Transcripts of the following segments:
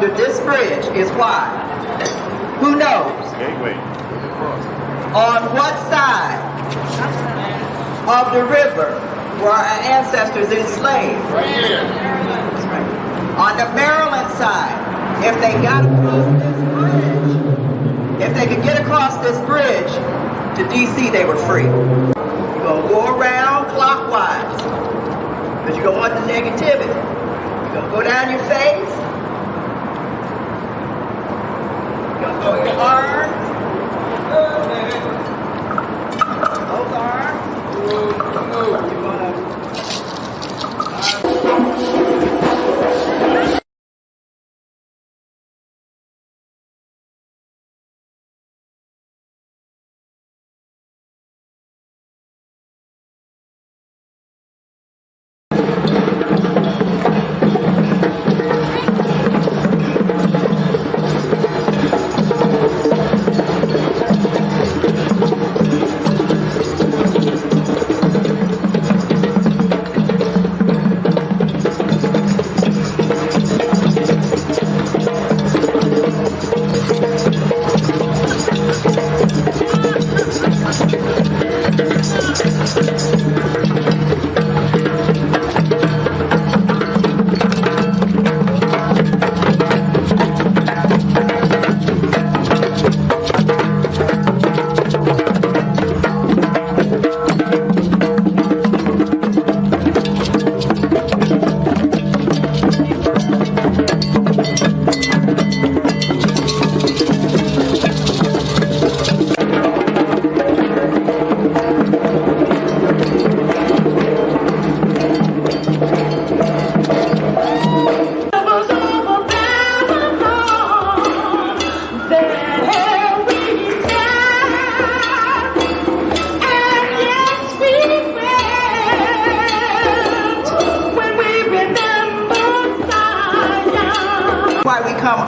under this bridge is why. Who knows? Gateway. On what side of the river were our ancestors enslaved? Right here. That's right. On the Maryland side, if they got across this bridge, if they could get across this bridge to DC, they were free. You're going to go around clockwise, because you're going to want the negativity. You're going to go down your face. You're going to throw your arms. Both arms. You're going to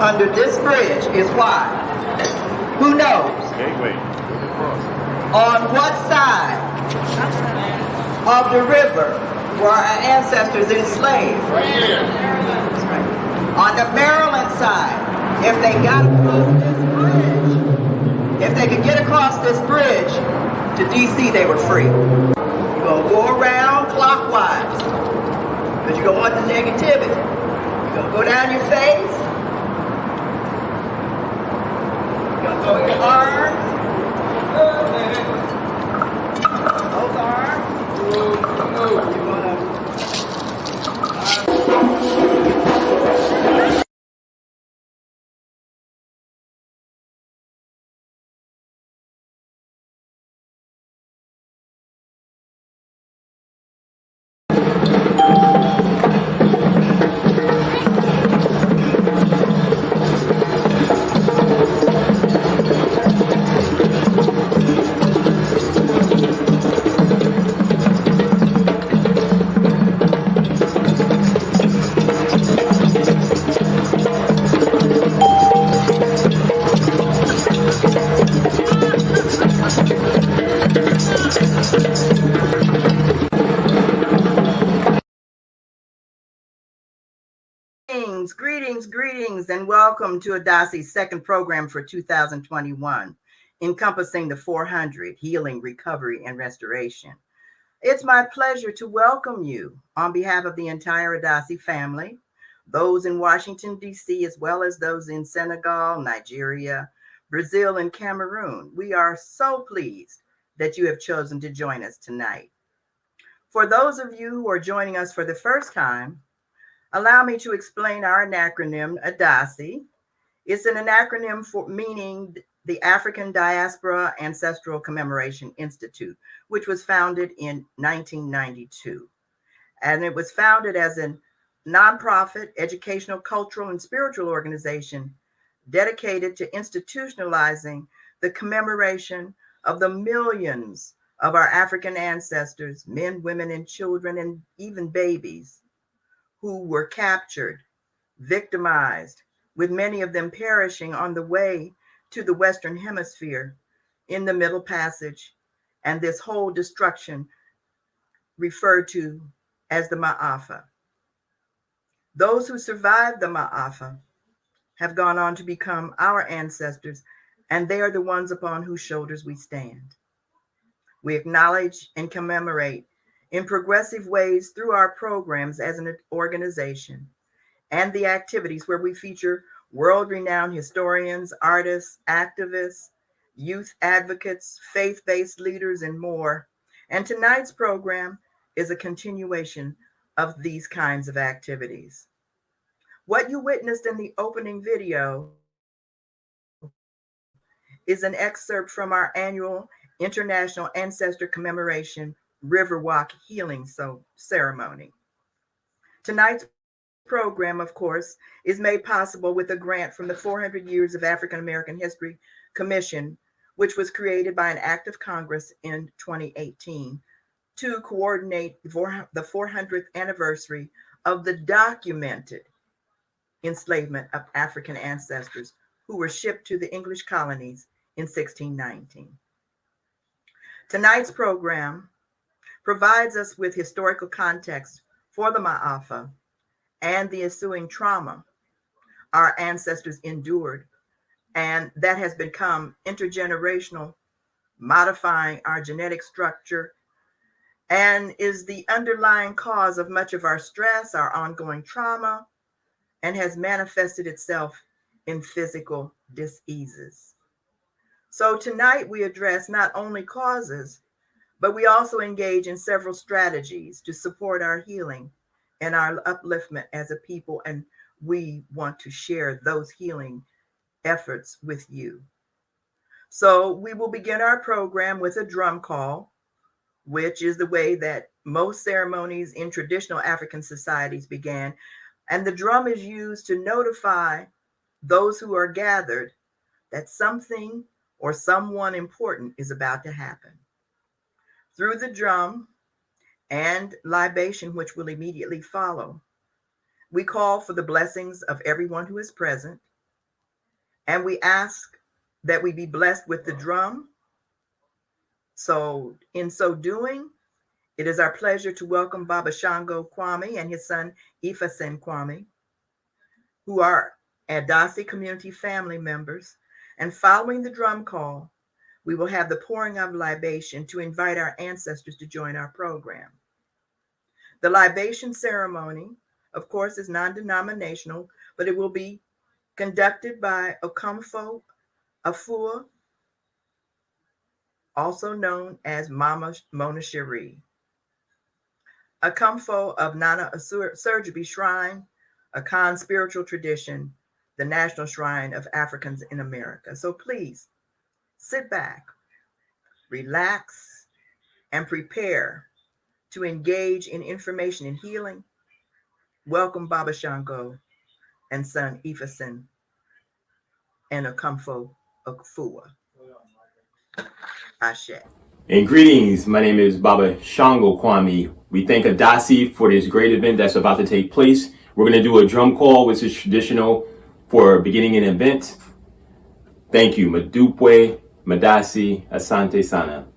under this bridge is why. Who knows? Gateway. On what side of the river were our ancestors enslaved? Right here. That's right. On the Maryland side, if they got across this bridge, if they could get across this bridge to DC, they were free. You're going to go around clockwise, because you're going to want the negativity. You're going to go down your face. Throw your arms. Both arms. You're gonna Greetings, and welcome to Adasi's second program for 2021, Encompassing the 400, Healing, Recovery, and Restoration. It's my pleasure to welcome you on behalf of the entire Adasi family, those in Washington, D.C., as well as those in Senegal, Nigeria, Brazil, and Cameroon. We are so pleased that you have chosen to join us tonight. For those of you who are joining us for the first time, allow me to explain our acronym, ADACI. It's an acronym for meaning the African Diaspora Ancestral Commemoration Institute, which was founded in 1992. And it was founded as a nonprofit, educational, cultural, and spiritual organization dedicated to institutionalizing the commemoration of the millions of our African ancestors, men, women, and children, and even babies, who were captured, victimized, with many of them perishing on the way to the Western Hemisphere in the Middle Passage, and this whole destruction referred to as the Ma'afa. Those who survived the Ma'afa have gone on to become our ancestors, and they are the ones upon whose shoulders we stand. We acknowledge and commemorate in progressive ways through our programs as an organization and the activities where we feature world-renowned historians, artists, activists, youth advocates, faith-based leaders, and more. And tonight's program is a continuation of these kinds of activities. What you witnessed in the opening video is an excerpt from our annual International Ancestor Commemoration Riverwalk Healing Ceremony. Tonight's program, of course, is made possible with a grant from the 400 Years of African American History Commission, which was created by an act of Congress in 2018 to coordinate the 400th anniversary of the documented enslavement of African ancestors who were shipped to the English colonies in 1619. Tonight's program provides us with historical context for the Ma'afa and the ensuing trauma our ancestors endured, and that has become intergenerational, modifying our genetic structure, and is the underlying cause of much of our stress, our ongoing trauma, and has manifested itself in physical diseases. So tonight we address not only causes, but we also engage in several strategies to support our healing and our upliftment as a people, and we want to share those healing efforts with you. So we will begin our program with a drum call, which is the way that most ceremonies in traditional African societies began. And the drum is used to notify those who are gathered that something or someone important is about to happen. Through the drum and libation, which will immediately follow, we call for the blessings of everyone who is present, and we ask that we be blessed with the drum. So in so doing, it is our pleasure to welcome Baba Shango Kwame and his son Ifasen Kwame, who are Adasi community family members. And following the drum call, we will have the pouring of libation to invite our ancestors to join our program. The libation ceremony, of course, is non-denominational, but it will be conducted by Okomfo Afua, also known as Mama Mona Cherie, Okomfo of Nana Surgery Shrine, a Khan spiritual tradition, the national shrine of Africans in America. So please sit back, relax, and prepare to engage in information and healing. Welcome Baba Shango and son Ifasen and Okomfo Afua. Ashe. And greetings, my name is Baba Shango Kwame. We thank Adasi for this great event that's about to take place. We're going to do a drum call, which is traditional for beginning an event. Thank you. Madupwe, Madasi, Asante Sana.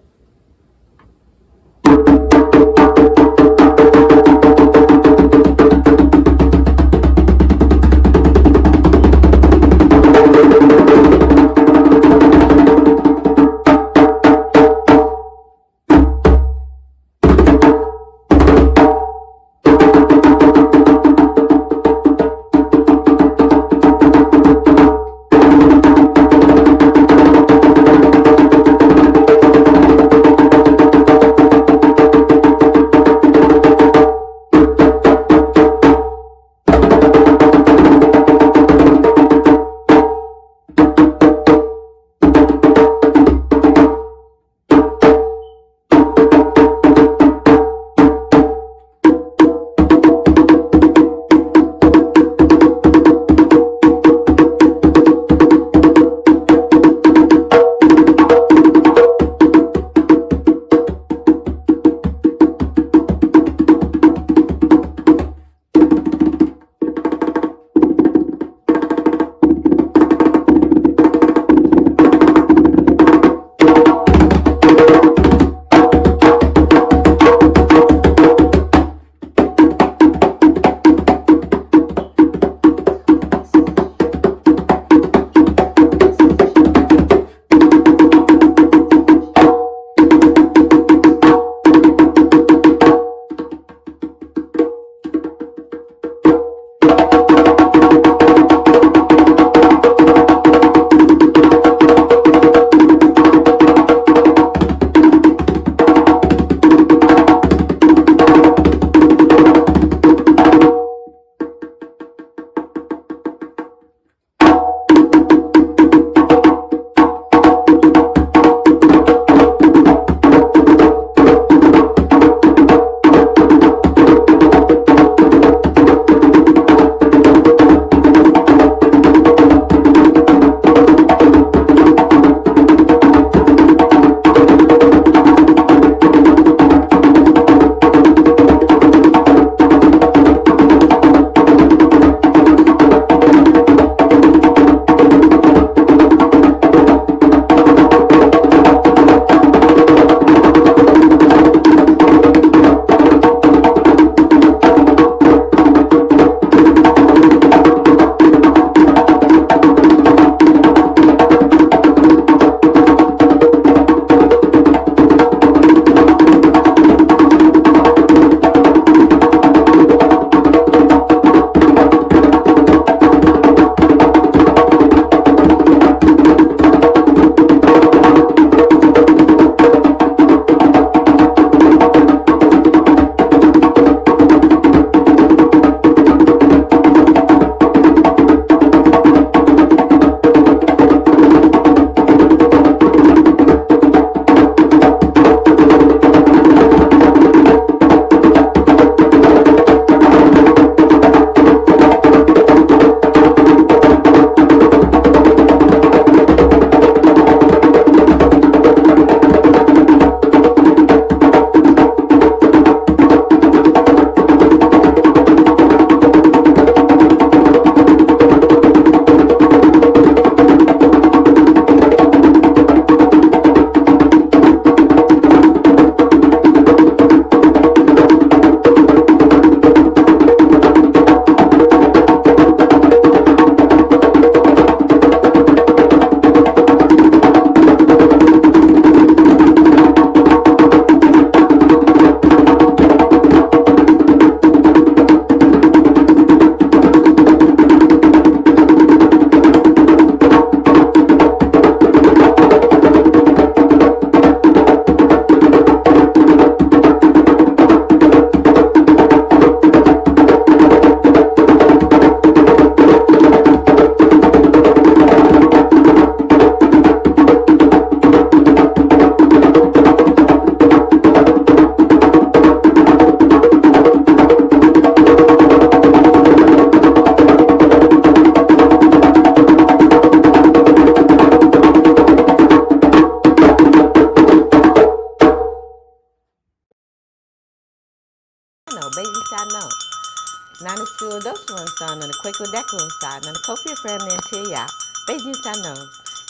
nana kweko deko inside, nana kofi friend and tia, Beijing san no,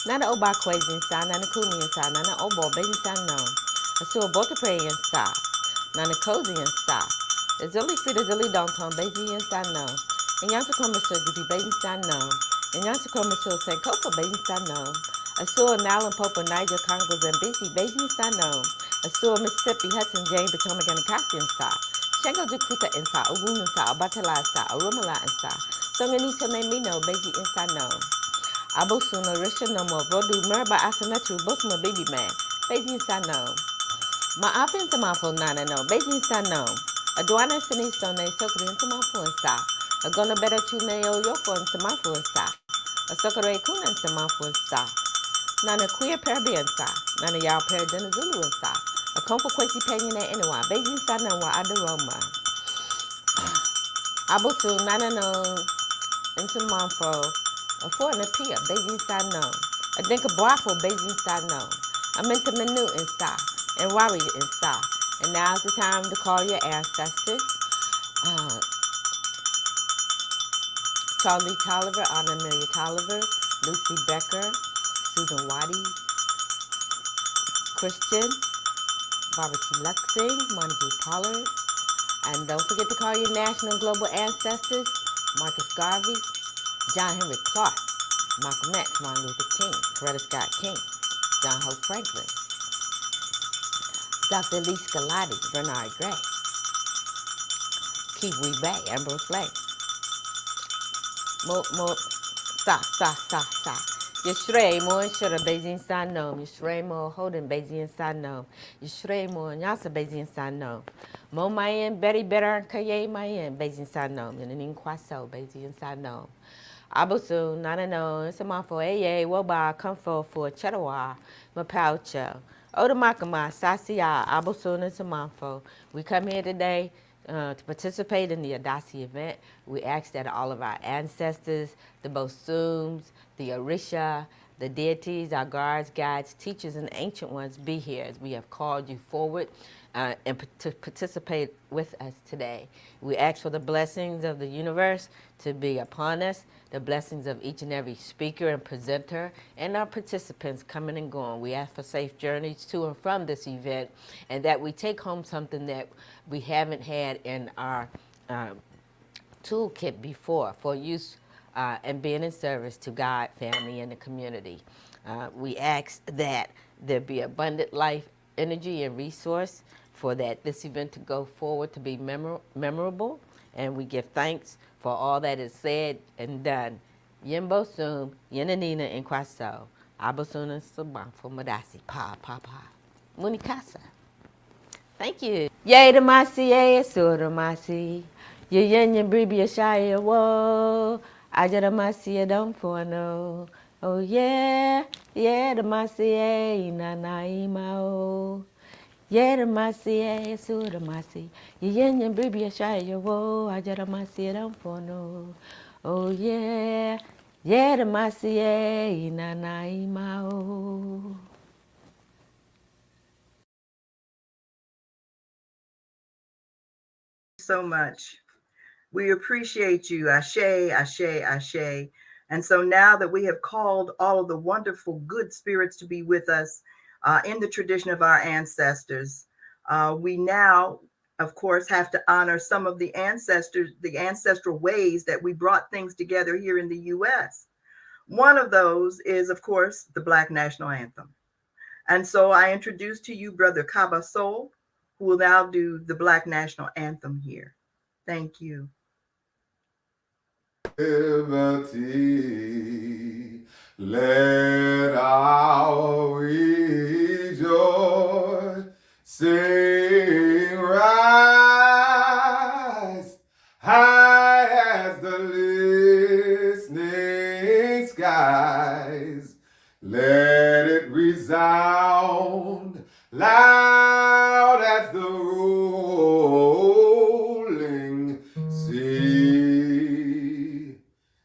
nana oba quasi inside, nana kumi inside, nana obo Beijing san no, a so boto pray inside, nana cozy inside, the zilly free the zilly downtown Beijing inside no, and yanto come so to be Beijing san no, and yanto come so say coco Beijing san no, a so Nalin Popo Niger Congos and busy Beijing san no, a so Mississippi Hudson James Potomac and Cassie inside. Shango Jakuta inside, Ubuntu inside, Abatala inside, Arumala inside. Songanita made me know, baby inside no. Abosuna, Risha no more, Vodu, Merba Asanatu, Bosma baby man, baby inside no. My offense to my phone, nana no, baby inside no. A duana sini stone, soaked into my phone inside. A gonna better to nail your phone to my phone inside. A sokore kuna into my phone inside. Nana queer pair be inside, nana y'all pair dinner Zulu inside. A comfort quasi penny anyone, baby inside no, I do Roma. Abusu nana no into Monfro, a four and a pia, Beijing side no. I think a brothel, Beijing side no. I meant to menu inside and worry inside. And now's the time to call your ancestors. Uh, Charlie Tolliver, Anna Amelia Tolliver, Lucy Becker, Susan Waddy, Christian, Barbara T. Luxing, Monica Pollard. And don't forget to call your national and global ancestors, Marcus Garvey, John Henry Clark, Malcolm X, Martin Luther King, Coretta Scott King, John Hope Franklin, Dr. Lee Scalati, Bernard Gray, Keith Wee Bay, Ambrose Flay, Sa. Yishre mo shura Beijing san no, Yishre mo holding Beijing san no, Yishre mo nyasa Beijing san no. Mo mayen Betty better kaye mayen Beijing san no, Yananin kwaso Beijing san no. Abusu nana no, Samafo eye woba comfort for Chedawa, Mapaucho. Odamakama, Sasia, Abusu and Samafo. We come here today to participate in the Adasi event. We ask that all of our ancestors, the Bosums, the Orisha, the deities, our guards, guides, teachers, and ancient ones be here as we have called you forward and to participate with us today. We ask for the blessings of the universe to be upon us, the blessings of each and every speaker and presenter, and our participants coming and going. We ask for safe journeys to and from this event, and that we take home something that we haven't had in our toolkit before for use and being in service to God, family, and the community. We ask that there be abundant life, energy, and resource for that this event to go forward to be memorable, and we give thanks for all that is said and done. Yimbo Sum, Yenanina, and Kwaso. Abosuna Saban for Madasi. Pa. Munikasa. Thank you. Yay to Masi, yay, so to Masi. Yen Bribia Shire, whoa. I just a Masi, don't for no. Oh, yeah, the Masi, yay, Nanaima. Yeah, the Masi, so the Masi. Yen Bribia Shire, whoa. I just a Masi, don't for no. Oh, yeah, the Masi, yay, Nanaima. So much. We appreciate you. Ashe, ashe, ashe. And so now that we have called all of the wonderful good spirits to be with us in the tradition of our ancestors, we now, of course, have to honor some of the ancestors, the ancestral ways that we brought things together here in the U.S. One of those is, of course, the Black National Anthem. And so I introduce to you Brother Kaba Soul, who will now do the Black National Anthem here. Thank you. Liberty, let our rejoice sing, rise high as the listening skies. Let it resound loud as the rolling sea.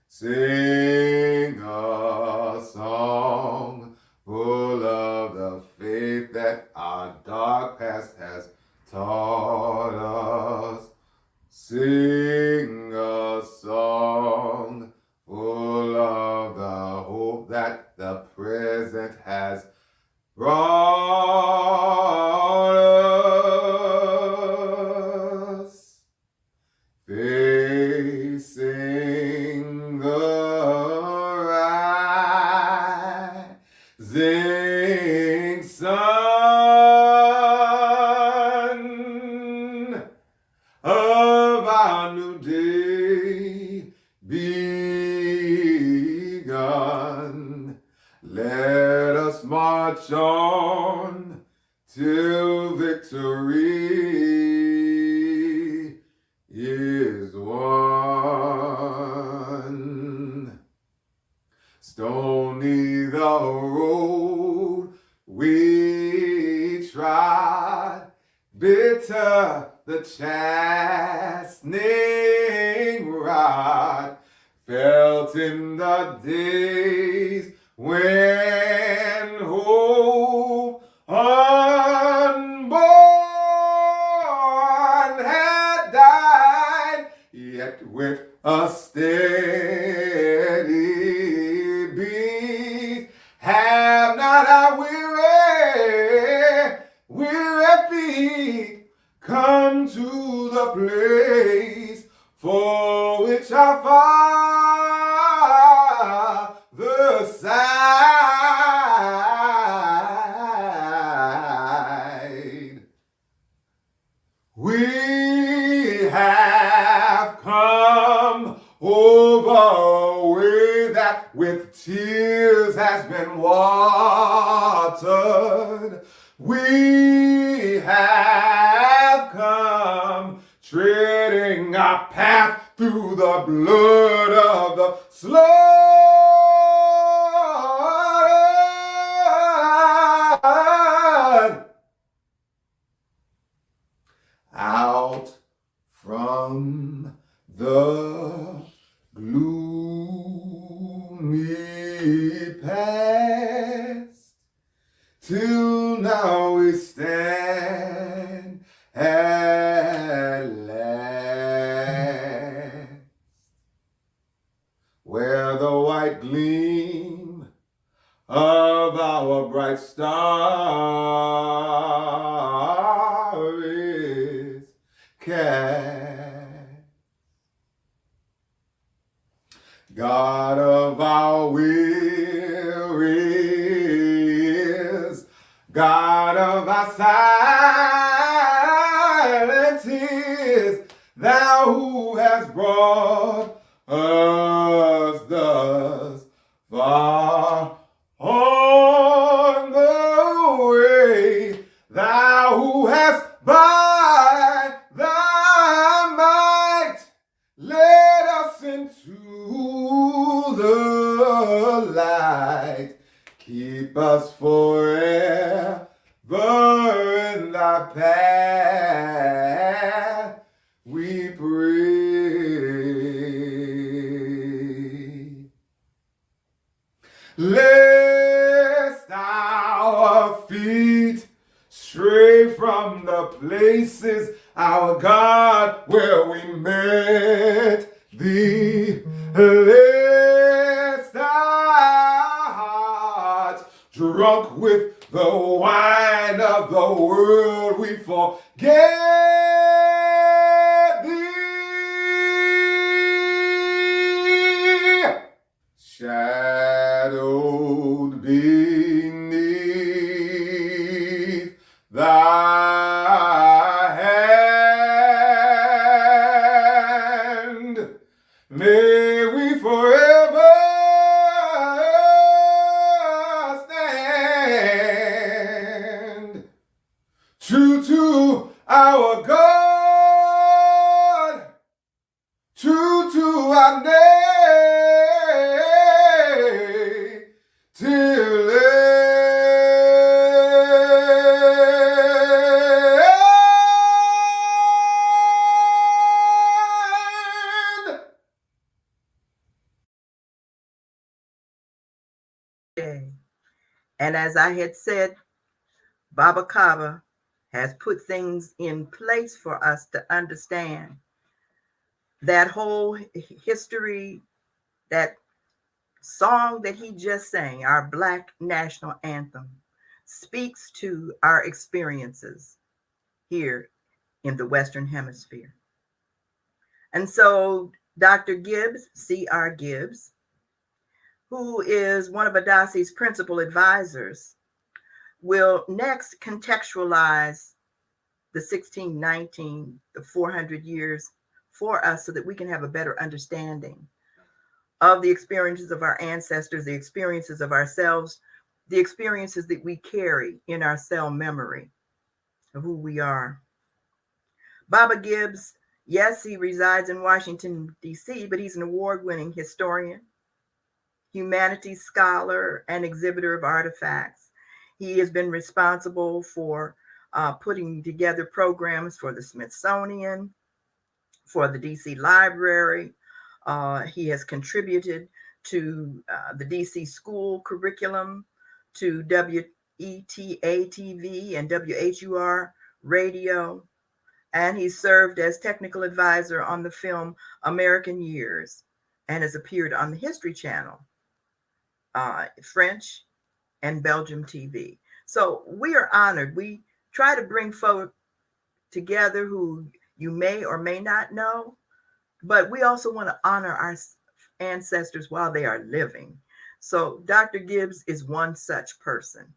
Sing a song full of the faith that our dark past has taught us. Sing a song has brought us, facing the rising sun of our new day begun. Let us march on till victory is won. Stony the road we trod, bitter the chastening rod, felt in the days when hope unborn had died, yet with a steady beat have not our weary feet come to the place for which our Father sighed. We have come over a way that with tears has been watered. We have come treading our path through the blood of the slaughtered. Out from the gloomy past, till now we stand at last, where the white gleam of our bright star is cast. God of our wearies, God of our silent tears, thou who hast brought us thus far on the way, thou who hast by thy might led us into the light, keep us forever in thy path, we pray. Lest our feet stray from the places, our God, where we met thee, lest our hearts, drunk with the wine of the world, we forget thee. Shadowed beneath thy hand, may we forever stand true to our God, true to our name, till end. And as I had said, Baba Kaba has put things in place for us to understand that whole history, that song that he just sang, our Black national anthem, speaks to our experiences here in the Western Hemisphere. And so Dr. Gibbs, C.R. Gibbs, who is one of Adasi's principal advisors, will next contextualize the 1619, the 400 years for us so that we can have a better understanding of the experiences of our ancestors, the experiences of ourselves, the experiences that we carry in our cell memory of who we are. Baba Gibbs, yes, he resides in Washington, D.C., but he's an award-winning historian, humanities scholar, and exhibitor of artifacts. He has been responsible for putting together programs for the Smithsonian, for the DC Library. He has contributed to the DC school curriculum, to WETA TV and WHUR radio, and he served as technical advisor on the film American Years and has appeared on the History Channel, French, and Belgium TV. So we are honored. We try to bring folk together who you may or may not know, but we also want to honor our ancestors while they are living. So Dr. Gibbs is one such person.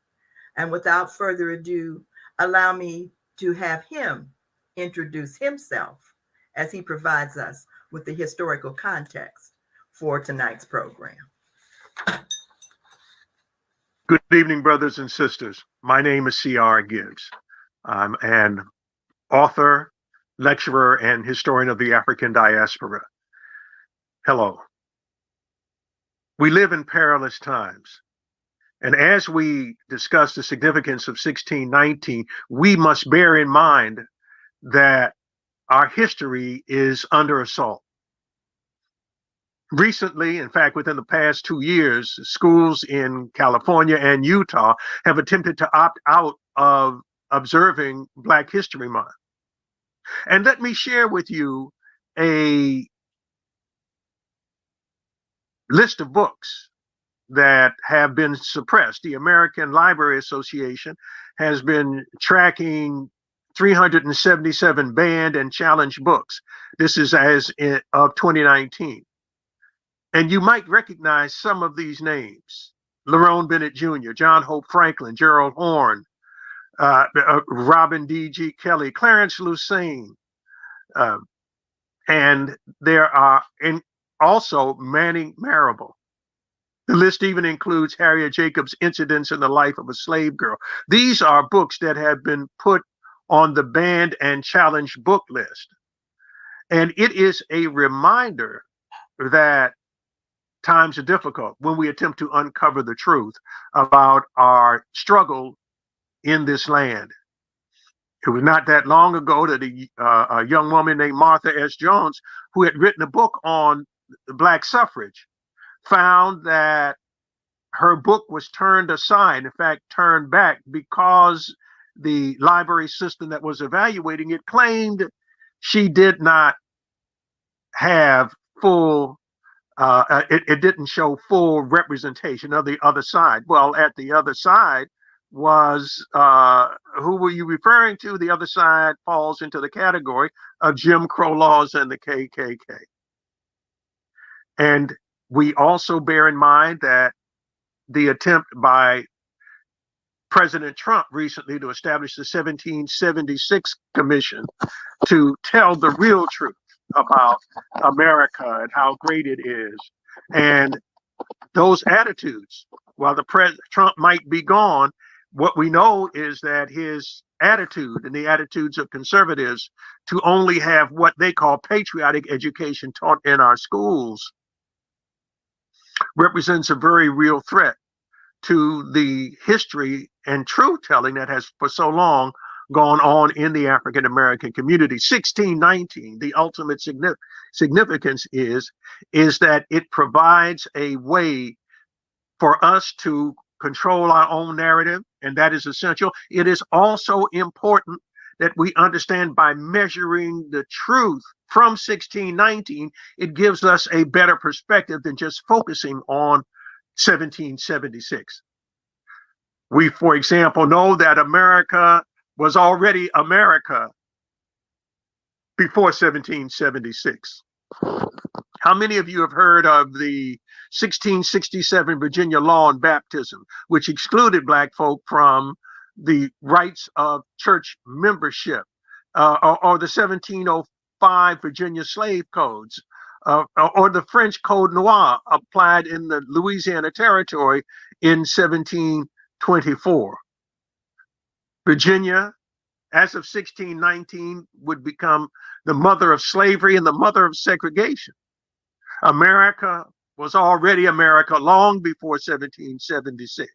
And without further ado, allow me to have him introduce himself as he provides us with the historical context for tonight's program. Good evening, brothers and sisters. My name is C.R. Gibbs. I'm an author, lecturer, and historian of the African diaspora. Hello. We live in perilous times. And as we discuss the significance of 1619, we must bear in mind that our history is under assault. Recently, in fact, within the past 2 years, schools in California and Utah have attempted to opt out of observing Black History Month. And let me share with you a list of books that have been suppressed. The American Library Association has been tracking 377 banned and challenged books. This is as of 2019. And you might recognize some of these names: Lerone Bennett Jr., John Hope Franklin, Gerald Horne, Robin D.G. Kelly, Clarence Lucene, and there are also Manning Marable. The list even includes Harriet Jacobs' Incidents in the Life of a Slave Girl. These are books that have been put on the banned and challenged book list. And it is a reminder that times are difficult when we attempt to uncover the truth about our struggle in this land. It was not that long ago that a young woman named Martha S. Jones, who had written a book on Black suffrage, found that her book was turned aside, in fact, turned back, because the library system that was evaluating it claimed she did not have full it didn't show full representation of the other side. Well, at the other side was, who were you referring to? The other side falls into the category of Jim Crow laws and the KKK. And we also bear in mind that the attempt by President Trump recently to establish the 1776 Commission to tell the real truth about America and how great it is. And those attitudes, while Trump might be gone, what we know is that his attitude and the attitudes of conservatives to only have what they call patriotic education taught in our schools represents a very real threat to the history and truth telling that has for so long gone on in the African American community. 1619, the ultimate significance is that it provides a way for us to control our own narrative, and that is essential. It is also important that we understand by measuring the truth from 1619, it gives us a better perspective than just focusing on 1776. We, for example, know that America was already America before 1776. How many of you have heard of the 1667 Virginia law on baptism, which excluded Black folk from the rights of church membership, or the 1705 Virginia slave codes, or the French Code Noir applied in the Louisiana Territory in 1724? Virginia, as of 1619, would become the mother of slavery and the mother of segregation. America was already America long before 1776.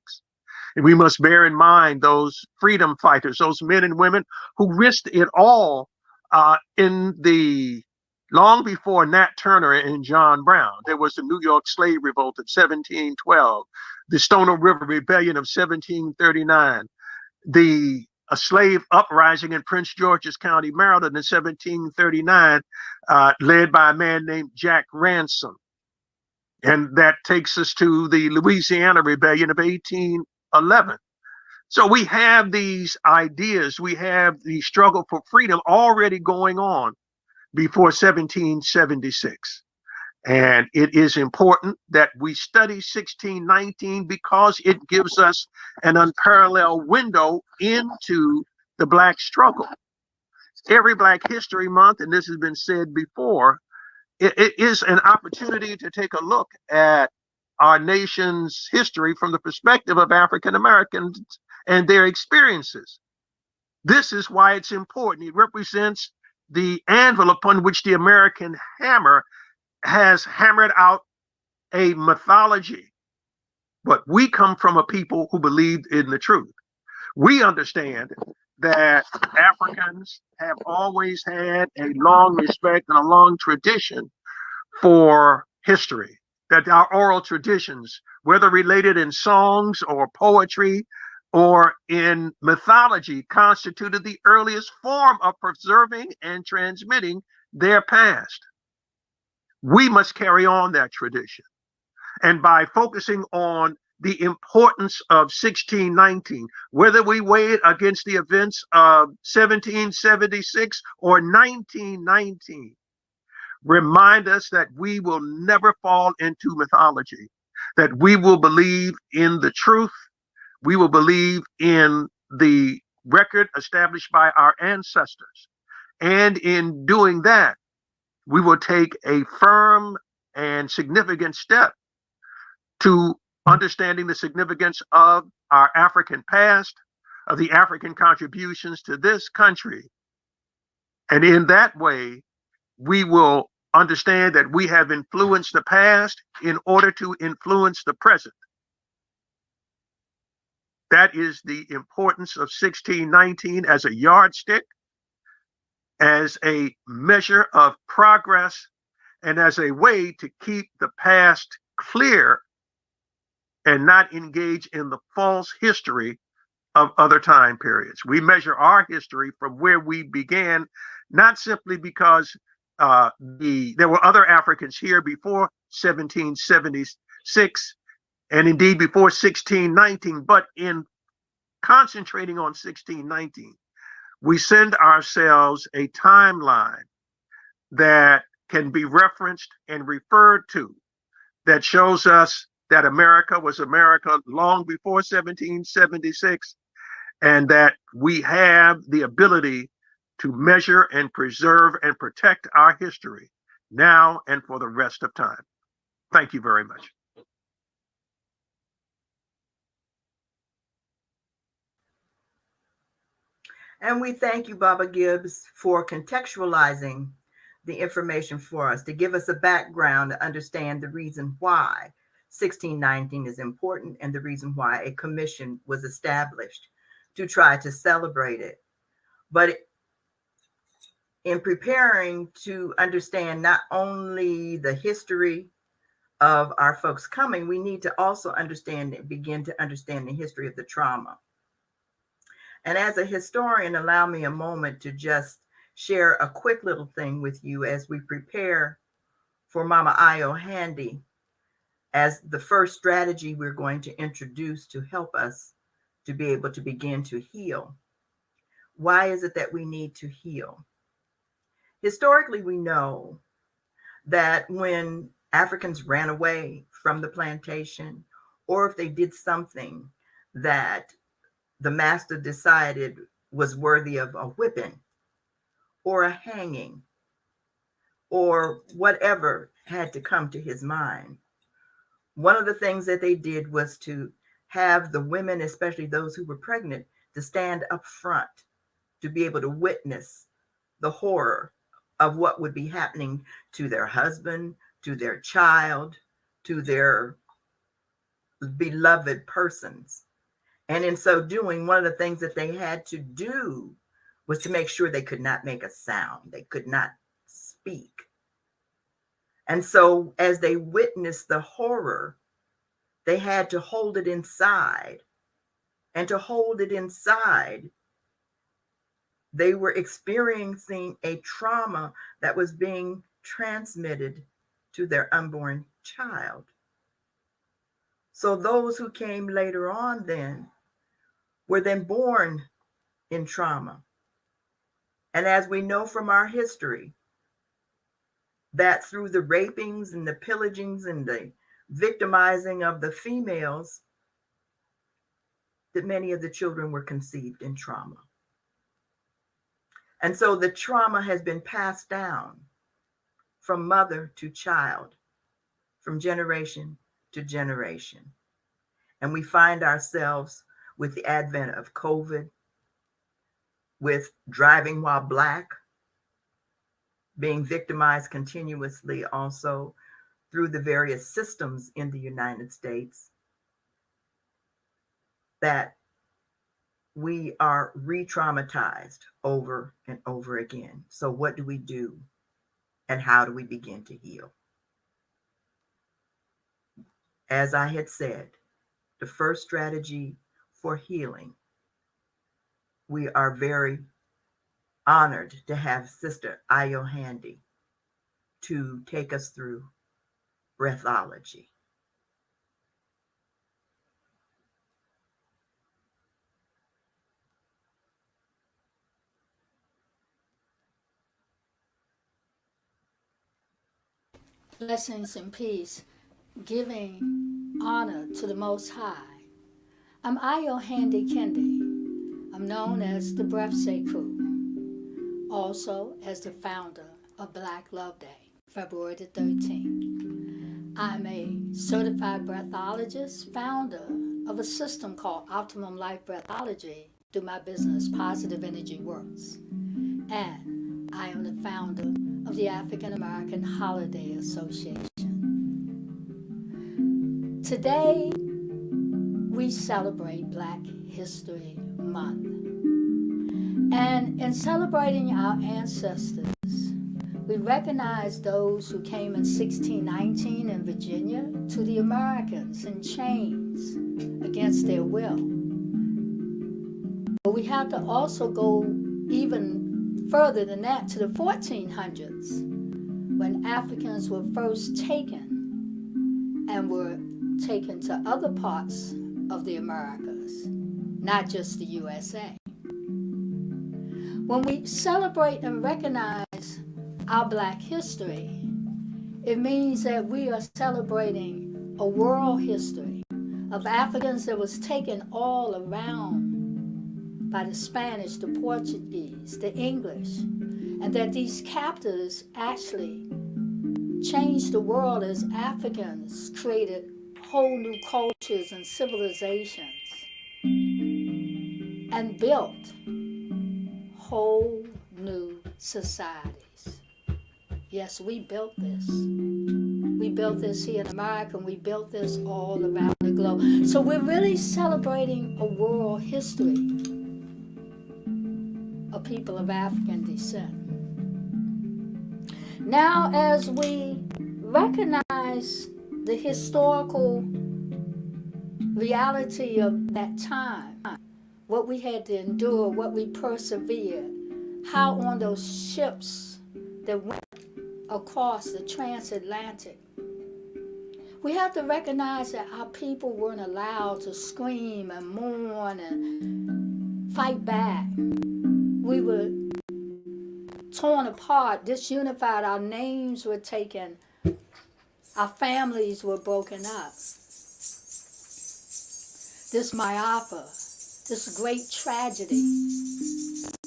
And we must bear in mind those freedom fighters, those men and women who risked it all long before Nat Turner and John Brown. There was the New York Slave Revolt of 1712, the Stono River Rebellion of 1739, a slave uprising in Prince George's County, Maryland in 1739, led by a man named Jack Ransom. And that takes us to the Louisiana Rebellion of 1811. So we have these ideas, we have the struggle for freedom already going on before 1776. And it is important that we study 1619 because it gives us an unparalleled window into the Black struggle. Every Black History Month, and this has been said before, it is an opportunity to take a look at our nation's history from the perspective of African Americans and their experiences. This is why it's important. It represents the anvil upon which the American hammer has hammered out a mythology. But we come from a people who believed in the truth. We understand that Africans have always had a long respect and a long tradition for history, that our oral traditions, whether related in songs or poetry or in mythology, constituted the earliest form of preserving and transmitting their past. We must carry on that tradition. And by focusing on the importance of 1619, whether we weigh it against the events of 1776 or 1919, remind us that we will never fall into mythology, that we will believe in the truth, we will believe in the record established by our ancestors. And in doing that, we will take a firm and significant step to understanding the significance of our African past, of the African contributions to this country. And in that way, we will understand that we have influenced the past in order to influence the present. That is the importance of 1619 as a yardstick, as a measure of progress, and as a way to keep the past clear and not engage in the false history of other time periods. We measure our history from where we began, not simply because there were other Africans here before 1776, and indeed before 1619, but in concentrating on 1619, we send ourselves a timeline that can be referenced and referred to, that shows us that America was America long before 1776, and that we have the ability to measure and preserve and protect our history now and for the rest of time. Thank you very much. And we thank you, Baba Gibbs, for contextualizing the information for us, to give us a background to understand the reason why 1619 is important and the reason why a commission was established to try to celebrate it. But in preparing to understand not only the history of our folks coming, we need to also begin to understand the history of the trauma. And as a historian, allow me a moment to just share a quick little thing with you as we prepare for Mama Ayo Handy as the first strategy we're going to introduce to help us to be able to begin to heal. Why is it that we need to heal? Historically, we know that when Africans ran away from the plantation, or if they did something that the master decided was worthy of a whipping or a hanging or whatever had to come to his mind, one of the things that they did was to have the women, especially those who were pregnant, to stand up front to be able to witness the horror of what would be happening to their husband, to their child, to their beloved persons. And in so doing, one of the things that they had to do was to make sure they could not make a sound, they could not speak. And so as they witnessed the horror, they had to hold it inside. And to hold it inside, they were experiencing a trauma that was being transmitted to their unborn child. So those who came later on then were then born in trauma. And as we know from our history, that through the rapings and the pillagings and the victimizing of the females, that many of the children were conceived in trauma. And so the trauma has been passed down from mother to child, from generation to generation. And we find ourselves with the advent of COVID, with driving while Black, being victimized continuously also through the various systems in the United States, that we are re-traumatized over and over again. So what do we do? And how do we begin to heal? As I had said, the first strategy for healing, we are very honored to have Sister Ayo Handy to take us through breathology. Blessings and peace, giving honor to the Most High. I'm Ayo Handy Kendi. I'm known as the Breath Seku, also as the founder of Black Love Day, February the 13th. I'm a certified breathologist, founder of a system called Optimum Life Breathology through my business, Positive Energy Works. And I am the founder of the African American Holiday Association. Today, we celebrate Black History Month. And in celebrating our ancestors, we recognize those who came in 1619 in Virginia to the Americans in chains against their will. But we have to also go even further than that to the 1400s, when Africans were first taken and were taken to other parts of the Americas, not just the USA. When we celebrate and recognize our Black history, it means that we are celebrating a world history of Africans that was taken all around by the Spanish, the Portuguese, the English, and that these captors actually changed the world as Africans created whole new cultures and civilizations and built whole new societies. Yes, we built this. We built this here in America, and we built this all around the globe. So we're really celebrating a world history of people of African descent. Now, as we recognize the historical reality of that time, what we had to endure, what we persevered, how on those ships that went across the transatlantic, We have to recognize that our people weren't allowed to scream and mourn and fight back. We were torn apart, disunified. Our names were taken. Our families were broken up. This Ma'afa, this great tragedy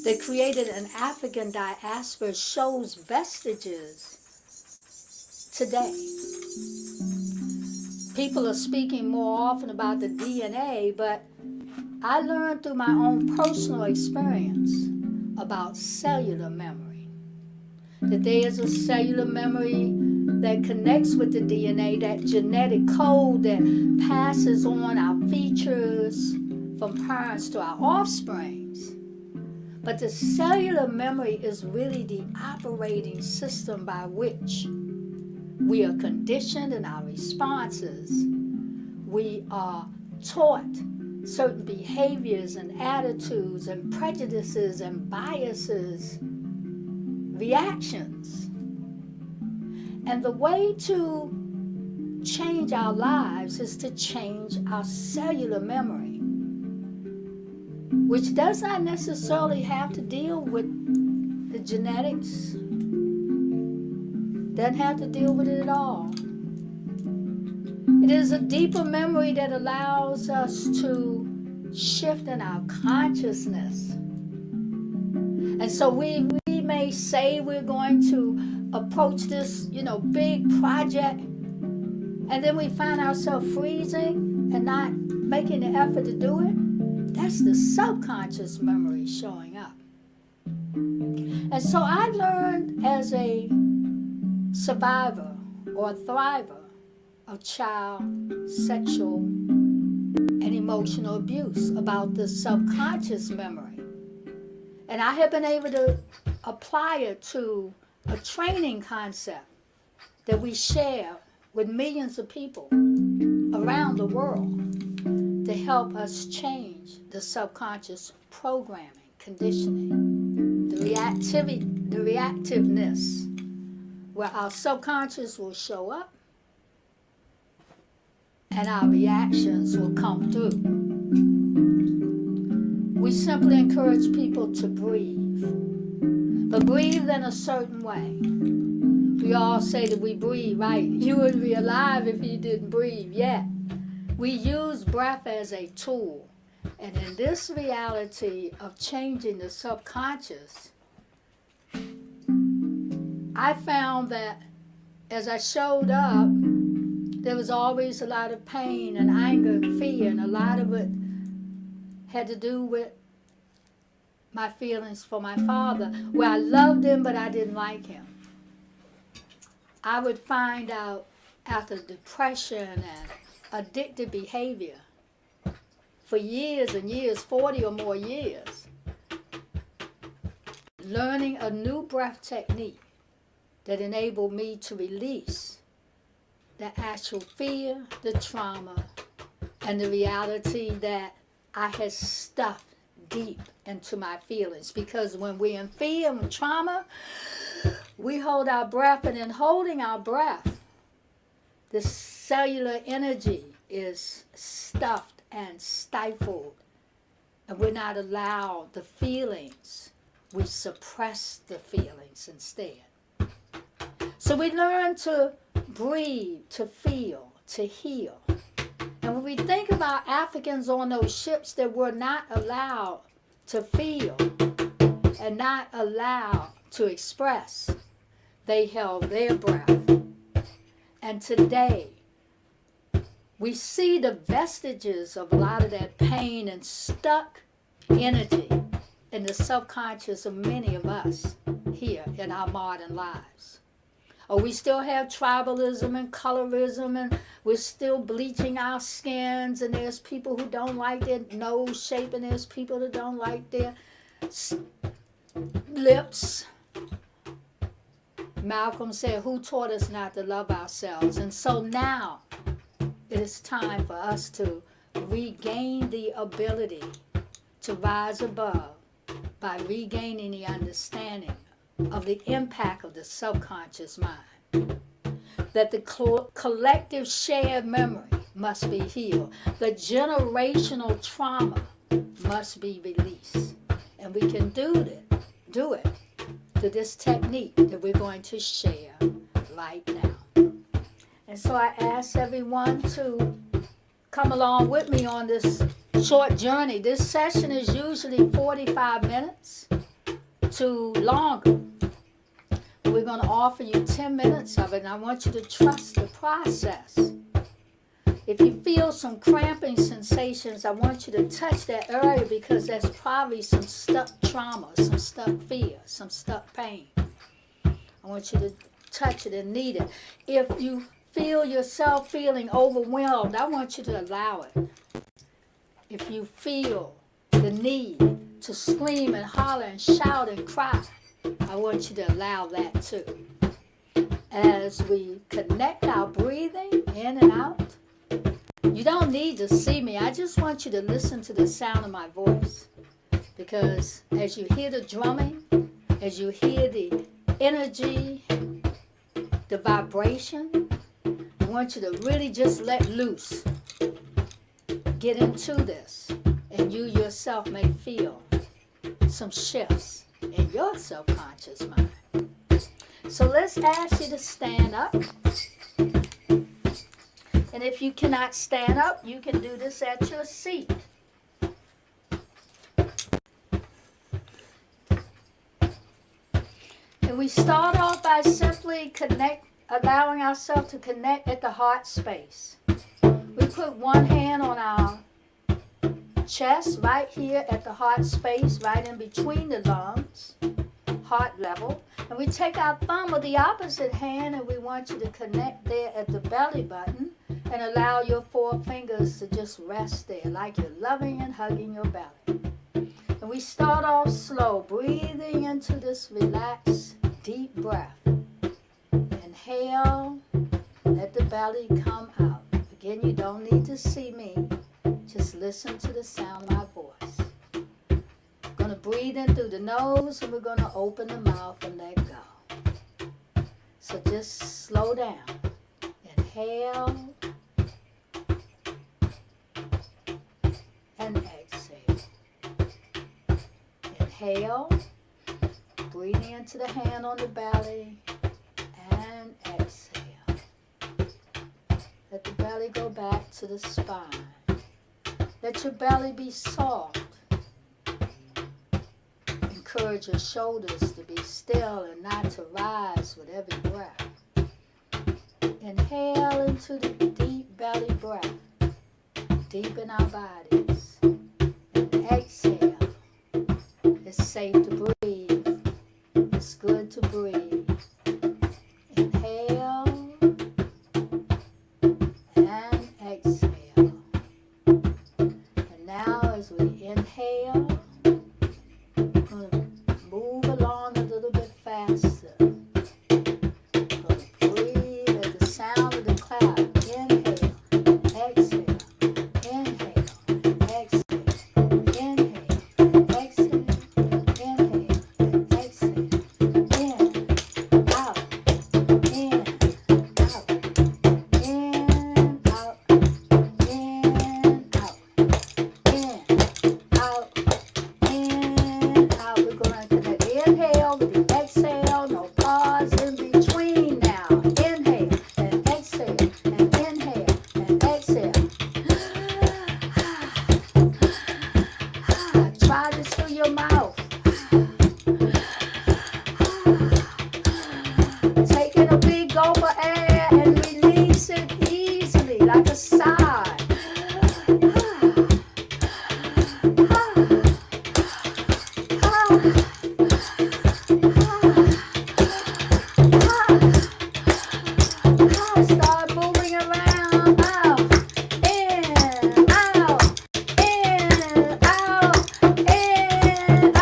that created an African diaspora shows vestiges today. People are speaking more often about the DNA, but I learned through my own personal experience about cellular memory. That there is a cellular memory that connects with the DNA, that genetic code that passes on our features from parents to our offsprings. But the cellular memory is really the operating system by which we are conditioned in our responses. We are taught certain behaviors and attitudes and prejudices and biases, reactions. And the way to change our lives is to change our cellular memory, which does not necessarily have to deal with the genetics. Doesn't have to deal with it at all. It is a deeper memory that allows us to shift in our consciousness. And so we may say we're going to approach this, big project, and then we find ourselves freezing and not making the effort to do it. That's the subconscious memory showing up. And so I learned as a survivor or thriver of child sexual and emotional abuse about the subconscious memory. And I have been able to apply it to a training concept that we share with millions of people around the world to help us change the subconscious programming, conditioning, the reactiveness, where our subconscious will show up and our reactions will come through. We simply encourage people to breathe, but breathe in a certain way. We all say that we breathe, right? You wouldn't be alive if you didn't breathe yet. We use breath as a tool. And in this reality of changing the subconscious, I found that as I showed up, there was always a lot of pain and anger and fear, and a lot of it had to do with my feelings for my father, where I loved him but I didn't like him. I would find out after depression and addictive behavior for years and years, 40 or more years, learning a new breath technique that enabled me to release the actual fear, the trauma, and the reality that I had stuffed deep into my feelings. Because when we're in fear and trauma, we hold our breath, and in holding our breath, the cellular energy is stuffed and stifled, and we're not allowed the feelings. We suppress the feelings instead. So we learn to breathe, to feel, to heal. And when we think about Africans on those ships that were not allowed to feel and not allowed to express, they held their breath. And today, we see the vestiges of a lot of that pain and stuck energy in the subconscious of many of us here in our modern lives. Or we still have tribalism and colorism, and we're still bleaching our skins, and there's people who don't like their nose shape, and there's people that don't like their lips. Malcolm said, who taught us not to love ourselves? And so now it is time for us to regain the ability to rise above by regaining the understanding of the impact of the subconscious mind. that the collective shared memory must be healed. The generational trauma must be released. And we can do it through this technique that we're going to share right now. And so I ask everyone to come along with me on this short journey. This session is usually 45 minutes to longer. We're going to offer you 10 minutes of it, and I want you to trust the process. If you feel some cramping sensations, I want you to touch that area because that's probably some stuck trauma, some stuck fear, some stuck pain. I want you to touch it and knead it. If you feel yourself feeling overwhelmed, I want you to allow it. If you feel the need to scream and holler and shout and cry, I want you to allow that too. As we connect our breathing in and out, you don't need to see me. I just want you to listen to the sound of my voice. Because as you hear the drumming, as you hear the energy, the vibration, I want you to really just let loose. Get into this. And you yourself may feel some shifts in your subconscious mind. So let's ask you to stand up. And if you cannot stand up, you can do this at your seat. And we start off by simply allowing ourselves to connect at the heart space. We put one hand on our chest right here at the heart space, right in between the lungs, heart level. And we take our thumb with the opposite hand and we want you to connect there at the belly button and allow your 4 fingers to just rest there like you're loving and hugging your belly. And we start off slow, breathing into this relaxed, deep breath. Inhale, let the belly come out. Again, you don't need to see me. Just listen to the sound of my voice. We're going to breathe in through the nose and we're going to open the mouth and let go. So just slow down. Inhale and exhale. Inhale, breathing into the hand on the belly and exhale. Let the belly go back to the spine. Let your belly be soft. Encourage your shoulders to be still and not to rise with every breath. Inhale into the deep belly breath. Deepen our bodies. And exhale. It's safe to breathe. It's good to breathe. Inhale and exhale. Now as we inhale, we're going to move along a little bit faster. We're going to breathe at the sound of the clap. Inhale, exhale, inhale, exhale, inhale, exhale, inhale, exhale, in, out, in, out, in, out, in, out. Out, in, out. We're going to connect the inhale with the exhale. No pause in between now. Inhale and exhale and inhale and exhale. Try this through your mouth. Taking a big gulp of air and release it easily like a sigh. Start moving around, out, in, out, in, out, in,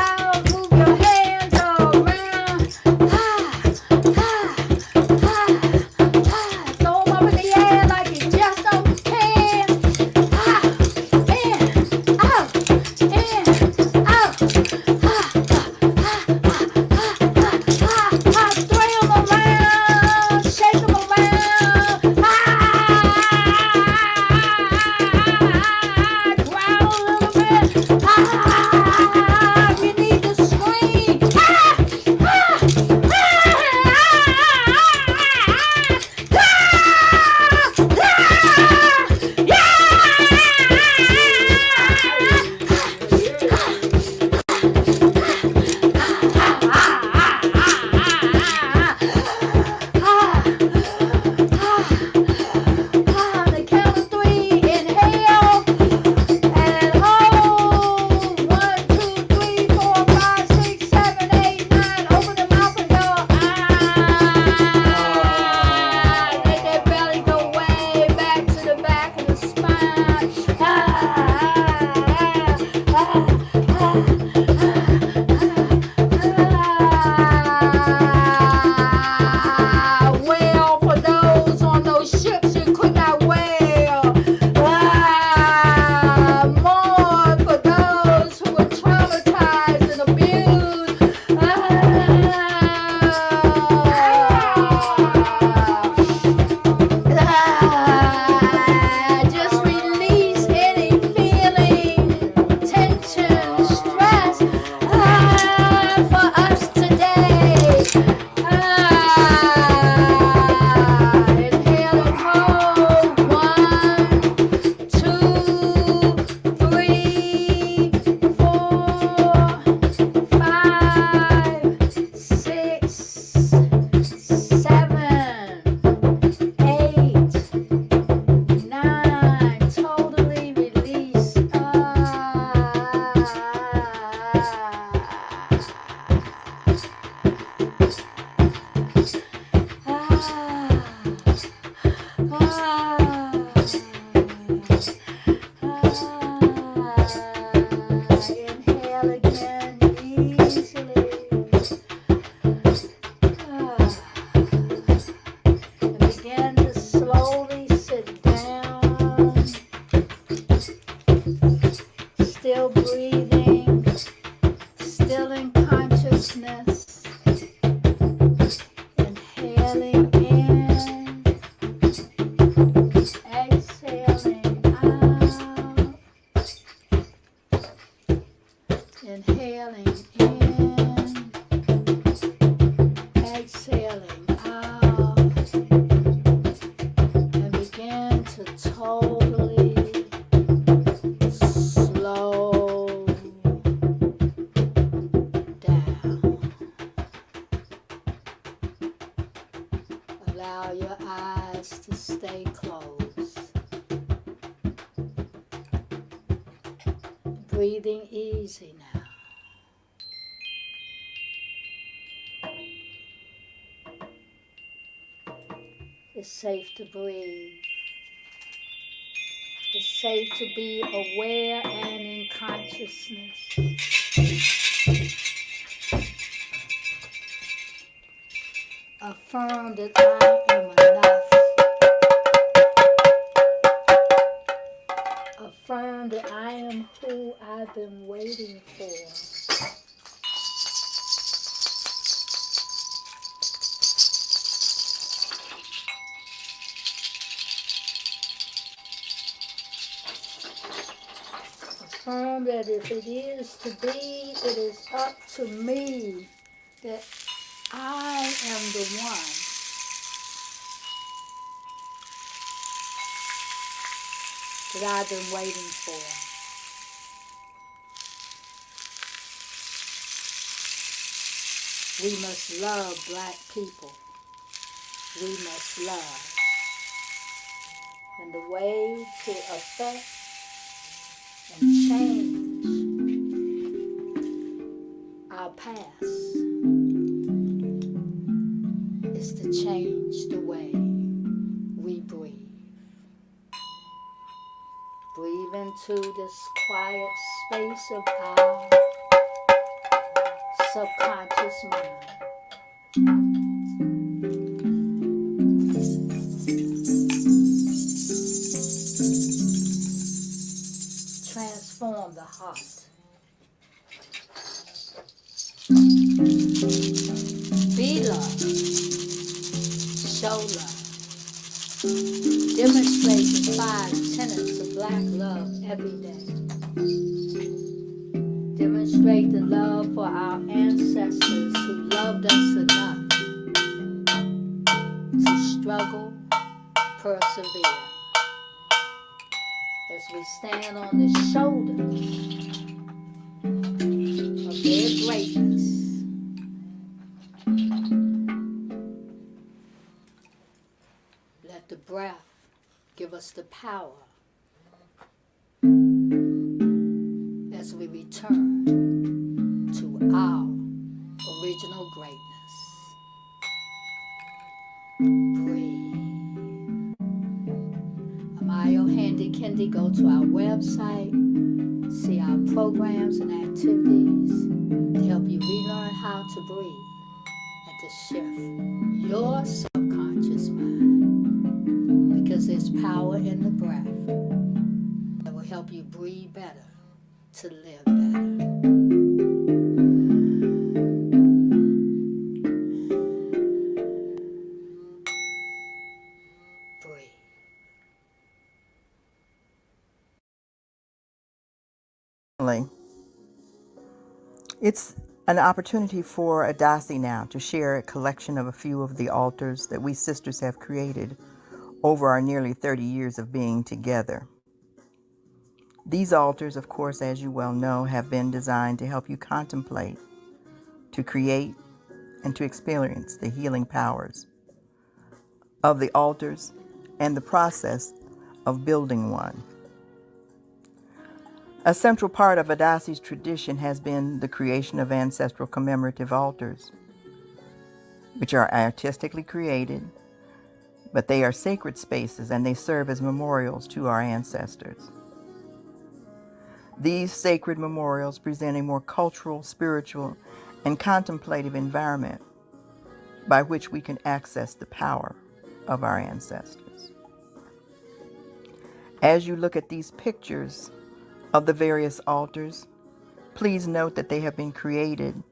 exhale again easily. And begin to slowly sit down. Still breathing, still in consciousness. Inhaling in, exhaling out. Inhaling in, exhaling out. And begin to totally slow down. Allow your eyes to stay closed. Breathing easy now. It's safe to breathe. It's safe to be aware and in consciousness. Affirm that I am enough. Affirm that I am who I've been waiting for. Affirm that if it is to be, it is up to me, that I am the one that I've been waiting for. We must love Black people. We must love. And the way to affect and change our past is to change the way we breathe. Breathe into this quiet space of our subconscious mind. Transform the heart. Be love. Show love. Demonstrate the 5 tenets of Black love every day. Demonstrate the love for our ancestors who loved us enough to struggle, persevere. As we stand on the shoulder of their greatness, let the breath give us the power as we return to our original greatness. Breathe. Amayo Handy Kendi, go to our website, see our programs and activities to help you relearn how to breathe and to shift your subconscious mind, because there's power in the breath that will help you breathe better, to live better. It's an opportunity for Adasi now to share a collection of a few of the altars that we sisters have created over our nearly 30 years of being together. These altars, of course, as you well know, have been designed to help you contemplate, to create, and to experience the healing powers of the altars and the process of building one. A central part of Adasi's tradition has been the creation of ancestral commemorative altars, which are artistically created, but they are sacred spaces and they serve as memorials to our ancestors. These sacred memorials present a more cultural, spiritual, and contemplative environment by which we can access the power of our ancestors. As you look at these pictures of the various altars, please note that they have been created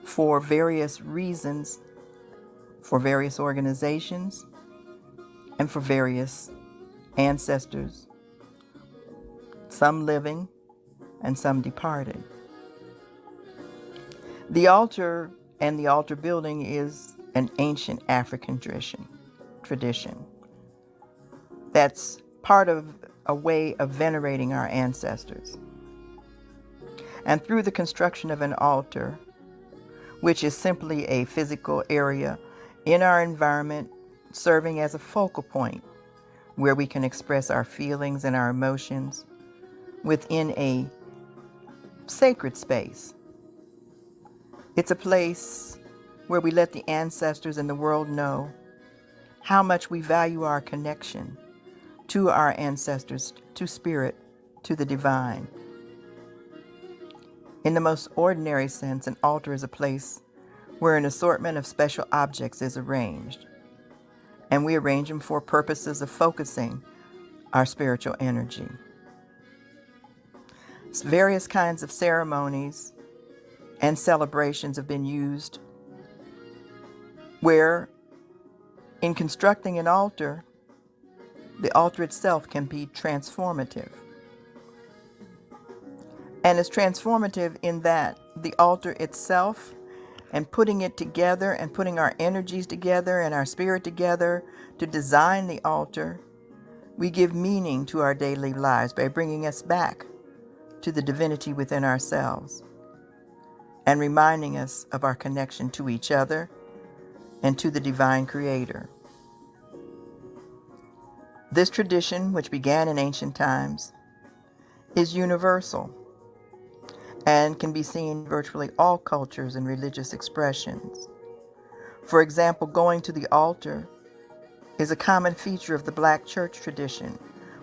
for various reasons, for various organizations, and for various ancestors, some living and some departed. The altar and the altar building is an ancient African tradition. That's part of a way of venerating our ancestors. And through the construction of an altar, which is simply a physical area in our environment serving as a focal point where we can express our feelings and our emotions within a sacred space. It's a place where we let the ancestors and the world know how much we value our connection to our ancestors, to spirit, to the divine. In the most ordinary sense, an altar is a place where an assortment of special objects is arranged, and we arrange them for purposes of focusing our spiritual energy. Various kinds of ceremonies and celebrations have been used where, in constructing an altar, the altar itself can be transformative. And it's transformative in that the altar itself, and putting it together and putting our energies together and our spirit together to design the altar, we give meaning to our daily lives by bringing us back to the divinity within ourselves and reminding us of our connection to each other and to the divine creator. This tradition, which began in ancient times, is universal and can be seen in virtually all cultures and religious expressions. For example, going to the altar is a common feature of the Black church tradition,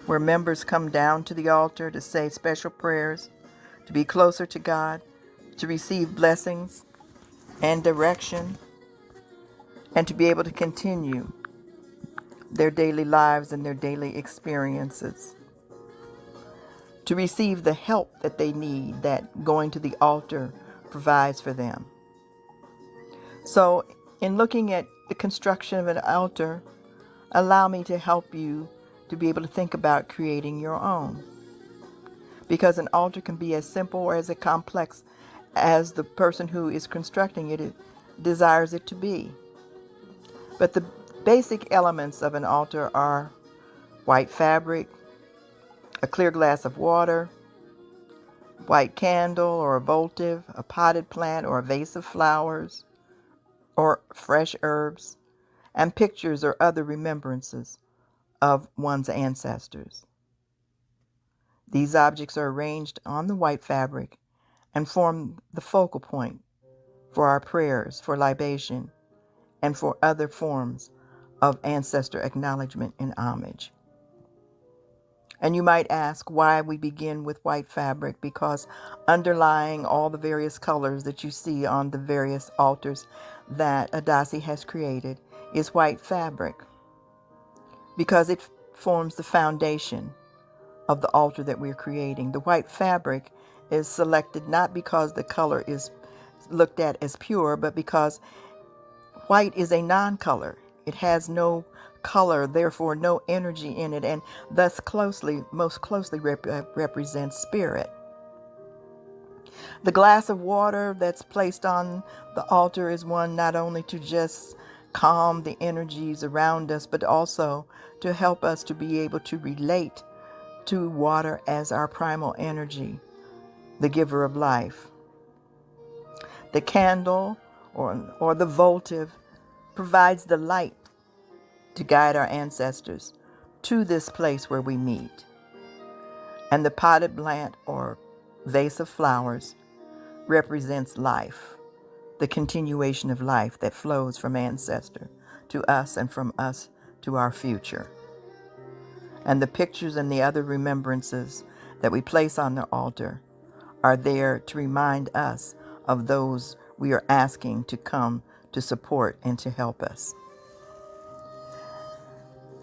where members come down to the altar to say special prayers, to be closer to God, to receive blessings and direction, and to be able to continue their daily lives and their daily experiences, to receive the help that they need, that going to the altar provides for them. So, in looking at the construction of an altar, allow me to help you to be able to think about creating your own. Because an altar can be as simple or as complex as the person who is constructing it desires it to be. But the basic elements of an altar are white fabric, a clear glass of water, white candle or a votive, a potted plant or a vase of flowers or fresh herbs, and pictures or other remembrances of one's ancestors. These objects are arranged on the white fabric and form the focal point for our prayers, for libation, and for other forms of ancestor acknowledgement and homage. And you might ask why we begin with white fabric, because underlying all the various colors that you see on the various altars that Adasi has created is white fabric, because it forms the foundation of the altar that we're creating. The white fabric is selected not because the color is looked at as pure, but because white is a non-color. It has no color, therefore no energy in it, and thus most closely represents spirit. The glass of water that's placed on the altar is one not only to just calm the energies around us, but also to help us to be able to relate to water as our primal energy, the giver of life. The candle or the votive provides the light to guide our ancestors to this place where we meet. And the potted plant or vase of flowers represents life, the continuation of life that flows from ancestor to us and from us to our future. And the pictures and the other remembrances that we place on the altar are there to remind us of those we are asking to come to support and to help us.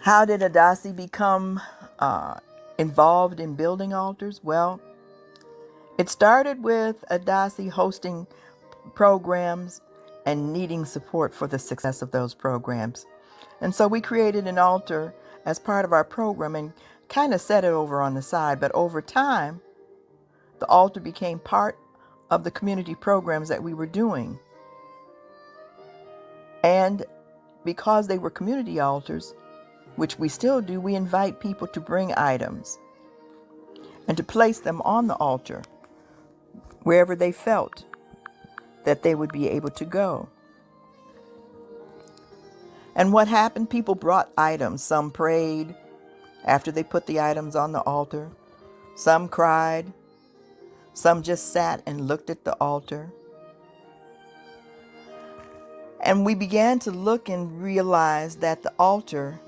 How did Adasi become involved in building altars? Well, it started with Adasi hosting programs and needing support for the success of those programs. And so we created an altar as part of our program and kind of set it over on the side. But over time, the altar became part of the community programs that we were doing. And because they were community altars, which we still do, we invite people to bring items and to place them on the altar wherever they felt that they would be able to go. And what happened? People brought items. Some prayed after they put the items on the altar. Some cried. Some just sat and looked at the altar. And we began to look and realize that the altar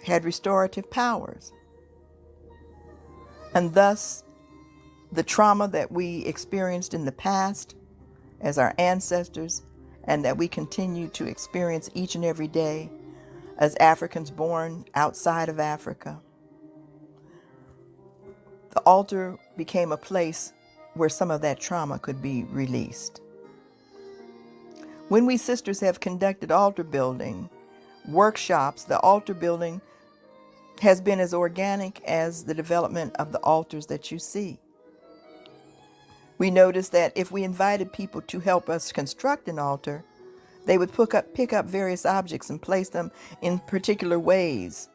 had restorative powers. And thus, the trauma that we experienced in the past as our ancestors, and that we continue to experience each and every day as Africans born outside of Africa, the altar became a place where some of that trauma could be released. When we sisters have conducted altar building workshops, the altar building has been as organic as the development of the altars that you see. We noticed that if we invited people to help us construct an altar, they would pick up various objects and place them in particular ways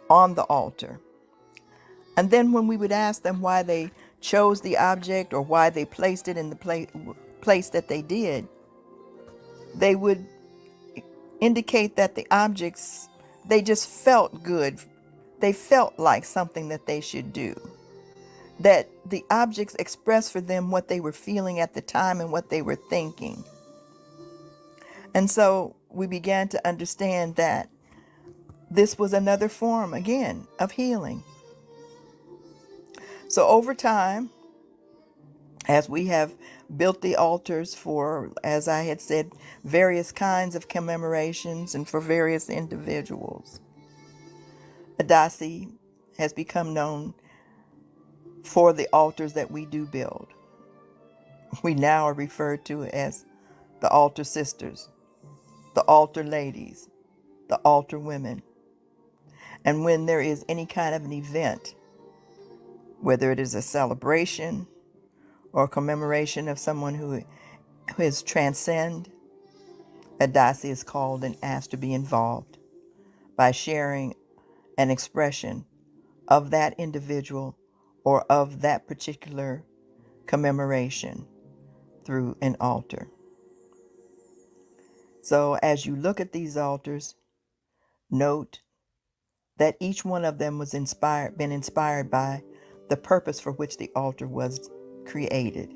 on the altar. And then when we would ask them why they chose the object or why they placed it in the place that they did, they would indicate that the objects, they just felt good. They felt like something that they should do. That the objects expressed for them what they were feeling at the time and what they were thinking. And so we began to understand that this was another form, again, of healing. So over time, as we have built the altars for, as I had said, various kinds of commemorations and for various individuals, Adasi has become known for the altars that we do build. We now are referred to as the altar sisters, the altar ladies, the altar women. And when there is any kind of an event, whether it is a celebration or a commemoration of someone who has transcended, Adasi is called and asked to be involved by sharing an expression of that individual or of that particular commemoration through an altar. So as you look at these altars, note that each one of them was been inspired by the purpose for which the altar was created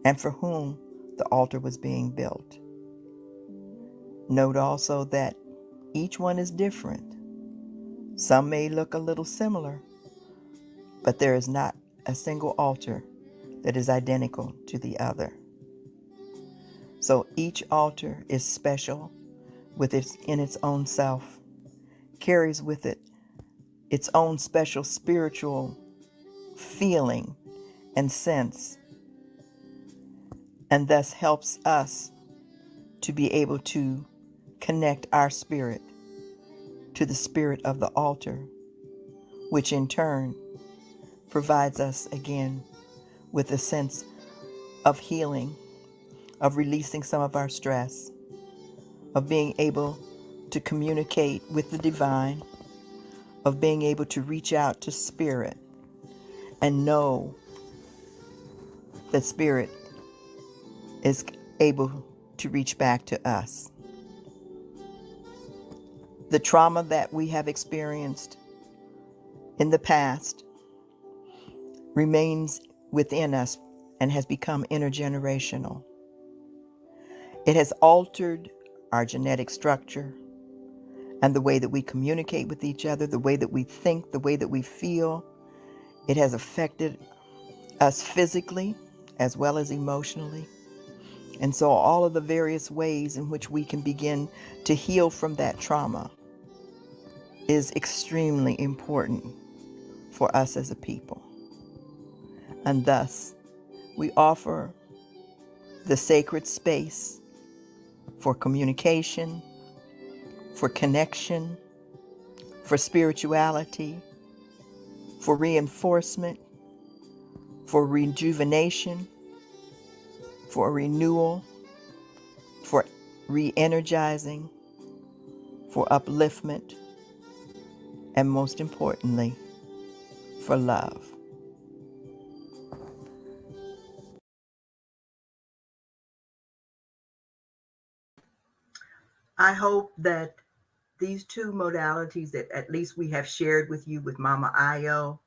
and for whom the altar was being built. Note also that each one is different. Some may look a little similar, but there is not a single altar that is identical to the other. So each altar is special in its own self, carries with it its own special spiritual feeling and sense, and thus helps us to be able to connect our spirit to the spirit of the altar, which in turn provides us again with a sense of healing, of releasing some of our stress, of being able to communicate with the divine, of being able to reach out to spirit and know that spirit is able to reach back to us. The trauma that we have experienced in the past remains within us and has become intergenerational. It has altered our genetic structure and the way that we communicate with each other, the way that we think, the way that we feel. It has affected us physically as well as emotionally. And so, all of the various ways in which we can begin to heal from that trauma is extremely important for us as a people. And thus, we offer the sacred space for communication, for connection, for spirituality, for reinforcement, for rejuvenation, for renewal, for re-energizing, for upliftment, and most importantly, for love. I hope that these two modalities that at least we have shared with you with Mama Io,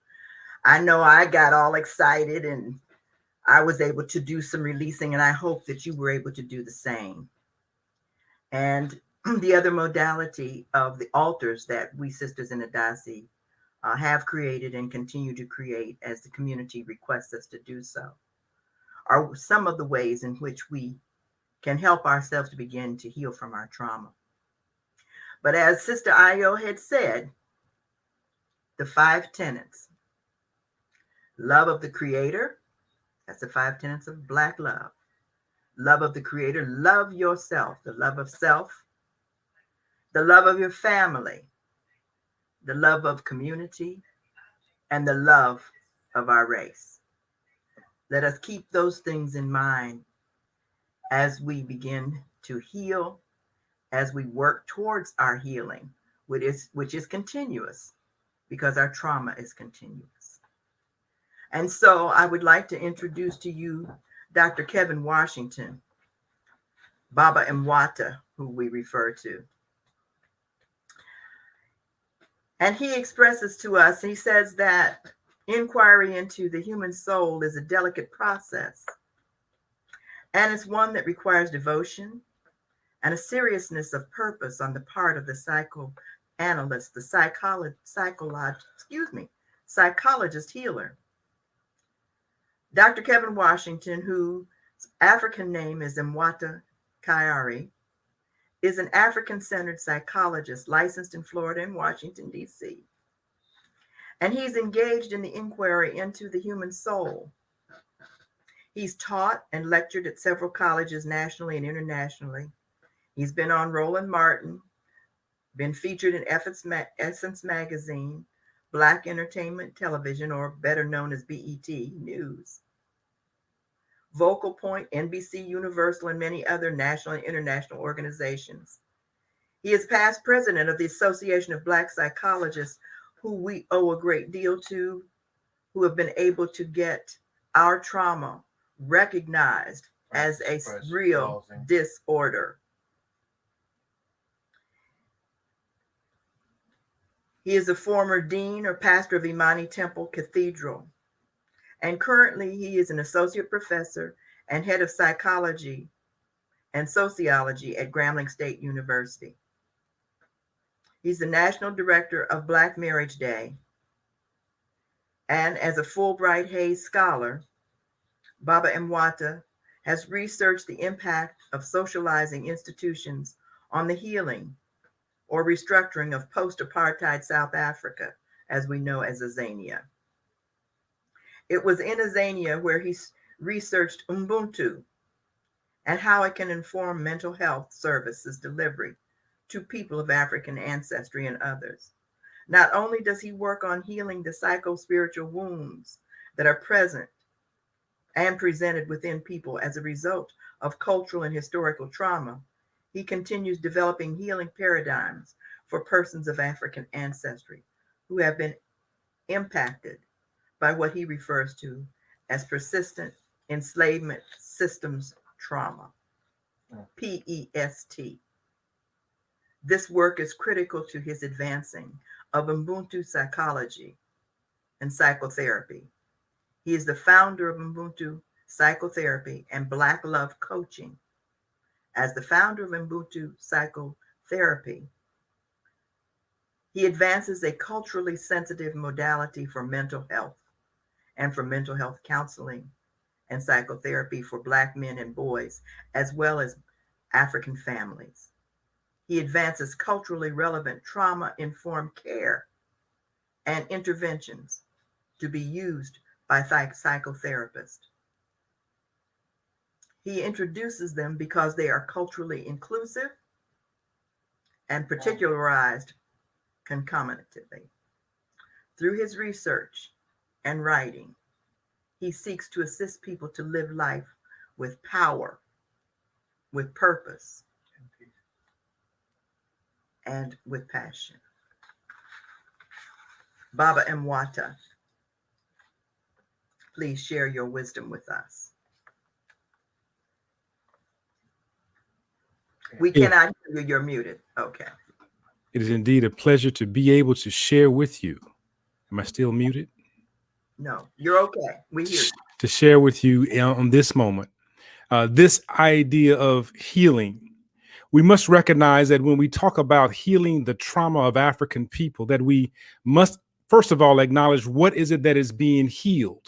I know I got all excited and I was able to do some releasing, and I hope that you were able to do the same. And the other modality of the altars that we sisters in Adasi have created and continue to create as the community requests us to do so are some of the ways in which we can help ourselves to begin to heal from our trauma. But as Sister Io had said, the 5 tenets: love of the Creator, that's the 5 tenets of Black love. Love of the Creator, love yourself, the love of self, the love of your family, the love of community, and the love of our race. Let us keep those things in mind as we begin to heal, as we work towards our healing, which is continuous, because our trauma is continuous. And so I would like to introduce to you Dr. Kevin Washington, Baba Mwata, who we refer to. And he expresses to us, he says that inquiry into the human soul is a delicate process, and it's one that requires devotion and a seriousness of purpose on the part of the psychoanalyst, the psychologist healer. Dr. Kevin Washington, whose African name is Mwata Kayari, is an African-centered psychologist licensed in Florida and Washington, D.C. And he's engaged in the inquiry into the human soul. He's taught and lectured at several colleges nationally and internationally. He's been on Roland Martin, been featured in Essence Magazine, Black Entertainment Television, or better known as BET News, Vocal Point, NBC Universal, and many other national and international organizations. He is past president of the Association of Black Psychologists, who we owe a great deal to, who have been able to get our trauma recognized as a real disorder. He is a former dean or pastor of Imani Temple Cathedral, and currently he is an associate professor and head of psychology and sociology at Grambling State University. He's the national director of Black Marriage Day, and as a Fulbright Hayes Scholar, Baba Mwata has researched the impact of socializing institutions on the healing or restructuring of post-apartheid South Africa, as we know as Azania. It was in Azania where he researched Ubuntu and how it can inform mental health services delivery to people of African ancestry and others. Not only does he work on healing the psycho-spiritual wounds that are present and presented within people as a result of cultural and historical trauma, he continues developing healing paradigms for persons of African ancestry who have been impacted by what he refers to as persistent enslavement systems trauma, PEST. This work is critical to his advancing of Ubuntu psychology and psychotherapy. He is the founder of Ubuntu psychotherapy and Black love coaching. As the founder of Ubuntu psychotherapy, he advances a culturally sensitive modality for mental health and for mental health counseling and psychotherapy for Black men and boys, as well as African families. He advances culturally relevant trauma-informed care and interventions to be used by psychotherapists. He introduces them because they are culturally inclusive and particularized concomitantly. Through his research and writing, he seeks to assist people to live life with power, with purpose, and with passion. Baba Mwata, please share your wisdom with us. We cannot hear you. You're muted. Okay. It is indeed a pleasure to be able to share with you. Am I still muted? No, you're okay. We hear you. To share with you on this moment, this idea of healing. We must recognize that when we talk about healing the trauma of African people, that we must, first of all, acknowledge what is it that is being healed.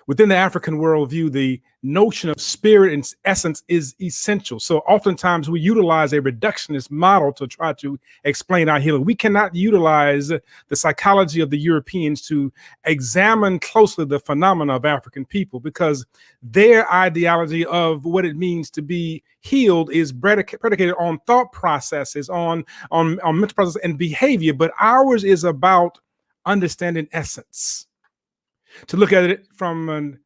Within the African worldview, the notion of spirit and essence is essential. So oftentimes we utilize a reductionist model to try to explain our healing. We cannot utilize the psychology of the Europeans to examine closely the phenomena of African people, because their ideology of what it means to be healed is predicated on thought processes, on mental processes and behavior. But ours is about understanding essence. To look at it from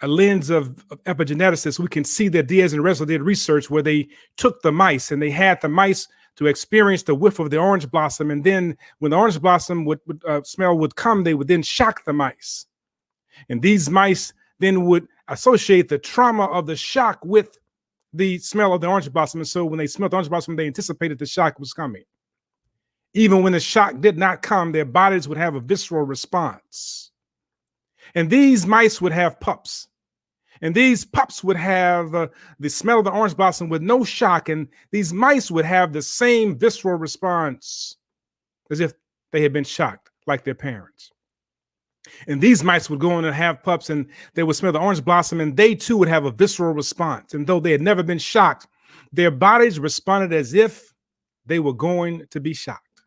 a lens of epigeneticists, we can see that Diaz and Resler did research where they took the mice and they had the mice to experience the whiff of the orange blossom. And then when the orange blossom smell would come, they would then shock the mice. And these mice then would associate the trauma of the shock with the smell of the orange blossom. And so when they smelled the orange blossom, they anticipated the shock was coming. Even when the shock did not come, their bodies would have a visceral response. And these mice would have pups. And these pups would have the smell of the orange blossom with no shock. And these mice would have the same visceral response as if they had been shocked, like their parents. And these mice would go on and have pups, and they would smell the orange blossom, and they too would have a visceral response. And though they had never been shocked, their bodies responded as if they were going to be shocked.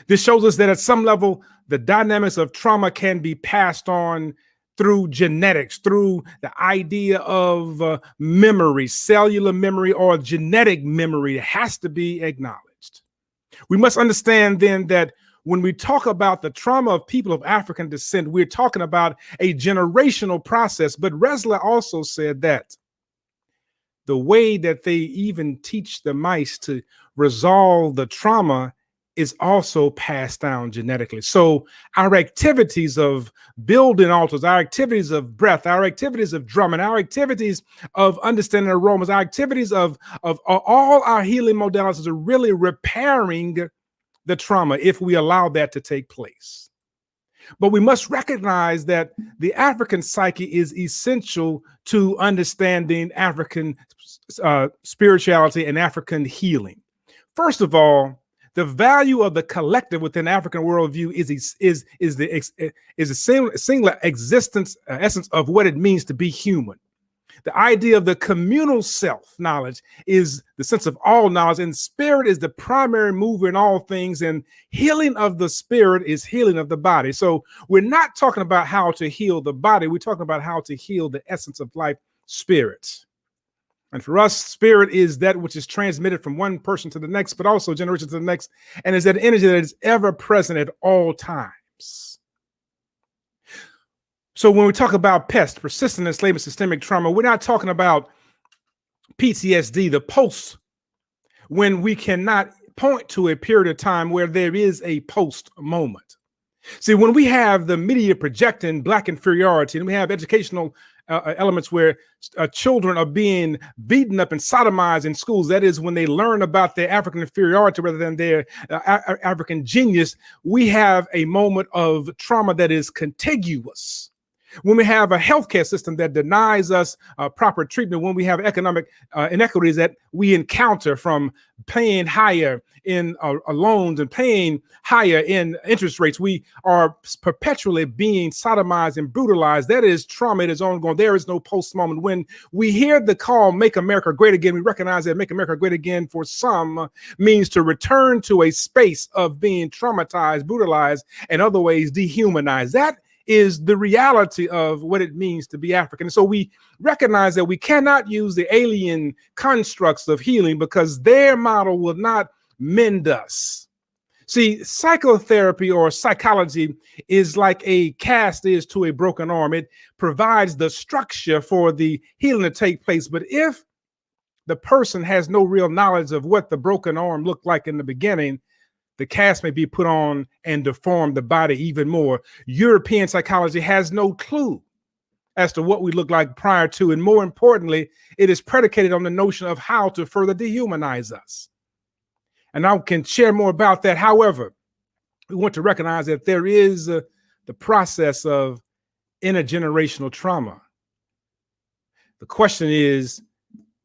This shows us that at some level, the dynamics of trauma can be passed on through genetics, through the idea of memory, cellular memory, or genetic memory. It has to be acknowledged. We must understand then that when we talk about the trauma of people of African descent, we're talking about a generational process. But Resler also said that the way that they even teach the mice to resolve the trauma is also passed down genetically. So our activities of building altars, our activities of breath, our activities of drumming, our activities of understanding aromas, our activities of all our healing modalities are really repairing the trauma if we allow that to take place. But we must recognize that the African psyche is essential to understanding African spirituality and African healing. First of all, the value of the collective within African worldview is the singular existence, essence of what it means to be human. The idea of the communal self knowledge is the sense of all knowledge, and spirit is the primary mover in all things, and healing of the spirit is healing of the body. So we're not talking about how to heal the body. We're talking about how to heal the essence of life, spirit. And for us, spirit is that which is transmitted from one person to the next, but also generation to the next, and is that energy that is ever present at all times. So when we talk about PEST, persistent enslavement systemic trauma, we're not talking about PTSD, the post, when we cannot point to a period of time where there is a post moment. See, when we have the media projecting Black inferiority, and we have educational elements where children are being beaten up and sodomized in schools, that is when they learn about their African inferiority rather than their African genius, we have a moment of trauma that is contiguous. when we have a healthcare system that denies us proper treatment, when we have economic inequities that we encounter from paying higher in loans and paying higher in interest rates, we are perpetually being sodomized and brutalized. That is trauma. It is ongoing. There is no post moment. When we hear the call, make America great again, we recognize that make America great again for some means to return to a space of being traumatized, brutalized, and other ways dehumanized. That is the reality of what it means to be African. And so we recognize that we cannot use the alien constructs of healing because their model will not mend us. See, psychotherapy or psychology is like a cast is to a broken arm. It provides the structure for the healing to take place. But if the person has no real knowledge of what the broken arm looked like in the beginning, the cast may be put on and deform the body even more. European psychology has no clue as to what we look like prior to. And more importantly, it is predicated on the notion of how to further dehumanize us. And I can share more about that. However, we want to recognize that there is the process of intergenerational trauma. The question is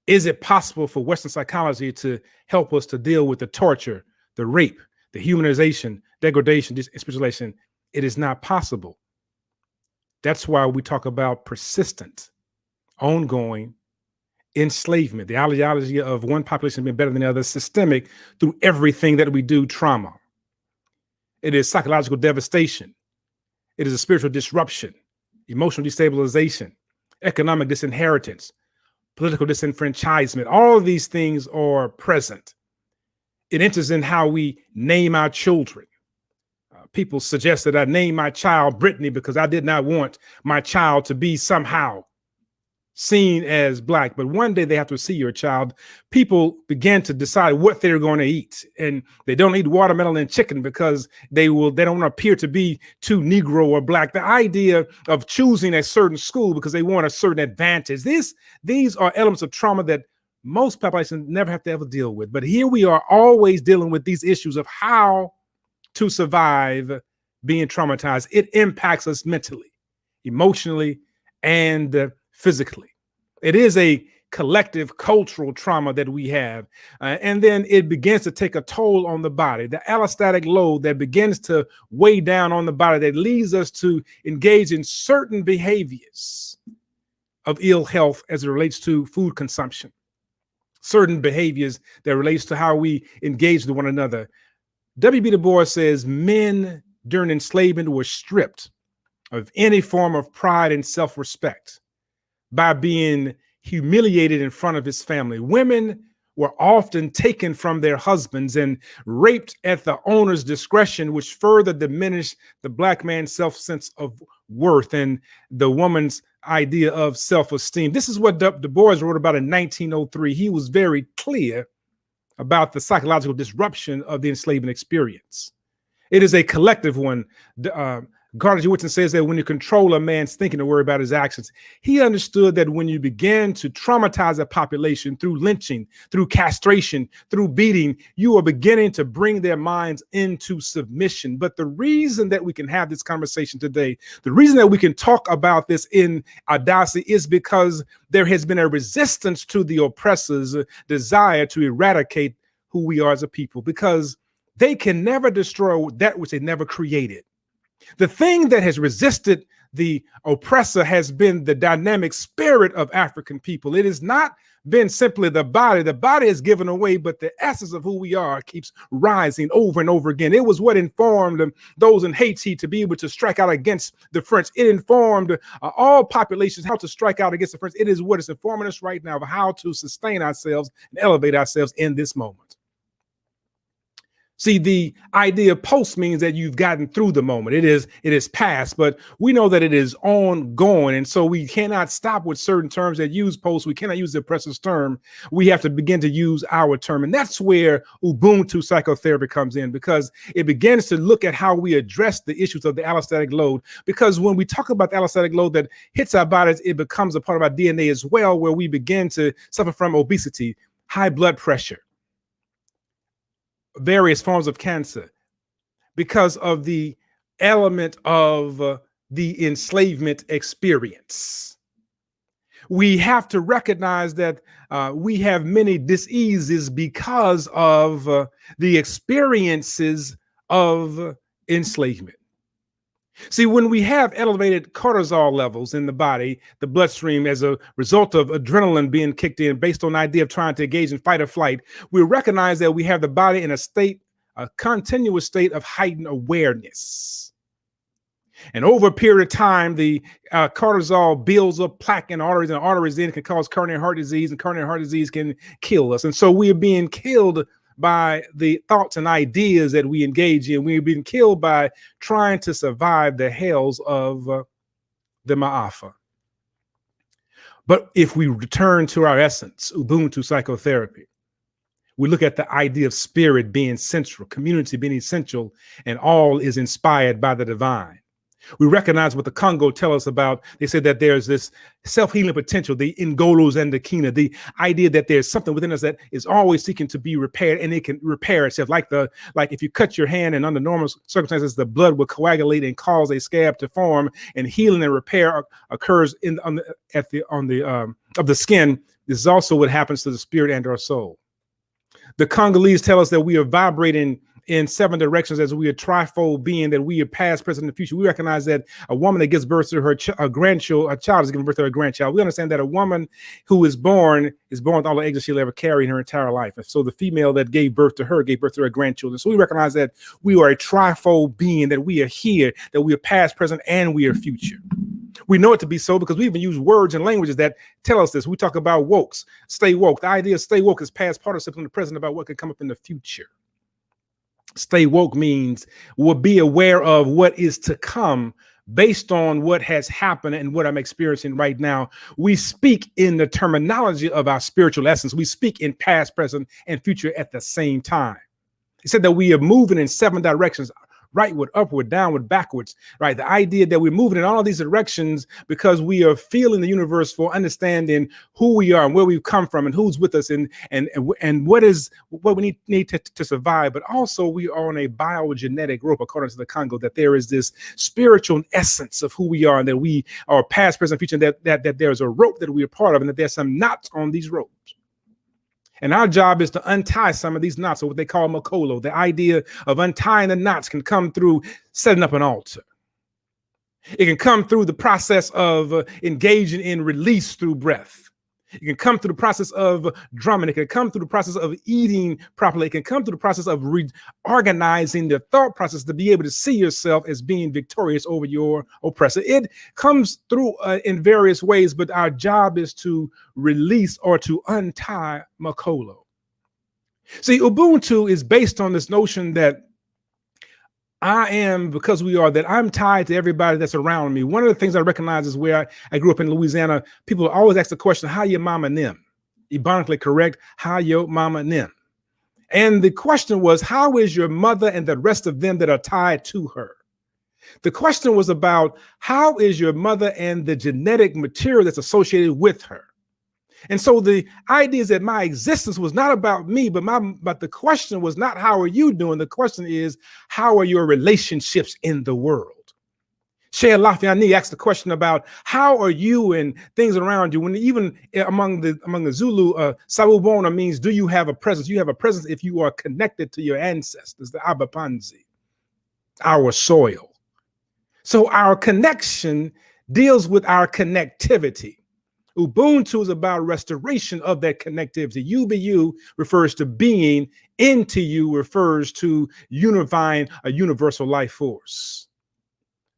it possible for Western psychology to help us to deal with the torture, the rape, the humanization, degradation, disinspiration? It is not possible. That's why we talk about persistent, ongoing enslavement, the ideology of one population being better than the other, systemic through everything that we do, trauma. It is psychological devastation. It is a spiritual disruption, emotional destabilization, economic disinheritance, political disenfranchisement. All of these things are present. It enters in how we name our children. People suggest that I name my child Brittany because I did not want my child to be somehow seen as Black. But one day they have to see your child. People begin to decide what they're going to eat, and they don't eat watermelon and chicken because they don't appear to be too Negro or Black. The idea of choosing a certain school because they want a certain advantage. These are elements of trauma that most populations never have to ever deal with. But here we are always dealing with these issues of how to survive being traumatized. It impacts us mentally, emotionally, and physically. It is a collective cultural trauma that we have. And then it begins to take a toll on the body, the allostatic load that begins to weigh down on the body that leads us to engage in certain behaviors of ill health as it relates to food consumption, certain behaviors that relates to how we engage with one another. W.B. Du Bois says men during enslavement were stripped of any form of pride and self-respect by being humiliated in front of his family. Women were often taken from their husbands and raped at the owner's discretion, which further diminished the Black man's sense of worth and the woman's idea of self-esteem. This is what Du Bois wrote about in 1903. He was very clear about the psychological disruption of the enslavement experience. It is a collective one. Gardner Whitson says that when you control a man's thinking to worry about his actions, he understood that when you begin to traumatize a population through lynching, through castration, through beating, you are beginning to bring their minds into submission. But the reason that we can have this conversation today, the reason that we can talk about this in Adasi is because there has been a resistance to the oppressor's desire to eradicate who we are as a people, because they can never destroy that which they never created. The thing that has resisted the oppressor has been the dynamic spirit of African people. It has not been simply the body. The body is given away, but the essence of who we are keeps rising over and over again. It was what informed those in Haiti to be able to strike out against the French. It informed all populations how to strike out against the French. It is what is informing us right now of how to sustain ourselves and elevate ourselves in this moment. See, the idea of post means that you've gotten through the moment. It is past, but we know that it is ongoing. And so we cannot stop with certain terms that use post. We cannot use the oppressor's term. We have to begin to use our term. And that's where Ubuntu psychotherapy comes in, because it begins to look at how we address the issues of the allostatic load. Because when we talk about the allostatic load that hits our bodies, it becomes a part of our DNA as well, where we begin to suffer from obesity, high blood pressure, various forms of cancer, because of the element of the enslavement experience. We have to recognize that we have many diseases because of the experiences of enslavement. See, when we have elevated cortisol levels in the body, the bloodstream, as a result of adrenaline being kicked in based on the idea of trying to engage in fight or flight, we recognize that we have the body in a continuous state of heightened awareness. And over a period of time, the cortisol builds up plaque in arteries, and arteries then can cause coronary heart disease, and coronary heart disease can kill us. And so we are being killed by the thoughts and ideas that we engage in. We're being killed by trying to survive the hells of the Ma'afa. But if we return to our essence, Ubuntu psychotherapy, we look at the idea of spirit being central, community being essential, and all is inspired by the divine. We recognize what the Congo tell us about. They said that there's this self-healing potential, the Ngolos and the Kina, the idea that there's something within us that is always seeking to be repaired, and it can repair itself. Like if you cut your hand and under normal circumstances, the blood will coagulate and cause a scab to form, and healing and repair occurs of the skin. This is also what happens to the spirit and our soul. The Congolese tell us that we are vibrating in 7 directions as we are trifold being, that we are past, present, and future. We recognize that a woman that gives birth to her child is giving birth to her grandchild. We understand that a woman who is born with all the eggs that she'll ever carry in her entire life. And so the female that gave birth to her grandchildren. So we recognize that we are a trifold being, that we are here, that we are past, present, and we are future. We know it to be so because we even use words and languages that tell us this. We talk about wokes, stay woke. The idea of stay woke is past participle in the present about what could come up in the future. Stay woke means we'll be aware of what is to come based on what has happened and what I'm experiencing right now. We speak in the terminology of our spiritual essence. We speak in past, present, and future at the same time. He said that we are moving in 7 directions: rightward, upward, downward, backwards, right? The idea that we're moving in all of these directions because we are feeling the universe for understanding who we are and where we've come from and who's with us and what we need to survive. But also we are on a biogenetic rope, according to the Congo, that there is this spiritual essence of who we are, and that we are past, present, future, and that there's a rope that we are part of, and that there's some knots on these ropes. And our job is to untie some of these knots, or what they call makolo. The idea of untying the knots can come through setting up an altar. It can come through the process of engaging in release through breath. It can come through the process of drumming. It can come through the process of eating properly. It can come through the process of reorganizing the thought process to be able to see yourself as being victorious over your oppressor. It comes through in various ways, but our job is to release or to untie makolo. See, Ubuntu is based on this notion that I am, because we are, that I'm tied to everybody that's around me. One of the things I recognize is where I grew up in Louisiana, people always ask the question, how your mama nim? Ebonically correct, how your mama nim? And the question was, how is your mother and the rest of them that are tied to her? The question was about, how is your mother and the genetic material that's associated with her? And so the idea is that my existence was not about me, but the question was not how are you doing? The question is, how are your relationships in the world? Shea Lafiani asked the question about how are you and things around you. When even among the Zulu, Sawubona means do you have a presence? You have a presence if you are connected to your ancestors, the Abapanzi, our soil. So our connection deals with our connectivity. Ubuntu is about restoration of that connectivity. UBU refers to being, into you refers to unifying a universal life force.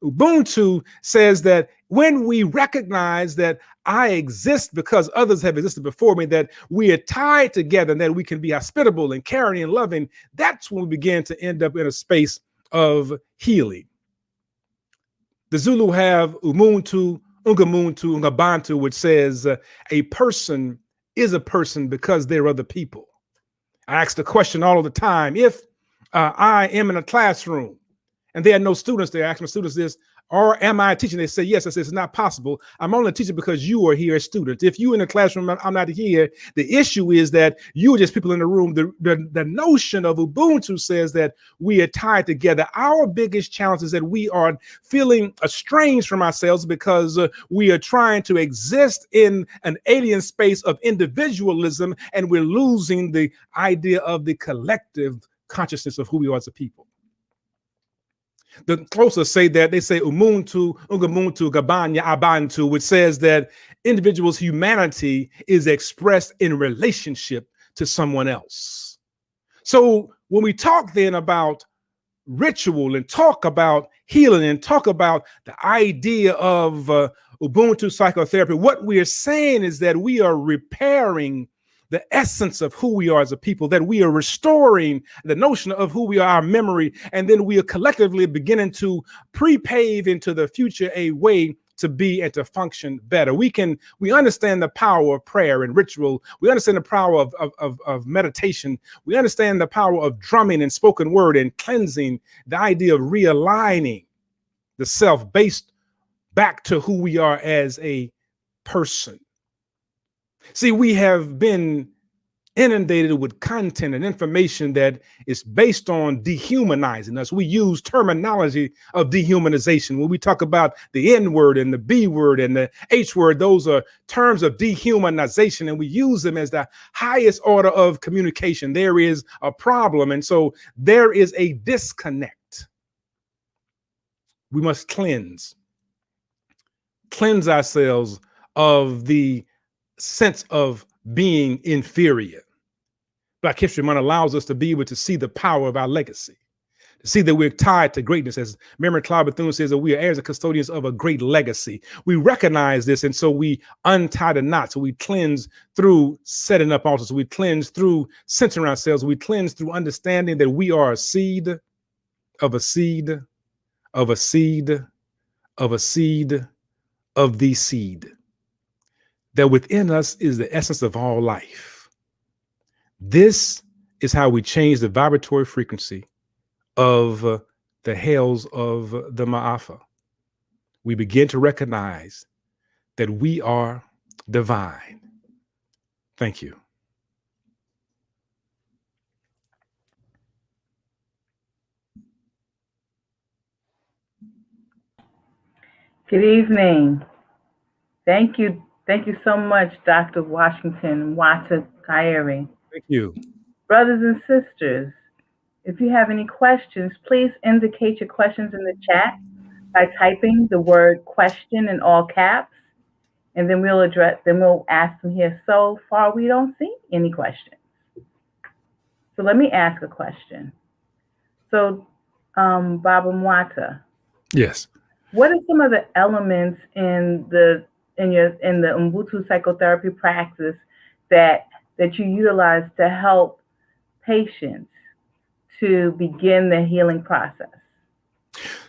Ubuntu says that when we recognize that I exist because others have existed before me, that we are tied together, and that we can be hospitable and caring and loving, that's when we begin to end up in a space of healing. The Zulu have Ubuntu, Ungamuntu, Ungabantu, which says a person is a person because they're other people. I ask the question all of the time, if I am in a classroom and there are no students there, I ask my students this, Or am I teaching? They say, yes. I say, it's not possible. I'm only teaching because you are here as students. If you in the classroom, I'm not here. The issue is that you are just people in the room. The notion of Ubuntu says that we are tied together. Our biggest challenge is that we are feeling estranged from ourselves because we are trying to exist in an alien space of individualism, and we're losing the idea of the collective consciousness of who we are as a people. The closest say that they say Ubuntu, Ungamuntu, Gabanya, Abantu, which says that individuals' humanity is expressed in relationship to someone else. So when we talk then about ritual and talk about healing and talk about the idea of Ubuntu psychotherapy, what we are saying is that we are repairing the essence of who we are as a people, that we are restoring the notion of who we are, our memory, and then we are collectively beginning to pre-pave into the future a way to be and to function better. We understand the power of prayer and ritual. We understand the power of meditation. We understand the power of drumming and spoken word and cleansing, the idea of realigning the self based back to who we are as a person. See, we have been inundated with content and information that is based on dehumanizing us. We use terminology of dehumanization. When we talk about the N word and the B word and the H word, those are terms of dehumanization, and we use them as the highest order of communication. There is a problem, and so there is a disconnect. We must cleanse ourselves of the sense of being inferior. Black History Month allows us to be able to see the power of our legacy, to see that we're tied to greatness. As Mary Clyde Bethune says, that we are heirs and custodians of a great legacy. We recognize this, and so we untie the knots. So we cleanse through setting up altars. We cleanse through centering ourselves. We cleanse through understanding that we are a seed of a seed of a seed of a seed of the seed. That within us is the essence of all life. This is how we change the vibratory frequency of the hells of the Ma'afa. We begin to recognize that we are divine. Thank you. Good evening. Thank you. Thank you so much, Dr. Washington Wata Kairi. Thank you. Brothers and sisters, if you have any questions, please indicate your questions in the chat by typing the word question in all caps, and then we'll ask them here. So far, we don't see any questions. So let me ask a question. So, Baba Mwata. Yes. What are some of the elements in the Ubuntu psychotherapy practice that you utilize to help patients to begin the healing process?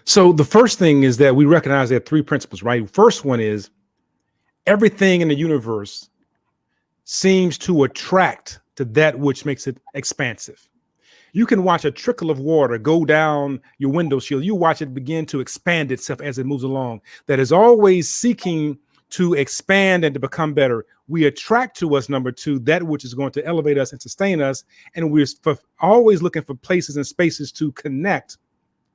So the first thing is that we recognize there are three principles, right? First one is everything in the universe seems to attract to that which makes it expansive. You can watch a trickle of water go down your window shield. You watch it begin to expand itself as it moves along. That is always seeking to expand and to become better. We attract to us, number two, that which is going to elevate us and sustain us. And we're always looking for places and spaces to connect,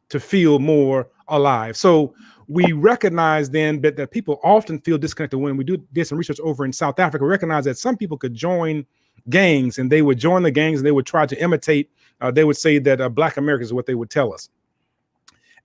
to feel more alive. So we recognize then that people often feel disconnected. When we did some research over in South Africa, we recognize that some people could join gangs, and they would join the gangs and they would try to imitate. They would say that Black Americans is what they would tell us.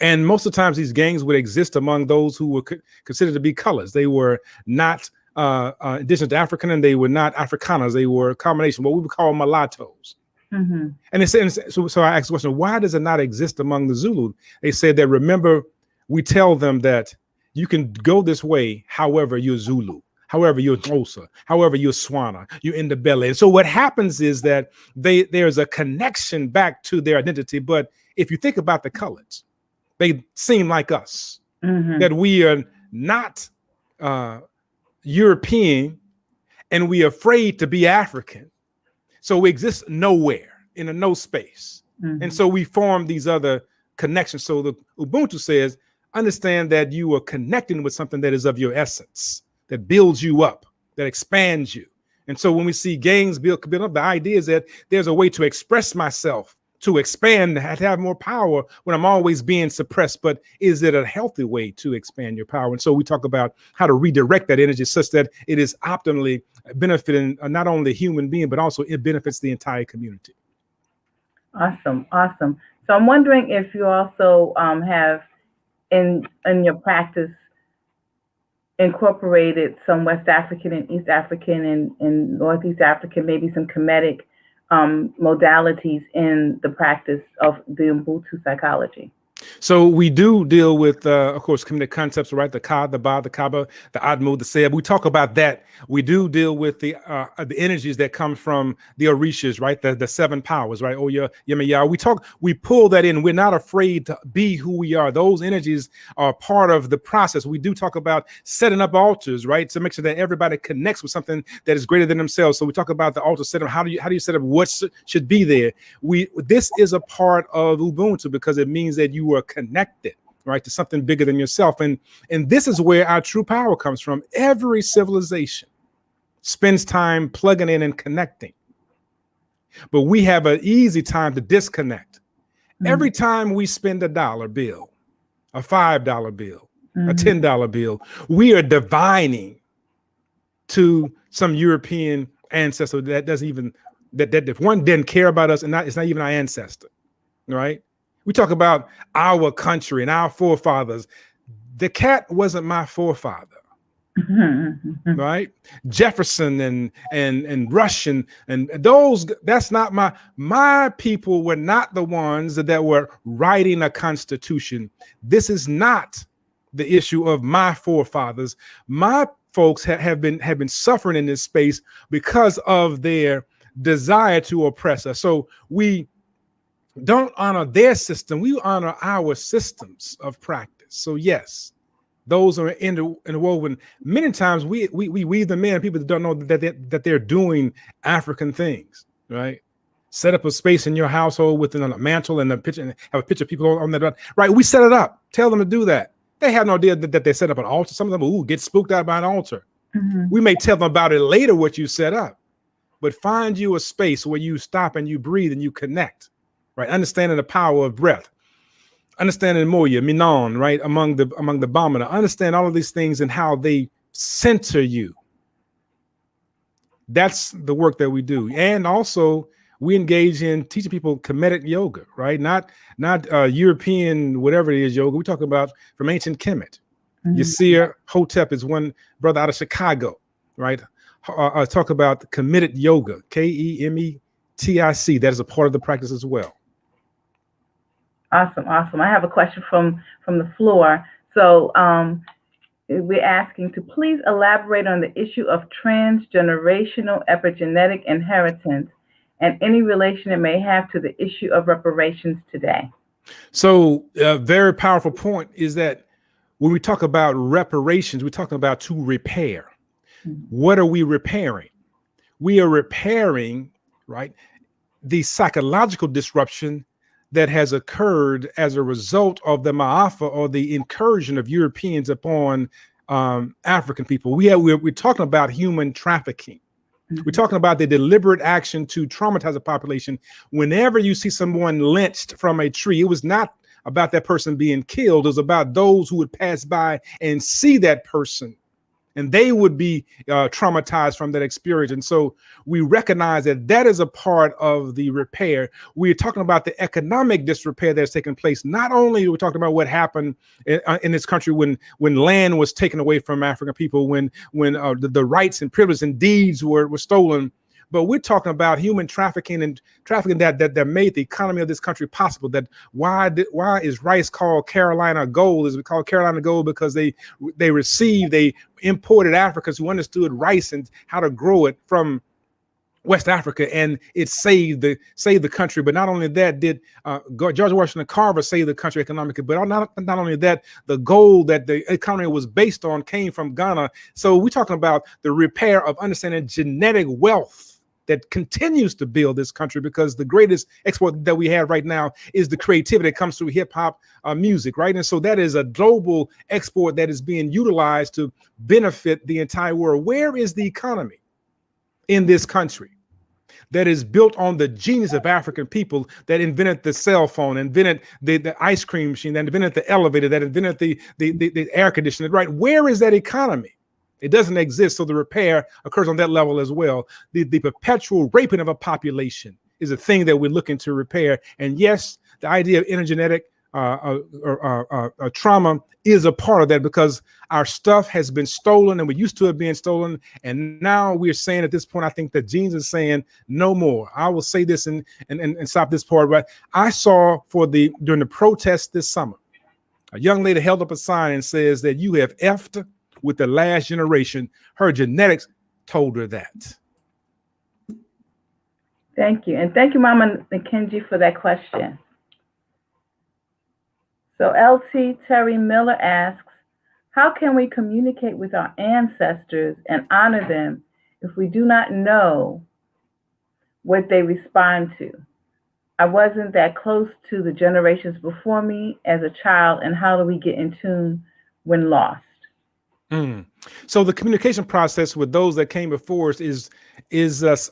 And most of the times these gangs would exist among those who were considered to be colors. They were not indigenous to African, and they were not Afrikaners. They were a combination, what we would call mulattoes. Mm-hmm. And they said, so I asked the question, why does it not exist among the Zulu? They said that, remember, we tell them that you can go this way, however, you're Zulu. However, you're Xhosa, however, you're Swana, you're in the belly. And so what happens is that there's a connection back to their identity. But if you think about the colors, they seem like us, that we are not European, and we are afraid to be African. So we exist nowhere, in a no space. And so we form these other connections. So the Ubuntu says, understand that you are connecting with something that is of your essence, that builds you up, that expands you. And so when we see gangs build up, the idea is that there's a way to express myself, to expand, to have more power when I'm always being suppressed. But is it a healthy way to expand your power? And so we talk about how to redirect that energy such that it is optimally benefiting not only the human being, but also it benefits the entire community. Awesome, awesome. So I'm wondering if you also have in your practice incorporated some West African and East African and Northeast African, maybe some Kemetic modalities in the practice of the Ubuntu psychology. So we do deal with, of course, community concepts, right? The Ka, the Ba, the Kaba, the Admu, the Seb. We talk about that. We do deal with the energies that come from the Orishas, right? The seven powers, right? Oya, Yemaya. We pull that in. We're not afraid to be who we are. Those energies are part of the process. We do talk about setting up altars, right? To make sure that everybody connects with something that is greater than themselves. So we talk about the altar setup. How do you set up what should be there? This is a part of Ubuntu because it means that you are connected, right, to something bigger than yourself. And this is where our true power comes from. Every civilization spends time plugging in and connecting. But we have an easy time to disconnect. Every time we spend a dollar bill, a $5 bill, a $10 bill, we are divining to some European ancestor that doesn't even, that if one didn't care about us, and it's not even our ancestor, right? We talk about our country and our forefathers. The cat wasn't my forefather, right? Jefferson and Russian and those, that's not my people were not the ones that were writing a constitution. This is not the issue of my forefathers. My folks have been suffering in this space because of their desire to oppress us. So we don't honor their system, we honor our systems of practice. So yes, those are interwoven. Many times we weave them in. People that don't know that they're doing African things, right? Set up a space in your household with a mantle and a picture, and have a picture of people on that, right? We set it up. Tell them to do that. They have no idea that they set up an altar. Some of them get spooked out by an altar. We may tell them about it later, what you set up, but find you a space where you stop and you breathe and you connect. Right, understanding the power of breath, understanding Moya, Minon, right, among the Bamana, understand all of these things and how they center you. That's the work that we do, and also we engage in teaching people Kemetic yoga, right? Not European whatever it is yoga. We talk about from ancient Kemet. Yasir Hotep is one brother out of Chicago, right? Talk about Kemetic yoga, Kemetic. That is a part of the practice as well. Awesome, awesome. I have a question from the floor. So we're asking to please elaborate on the issue of transgenerational epigenetic inheritance and any relation it may have to the issue of reparations today. So a very powerful point is that when we talk about reparations, we're talking about to repair. What are we repairing? We are repairing, right, the psychological disruption that has occurred as a result of the Ma'afa, or the incursion of Europeans upon African people. We're talking about human trafficking. We're talking about the deliberate action to traumatize a population. Whenever you see someone lynched from a tree, it was not about that person being killed. It was about those who would pass by and see that person, and they would be traumatized from that experience. And so we recognize that is a part of the repair. We're talking about the economic disrepair that's taken place. Not only are we talking about what happened in this country when land was taken away from African people, when the rights and privileges and deeds were stolen, but we're talking about human trafficking and trafficking that made the economy of this country possible. That why is rice called Carolina gold? Is it called Carolina gold because they imported Africans who understood rice and how to grow it from West Africa, and it saved the country. But not only that, did George Washington Carver save the country economically, but not only that, the gold that the economy was based on came from Ghana. So we're talking about the repair of understanding genetic wealth that continues to build this country, because the greatest export that we have right now is the creativity that comes through hip hop music, right? And so that is a global export that is being utilized to benefit the entire world. Where is the economy in this country that is built on the genius of African people that invented the cell phone, invented the ice cream machine, that invented the elevator, that invented the air conditioner, right? Where is that economy? It doesn't exist. So the repair occurs on that level as well. The perpetual raping of a population is a thing that we're looking to repair. And yes, the idea of intergenetic trauma is a part of that, because our stuff has been stolen, and we're used to it being stolen. And now we're saying at this point, I think that genes is saying no more. I will say this and stop this part. But I saw during the protest this summer, a young lady held up a sign and says that you have effed with the last generation. Her genetics told her that. Thank you. And thank you, Mama Nkenji, for that question. So LT Terry Miller asks, how can we communicate with our ancestors and honor them if we do not know what they respond to? I wasn't that close to the generations before me as a child, and how do we get in tune when lost? So the communication process with those that came before us is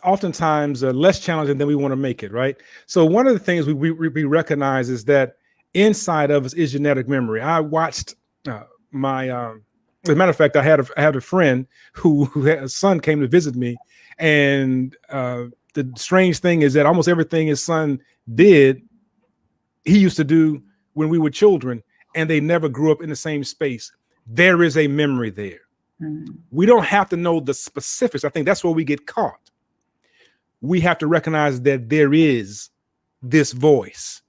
oftentimes less challenging than we want to make it, right? So one of the things we recognize is that inside of us is genetic memory. I watched as a matter of fact, I had a friend who had a son came to visit me, and the strange thing is that almost everything his son did, he used to do when we were children, and they never grew up in the same space. There is a memory there. We don't have to know the specifics. I think that's where we get caught. We have to recognize that there is this voice.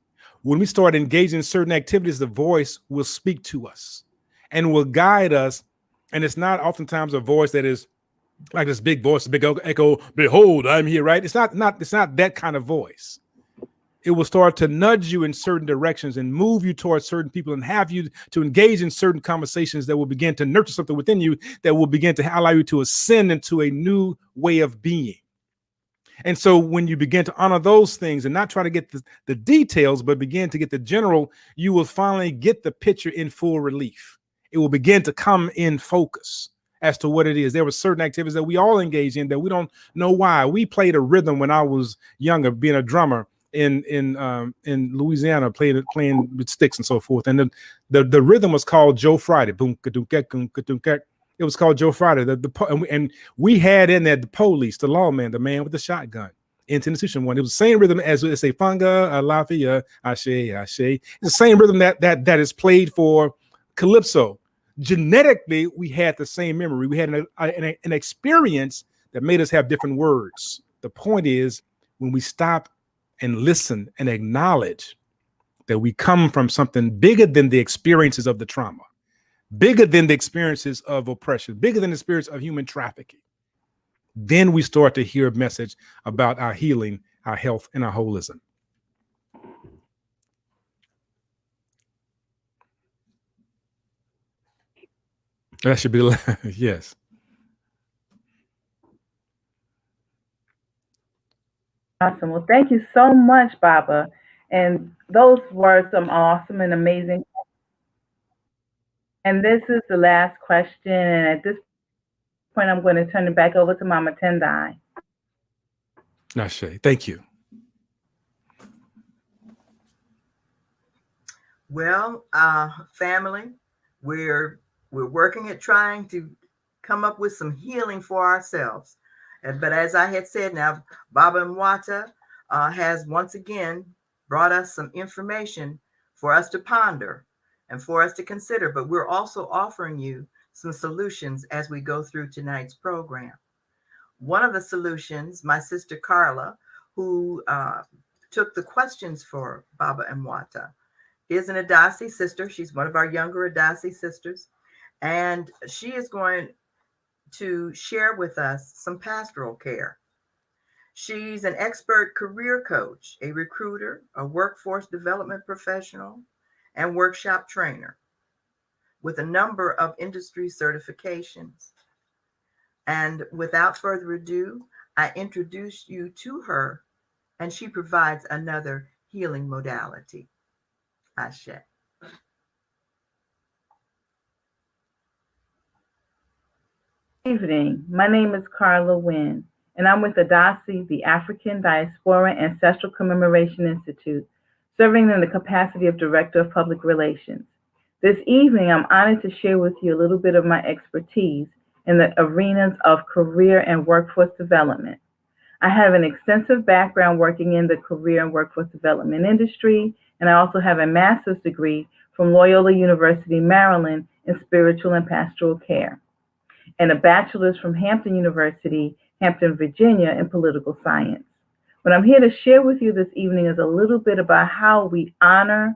When we start engaging in certain activities, the voice will speak to us and will guide us. And it's not oftentimes a voice that is like this big voice, a big echo, behold, I'm here, right? It's not that kind of voice. It will start to nudge you in certain directions and move you towards certain people and have you to engage in certain conversations that will begin to nurture something within you that will begin to allow you to ascend into a new way of being. And so when you begin to honor those things and not try to get the details, but begin to get the general, you will finally get the picture in full relief. It will begin to come in focus as to what it is. There were certain activities that we all engage in that we don't know why. We played a rhythm when I was younger, being a drummer in Louisiana, playing with sticks and so forth. And the rhythm was called Joe Friday. Boom, it was called Joe Friday. And we had in there the police, the lawman, the man with the shotgun, into the institution one. It was the same rhythm as they say, Funga, Alafia, Ashe. It's the same rhythm that is played for Calypso. Genetically, we had the same memory. We had an experience that made us have different words. The point is, when we stop and listen and acknowledge that we come from something bigger than the experiences of the trauma, bigger than the experiences of oppression, bigger than the experience of human trafficking, then we start to hear a message about our healing, our health, and our holism. That should be, yes. Awesome. Well, thank you so much, Baba. And those were some awesome and amazing. And this is the last question. And at this point, I'm going to turn it back over to Mama Tendai. Nashe, thank you. Well, family, we're working at trying to come up with some healing for ourselves. But as I had said, now Baba Mwata has once again brought us some information for us to ponder and for us to consider. But we're also offering you some solutions as we go through tonight's program. One of the solutions, my sister Carla, who took the questions for Baba Mwata, is an Adasi sister. She's one of our younger Adasi sisters. And she is going to share with us some pastoral care. She's an expert career coach, a recruiter, a workforce development professional, and workshop trainer with a number of industry certifications. And without further ado, I introduce you to her, and she provides another healing modality. Ashe. Evening. My name is Carla Wynn, and I'm with Adasi, the African Diaspora Ancestral Commemoration Institute, serving in the capacity of Director of Public Relations. This evening, I'm honored to share with you a little bit of my expertise in the arenas of career and workforce development. I have an extensive background working in the career and workforce development industry, and I also have a master's degree from Loyola University, Maryland, in spiritual and pastoral care, and a bachelor's from Hampton University, Hampton, Virginia, in political science. What I'm here to share with you this evening is a little bit about how we honor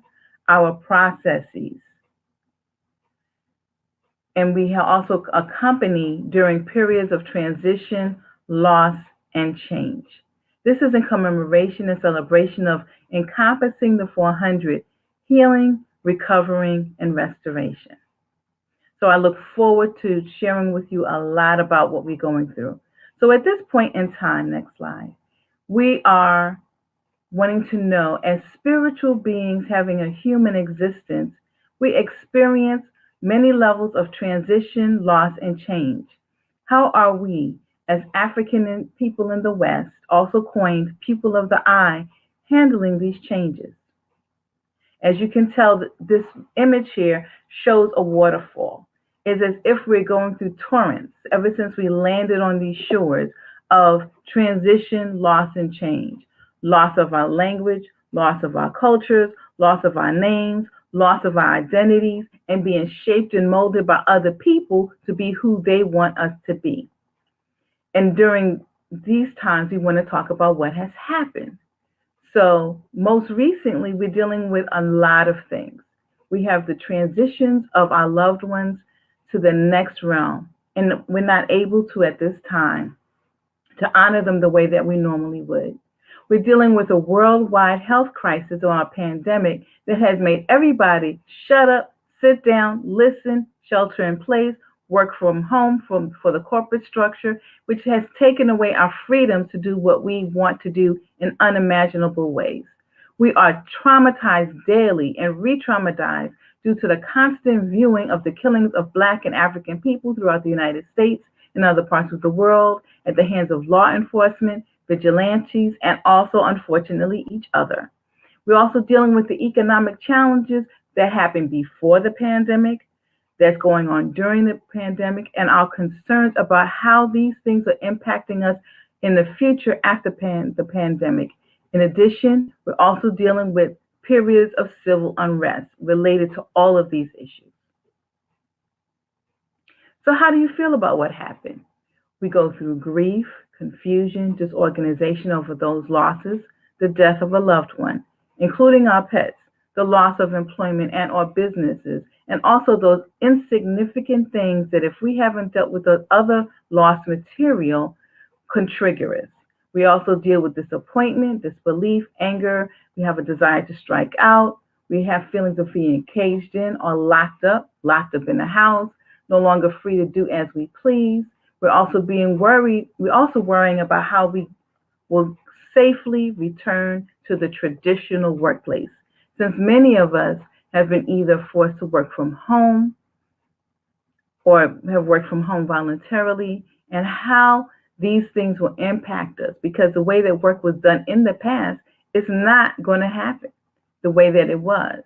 our processes, and we also accompany during periods of transition, loss, and change. This is in commemoration and celebration of Encompassing the 400, healing, recovering, and restoration. So I look forward to sharing with you a lot about what we're going through. So at this point in time, next slide, we are wanting to know, as spiritual beings having a human existence, we experience many levels of transition, loss, and change. How are we, as African people in the West, also coined people of the eye, handling these changes? As you can tell, this image here shows a waterfall. It's as if we're going through torrents ever since we landed on these shores of transition, loss, and change. Loss of our language, loss of our cultures, loss of our names, loss of our identities, and being shaped and molded by other people to be who they want us to be. And during these times, we want to talk about what has happened. So most recently, we're dealing with a lot of things. We have the transitions of our loved ones to the next realm, and we're not able to, at this time, to honor them the way that we normally would. We're dealing with a worldwide health crisis or a pandemic that has made everybody shut up, sit down, listen, shelter in place, work from home for the corporate structure, which has taken away our freedom to do what we want to do in unimaginable ways. We are traumatized daily and re-traumatized due to the constant viewing of the killings of Black and African people throughout the United States and other parts of the world at the hands of law enforcement, vigilantes, and also, unfortunately, each other. We're also dealing with the economic challenges that happened before the pandemic, that's going on during the pandemic, and our concerns about how these things are impacting us in the future after the pandemic. In addition, we're also dealing with periods of civil unrest related to all of these issues. So how do you feel about what happened? We go through grief, confusion, disorganization over those losses, the death of a loved one, including our pets, the loss of employment and or businesses, and also those insignificant things that if we haven't dealt with the other lost material, can trigger us. We also deal with disappointment, disbelief, anger. We have a desire to strike out. We have feelings of being caged in or locked up in the house, no longer free to do as we please. We're also being worried. We're also worrying about how we will safely return to the traditional workplace, since many of us have been either forced to work from home or have worked from home voluntarily, and how these things will impact us, because the way that work was done in the past is not going to happen the way that it was.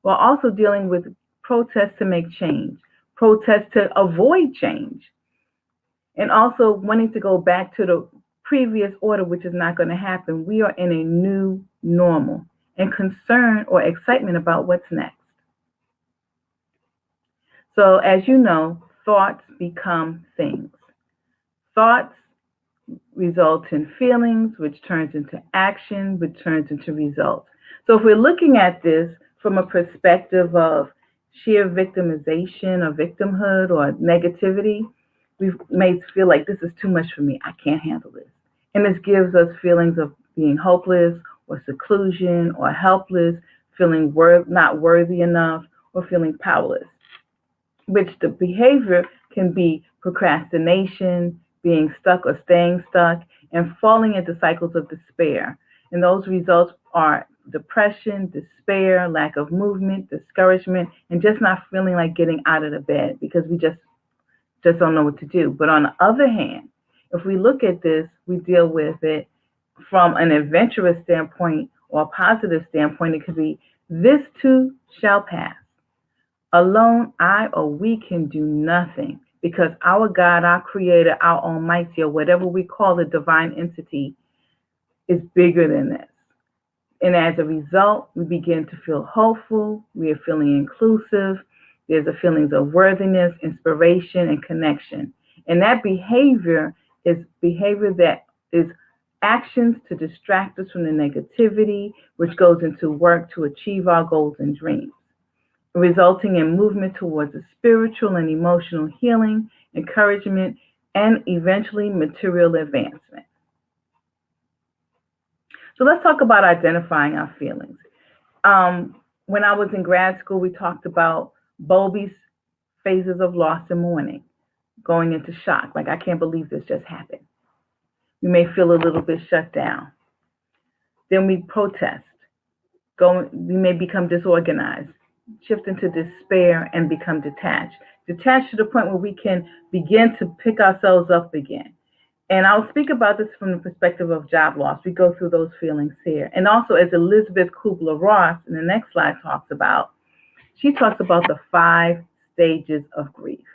We're also dealing with protests to make change, protests to avoid change, and also wanting to go back to the previous order, which is not going to happen. We are in a new normal, and concern or excitement about what's next. So as you know, thoughts become things. Thoughts result in feelings, which turns into action, which turns into results. So if we're looking at this from a perspective of sheer victimization or victimhood or negativity, we may feel like this is too much for me. I can't handle this. And this gives us feelings of being hopeless or seclusion or helpless, feeling not worthy enough, or feeling powerless, which the behavior can be procrastination, being stuck or staying stuck, and falling into cycles of despair. And those results are depression, despair, lack of movement, discouragement, and just not feeling like getting out of the bed because we just don't know what to do. But on the other hand, if we look at this, we deal with it from an adventurous standpoint or a positive standpoint. It could be, this too shall pass. Alone, I or we can do nothing, because our God, our Creator, our Almighty, or whatever we call the divine entity, is bigger than this. And as a result, we begin to feel hopeful. We are feeling inclusive. There's a feeling of worthiness, inspiration, and connection. And that behavior is behavior that is actions to distract us from the negativity, which goes into work to achieve our goals and dreams, resulting in movement towards a spiritual and emotional healing, encouragement, and eventually material advancement. So let's talk about identifying our feelings. When I was in grad school, we talked about Bowlby's phases of loss and mourning, going into shock, like, I can't believe this just happened. We may feel a little bit shut down. Then we protest. We may become disorganized, shift into despair, and become detached. Detached to the point where we can begin to pick ourselves up again. And I'll speak about this from the perspective of job loss. We go through those feelings here. And also, as Elizabeth Kubler-Ross in the next slide talks about, she talks about the 5 stages of grief: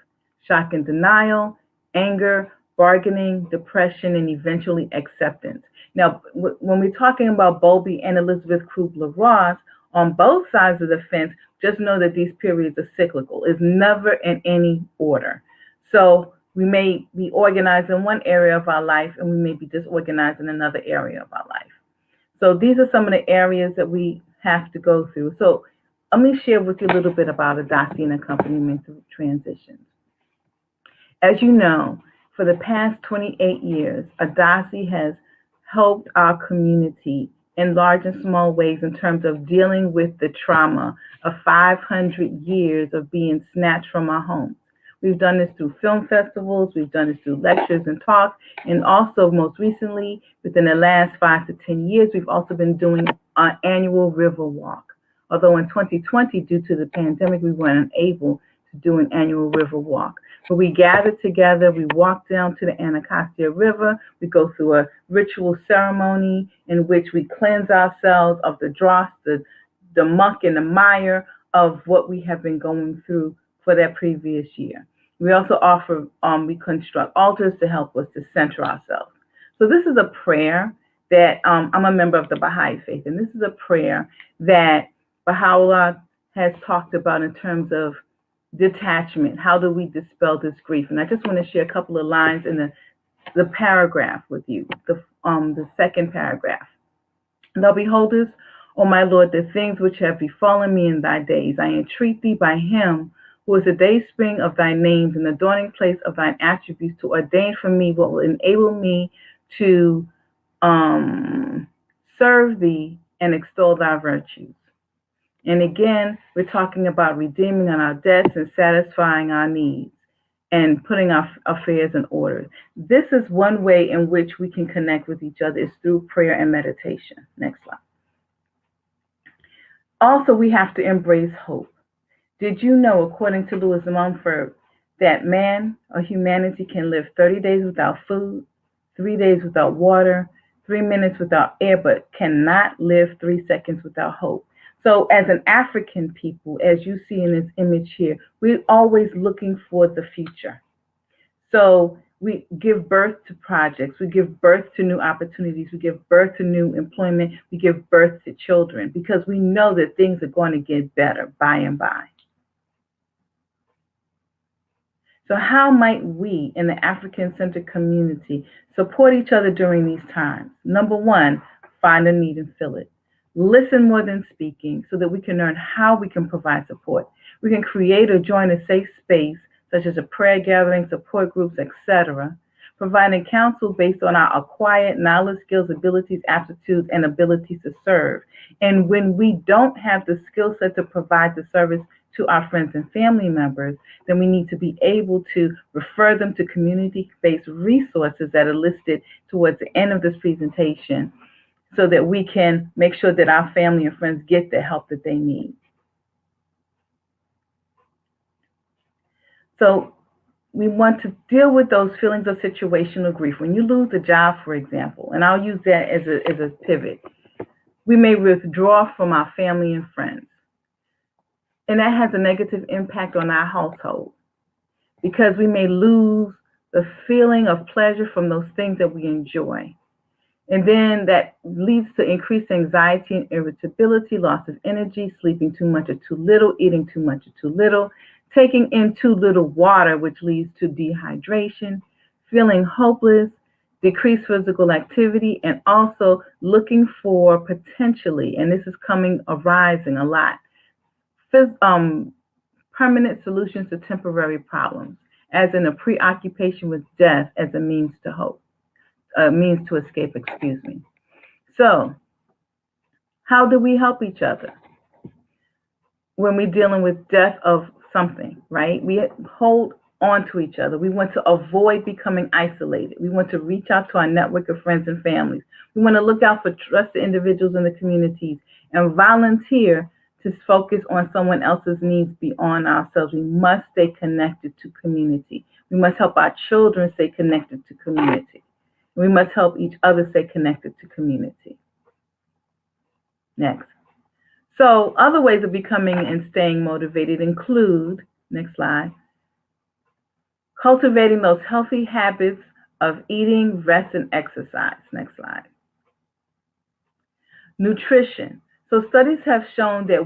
shock and denial, anger, bargaining, depression, and eventually acceptance. Now, when we're talking about Bowlby and Elizabeth Kubler-Ross, on both sides of the fence, just know that these periods are cyclical. It's never in any order. So we may be organized in one area of our life, and we may be disorganized in another area of our life. So these are some of the areas that we have to go through. So let me share with you a little bit about Adasi and accompaniment through transitions. As you know, for the past 28 years, Adasi has helped our community in large and small ways in terms of dealing with the trauma of 500 years of being snatched from our homes. We've done this through film festivals, we've done this through lectures and talks, and also most recently, within the last 5 to 10 years, we've also been doing our annual river walk. Although in 2020, due to the pandemic, we weren't able to do an annual river walk. But we gathered together, we walk down to the Anacostia River, we go through a ritual ceremony in which we cleanse ourselves of the dross, the muck and the mire of what we have been going through for that previous year. We also offer, we construct altars to help us to center ourselves. So this is a prayer that, I'm a member of the Baha'i faith, and this is a prayer that Baha'u'llah has talked about in terms of detachment. How do we dispel this grief? And I just want to share a couple of lines in the paragraph with you, the second paragraph. Thou beholdest, O my Lord, the things which have befallen me in thy days. I entreat thee by him who is the dayspring of thy names and the dawning place of thine attributes, to ordain for me what will enable me to serve thee and extol thy virtues. And again, we're talking about redeeming on our debts and satisfying our needs and putting our affairs in order. This is one way in which we can connect with each other, is through prayer and meditation. Next slide. Also, we have to embrace hope. Did you know, according to Louis Mumford, that man or humanity can live 30 days without food, 3 days without water, 3 minutes without air, but cannot live 3 seconds without hope? So as an African people, as you see in this image here, we're always looking for the future. So we give birth to projects, we give birth to new opportunities, we give birth to new employment, we give birth to children, because we know that things are going to get better by and by. So how might we in the African-centered community support each other during these times? Number one, find a need and fill it. Listen more than speaking, so that we can learn how we can provide support. We can create or join a safe space, such as a prayer gathering, support groups, etc., providing counsel based on our acquired knowledge, skills, abilities, aptitudes, and abilities to serve. And when we don't have the skill set to provide the service, to our friends and family members, then we need to be able to refer them to community-based resources that are listed towards the end of this presentation so that we can make sure that our family and friends get the help that they need. So we want to deal with those feelings of situational grief. When you lose a job, for example, and I'll use that as a pivot, we may withdraw from our family and friends. And that has a negative impact on our household because we may lose the feeling of pleasure from those things that we enjoy. And then that leads to increased anxiety and irritability, loss of energy, sleeping too much or too little, eating too much or too little, taking in too little water, which leads to dehydration, feeling hopeless, decreased physical activity, and also looking for potentially, and this is arising a lot, permanent solutions to temporary problems, as in a preoccupation with death as a means to escape, excuse me. So, how do we help each other when we're dealing with death of something, right? We hold on to each other. We want to avoid becoming isolated. We want to reach out to our network of friends and families. We want to look out for trusted individuals in the communities and volunteer to focus on someone else's needs beyond ourselves. We must stay connected to community. We must help our children stay connected to community. We must help each other stay connected to community. Next. So other ways of becoming and staying motivated include, next slide, cultivating those healthy habits of eating, rest, and exercise. Next slide. Nutrition. So studies have shown that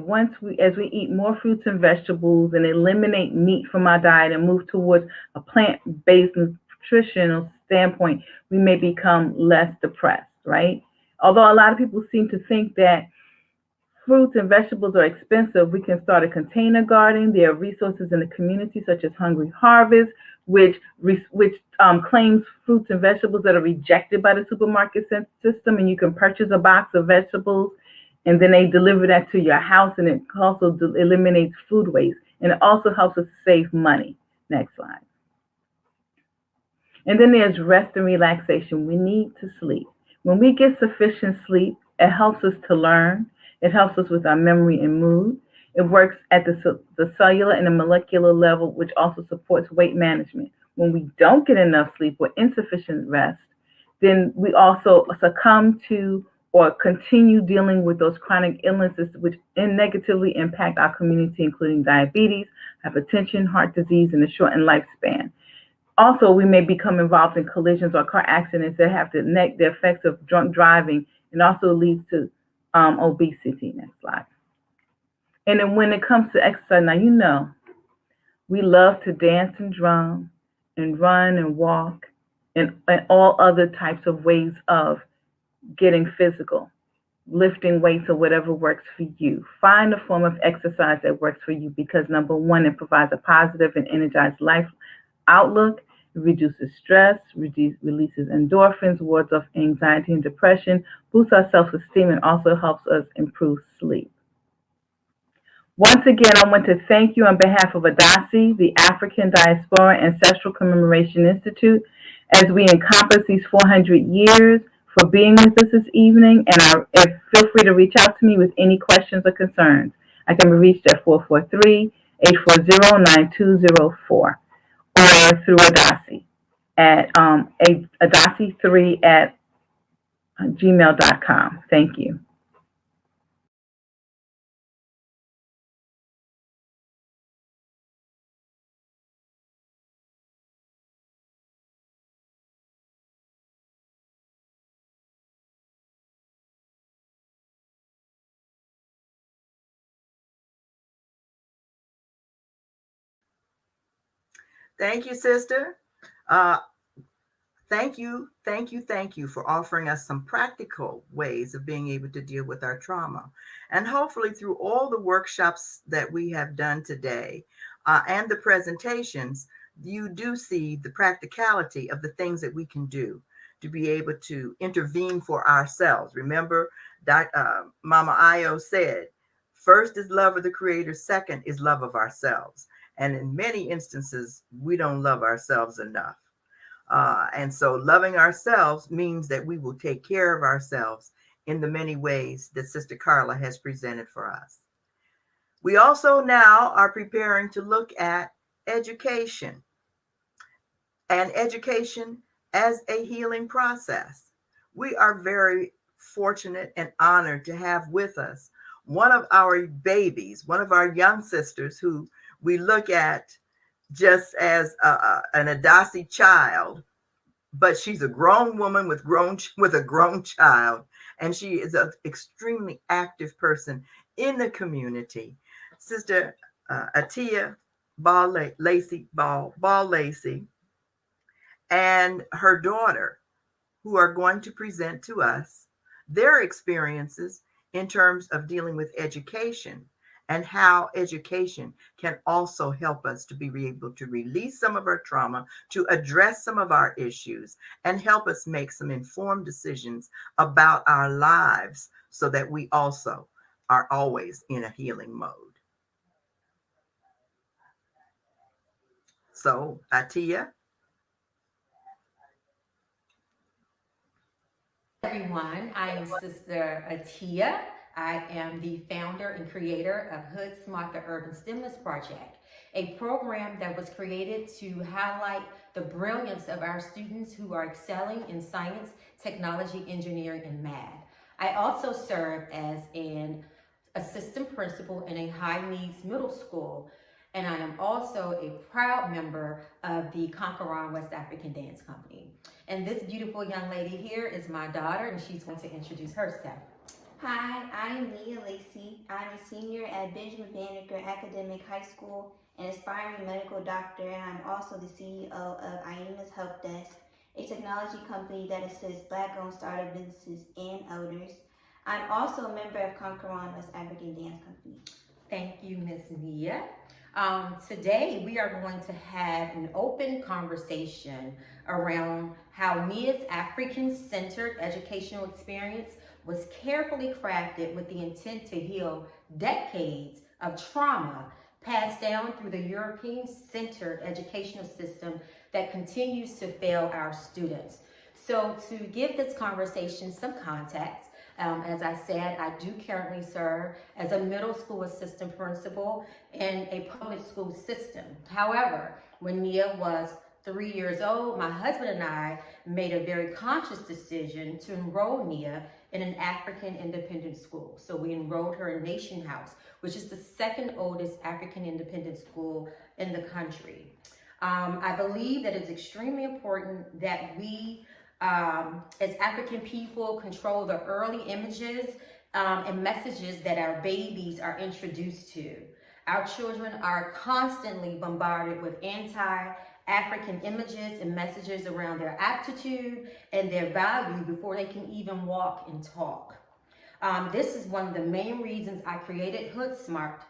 as we eat more fruits and vegetables and eliminate meat from our diet and move towards a plant-based nutritional standpoint, we may become less depressed, right? Although a lot of people seem to think that fruits and vegetables are expensive, we can start a container garden. There are resources in the community such as Hungry Harvest, which claims fruits and vegetables that are rejected by the supermarket system, and you can purchase a box of vegetables, and then they deliver that to your house, and it also eliminates food waste, and it also helps us save money. Next slide. And then there's rest and relaxation. We need to sleep. When we get sufficient sleep, it helps us to learn. It helps us with our memory and mood. It works at the cellular and the molecular level, which also supports weight management. When we don't get enough sleep or insufficient rest, then we also succumb to or continue dealing with those chronic illnesses which negatively impact our community, including diabetes, hypertension, heart disease, and a shortened lifespan. Also, we may become involved in collisions or car accidents that have the effects of drunk driving and also leads to obesity. Next slide. And then when it comes to exercise, now you know, we love to dance and drum and run and walk and all other types of ways of getting physical, lifting weights or whatever works for you. Find a form of exercise that works for you because number one, it provides a positive and energized life outlook. It reduces stress, releases endorphins, wards off anxiety and depression, boosts our self-esteem, and also helps us improve sleep. Once again, I want to thank you on behalf of Adasi, the African Diaspora Ancestral Commemoration Institute, as we encompass these 400 years, for being with us this evening. And feel free to reach out to me with any questions or concerns. I can be reached at 443-840-9204 or through Adasi at adasi3@gmail.com. Thank you. Thank you, sister. Thank you for offering us some practical ways of being able to deal with our trauma. And hopefully through all the workshops that we have done today and the presentations, you do see the practicality of the things that we can do to be able to intervene for ourselves. Remember, Mama Ayo said, First is love of the Creator. Second is love of ourselves. And in many instances, we don't love ourselves enough. And so loving ourselves means that we will take care of ourselves in the many ways that Sister Carla has presented for us. We also now are preparing to look at education and education as a healing process. We are very fortunate and honored to have with us one of our babies, one of our young sisters who we look at just as an Adasi child, but she's a grown woman with a grown child, and she is an extremely active person in the community. Sister Atia Lacey and her daughter, who are going to present to us their experiences in terms of dealing with education and how education can also help us to be able to release some of our trauma, to address some of our issues, and help us make some informed decisions about our lives so that we also are always in a healing mode. So, Atia. Everyone, I am Sister Atia. I am the founder and creator of Hood Smart, the Urban Stimulus Project, a program that was created to highlight the brilliance of our students who are excelling in science, technology, engineering, and math. I also serve as an assistant principal in a high needs middle school, and I am also a proud member of the Conqueror West African Dance Company. And this beautiful young lady here is my daughter, and she's going to introduce herself. Hi, I am Leah Lacey. I'm a senior at Benjamin Banneker Academic High School, an aspiring medical doctor, and I'm also the CEO of IEMA's Help Desk, a technology company that assists Black-owned startup businesses and elders. I'm also a member of Conqueror West African Dance Company. Thank you, Miss Nia. Today, we are going to have an open conversation around how Nia's African-centered educational experience was carefully crafted with the intent to heal decades of trauma passed down through the European-centered educational system that continues to fail our students. So to give this conversation some context, as I said, I do currently serve as a middle school assistant principal in a public school system. However, when Nia was 3 years old, my husband and I made a very conscious decision to enroll Nia in an African independent school. So we enrolled her in Nation House, which is the second oldest African independent school in the country. I believe that it's extremely important that we as African people control the early images and messages that our babies are introduced to. Our children are constantly bombarded with anti-African images and messages around their aptitude and their value before they can even walk and talk. This is one of the main reasons I created Hood Smart,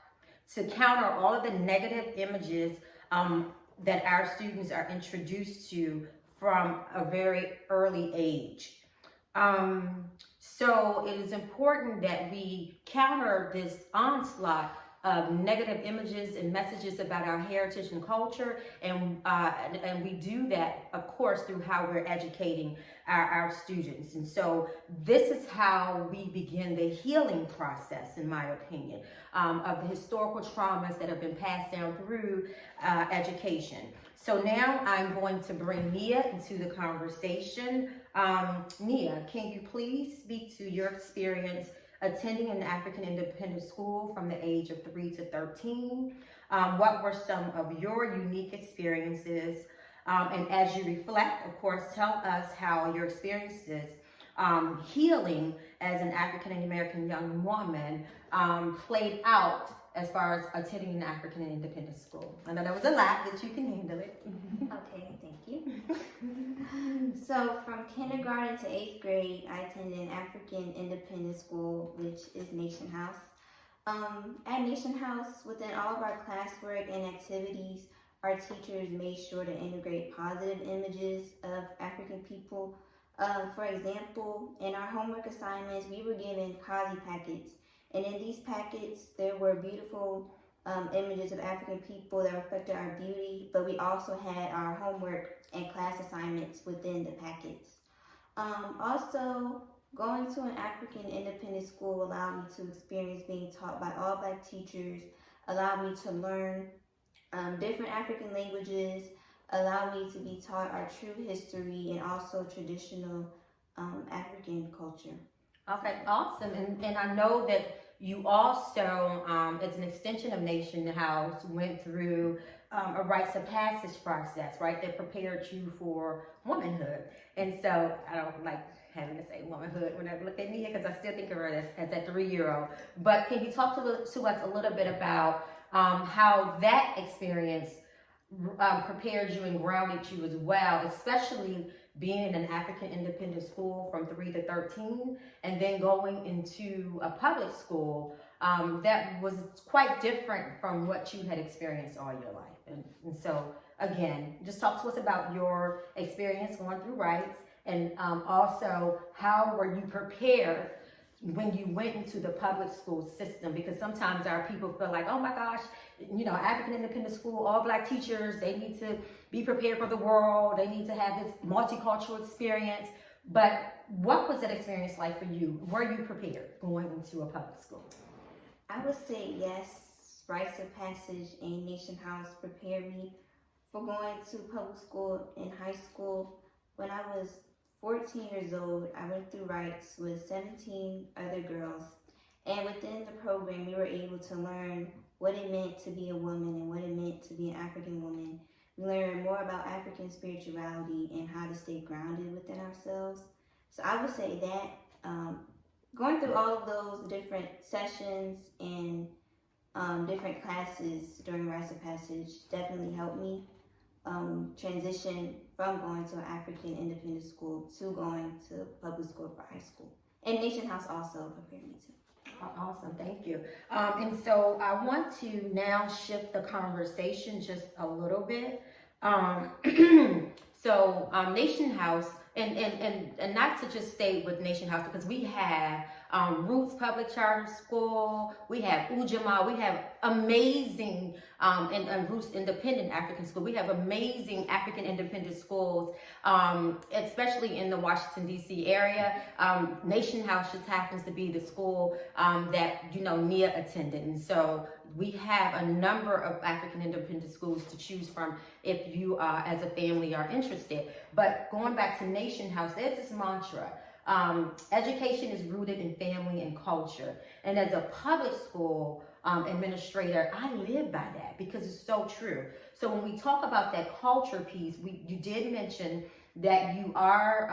to counter all of the negative images that our students are introduced to from a very early age. So it is important that we counter this onslaught of negative images and messages about our heritage and culture, and we do that, of course, through how we're educating our students. And so this is how we begin the healing process, in my opinion, of the historical traumas that have been passed down through education. So now I'm going to bring Nia into the conversation. Nia, can you please speak to your experience attending an African independent school from the age of 3 to 13? What were some of your unique experiences? And as you reflect, of course, tell us how your experiences healing as an African American young woman played out as far as attending an African independent school. I know that was a lot, but you can handle it. Okay, thank you. So from kindergarten to 8th grade, I attended an African independent school, which is Nation House. At Nation House, within all of our classwork and activities, our teachers made sure to integrate positive images of African people. For example, in our homework assignments, we were given Kazi packets, And in these packets, there were beautiful images of African people that reflected our beauty, but we also had our homework and class assignments within the packets. Also, going to an African independent school allowed me to experience being taught by all Black teachers, allowed me to learn different African languages, allowed me to be taught our true history and also traditional African culture. Okay, awesome. And I know that you also, as an extension of Nation House, went through a rites of passage process, right, that prepared you for womanhood. And so I don't like having to say womanhood when I look at Nia, because I still think of her as a 3-year-old. But can you talk to us a little bit about how that experience prepared you and grounded you as well, especially being in an African independent school from 3 to 13, and then going into a public school that was quite different from what you had experienced all your life. And so, again, just talk to us about your experience going through rites, and also how were you prepared when you went into the public school system, because sometimes our people feel like, oh my gosh, you know, African independent school, all Black teachers, they need to be prepared for the world, they need to have this multicultural experience. But what was that experience like for you? Were you prepared going into a public school? I would say yes, rites of passage and Nation House prepared me for going to public school in high school. When I was 14 years old, I went through rites with 17 other girls. And within the program, we were able to learn what it meant to be a woman and what it meant to be an African woman. We learned more about African spirituality and how to stay grounded within ourselves. So I would say that going through all of those different sessions and different classes during rites of passage definitely helped me transition from going to an African independent school to going to public school for high school. And Nation House also prepared me too. Awesome, thank you. And so I want to now shift the conversation just a little bit. So Nation House, and not to just stay with Nation House, because we have Roots Public Charter School, we have Ujamaa, we have amazing, and Roots Independent African School, we have amazing African independent schools, especially in the Washington, D.C. area. Nation House just happens to be the school that, you know, Nia attended. And so we have a number of African independent schools to choose from if you, as a family, are interested. But going back to Nation House, there's this mantra. Education is rooted in family and culture. And as a public school administrator, I live by that because it's so true. So when we talk about that culture piece, you did mention that you are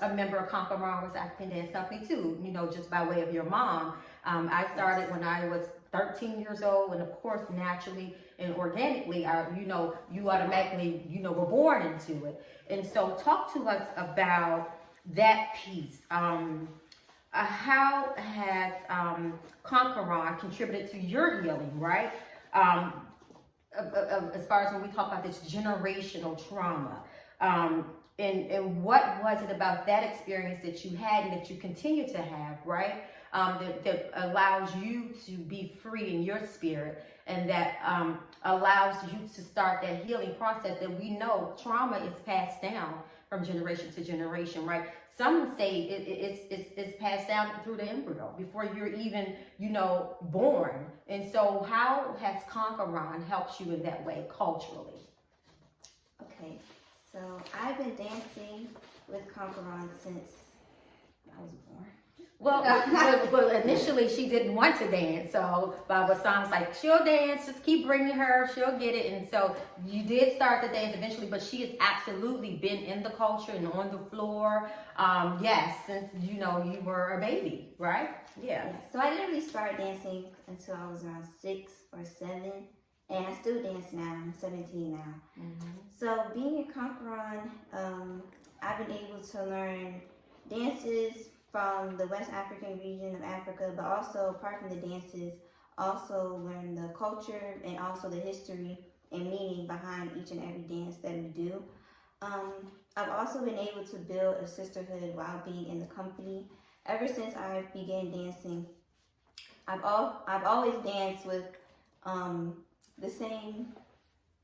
a member of Conqueror's African Dance Company too, you know, just by way of your mom. I started when I was 13 years old, and of course, naturally and organically, you automatically, were born into it. And so talk to us about that piece. How has Conqueror contributed to your healing, right? As far as when we talk about this generational trauma. And what was it about that experience that you had and that you continue to have, right? That allows you to be free in your spirit, and that allows you to start that healing process that we know trauma is passed down from generation to generation, right? Some say it's passed down through the embryo before you're even, born. And so how has Conqueror helped you in that way culturally? Okay, so I've been dancing with Conqueror since I was born. Well, initially she didn't want to dance, so Baba Sam was like, she'll dance, just keep bringing her, she'll get it. And so you did start the dance eventually, but she has absolutely been in the culture and on the floor, yes, since, you were a baby, right? Yeah. So I didn't really start dancing until I was around 6 or 7, and I still dance now. I'm 17 now. Mm-hmm. So being in Conqueror, I've been able to learn dances from the West African region of Africa, but also, apart from the dances, also learn the culture and also the history and meaning behind each and every dance that we do. I've also been able to build a sisterhood while being in the company. Ever since I began dancing, I've always danced with the same.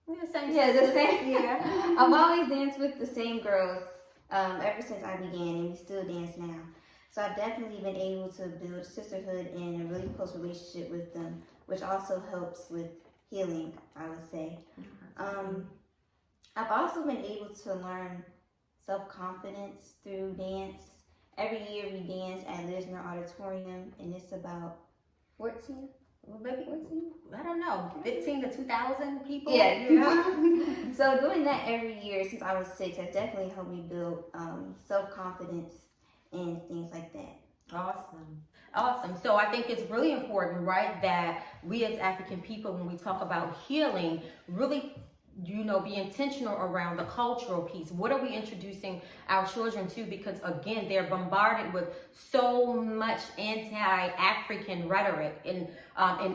The same. Yeah, the same. Yeah. I've always danced with the same girls ever since I began, and we still dance now. So I've definitely been able to build sisterhood and a really close relationship with them, which also helps with healing, I would say. I've also been able to learn self-confidence through dance. Every year we dance at Lisner Auditorium, and it's about 14, well, maybe 14? I don't know, 15 to 2,000 people? Yeah. So doing that every year since I was 6 has definitely helped me build self-confidence and things like that. Awesome. So I think it's really important, right, that we as African people, when we talk about healing, really be intentional around the cultural piece. What are we introducing our children to? Because again, they're bombarded with so much anti-African rhetoric and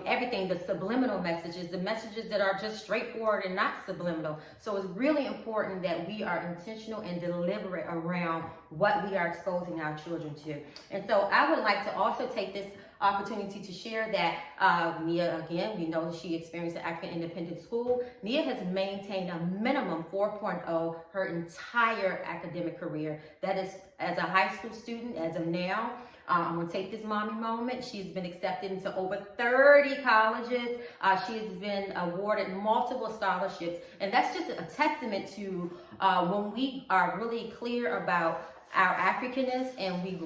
everything, the subliminal messages, the messages that are just straightforward and not subliminal. So it's really important that we are intentional and deliberate around what we are exposing our children to. And so I would like to also take this opportunity to share that Nia, again, we know she experienced an African independent school. Nia has maintained a minimum 4.0 her entire academic career. That is as a high school student as of now. I'm going to take this mommy moment. She's been accepted into over 30 colleges. She has been awarded multiple scholarships. And that's just a testament to when we are really clear about our Africanness and we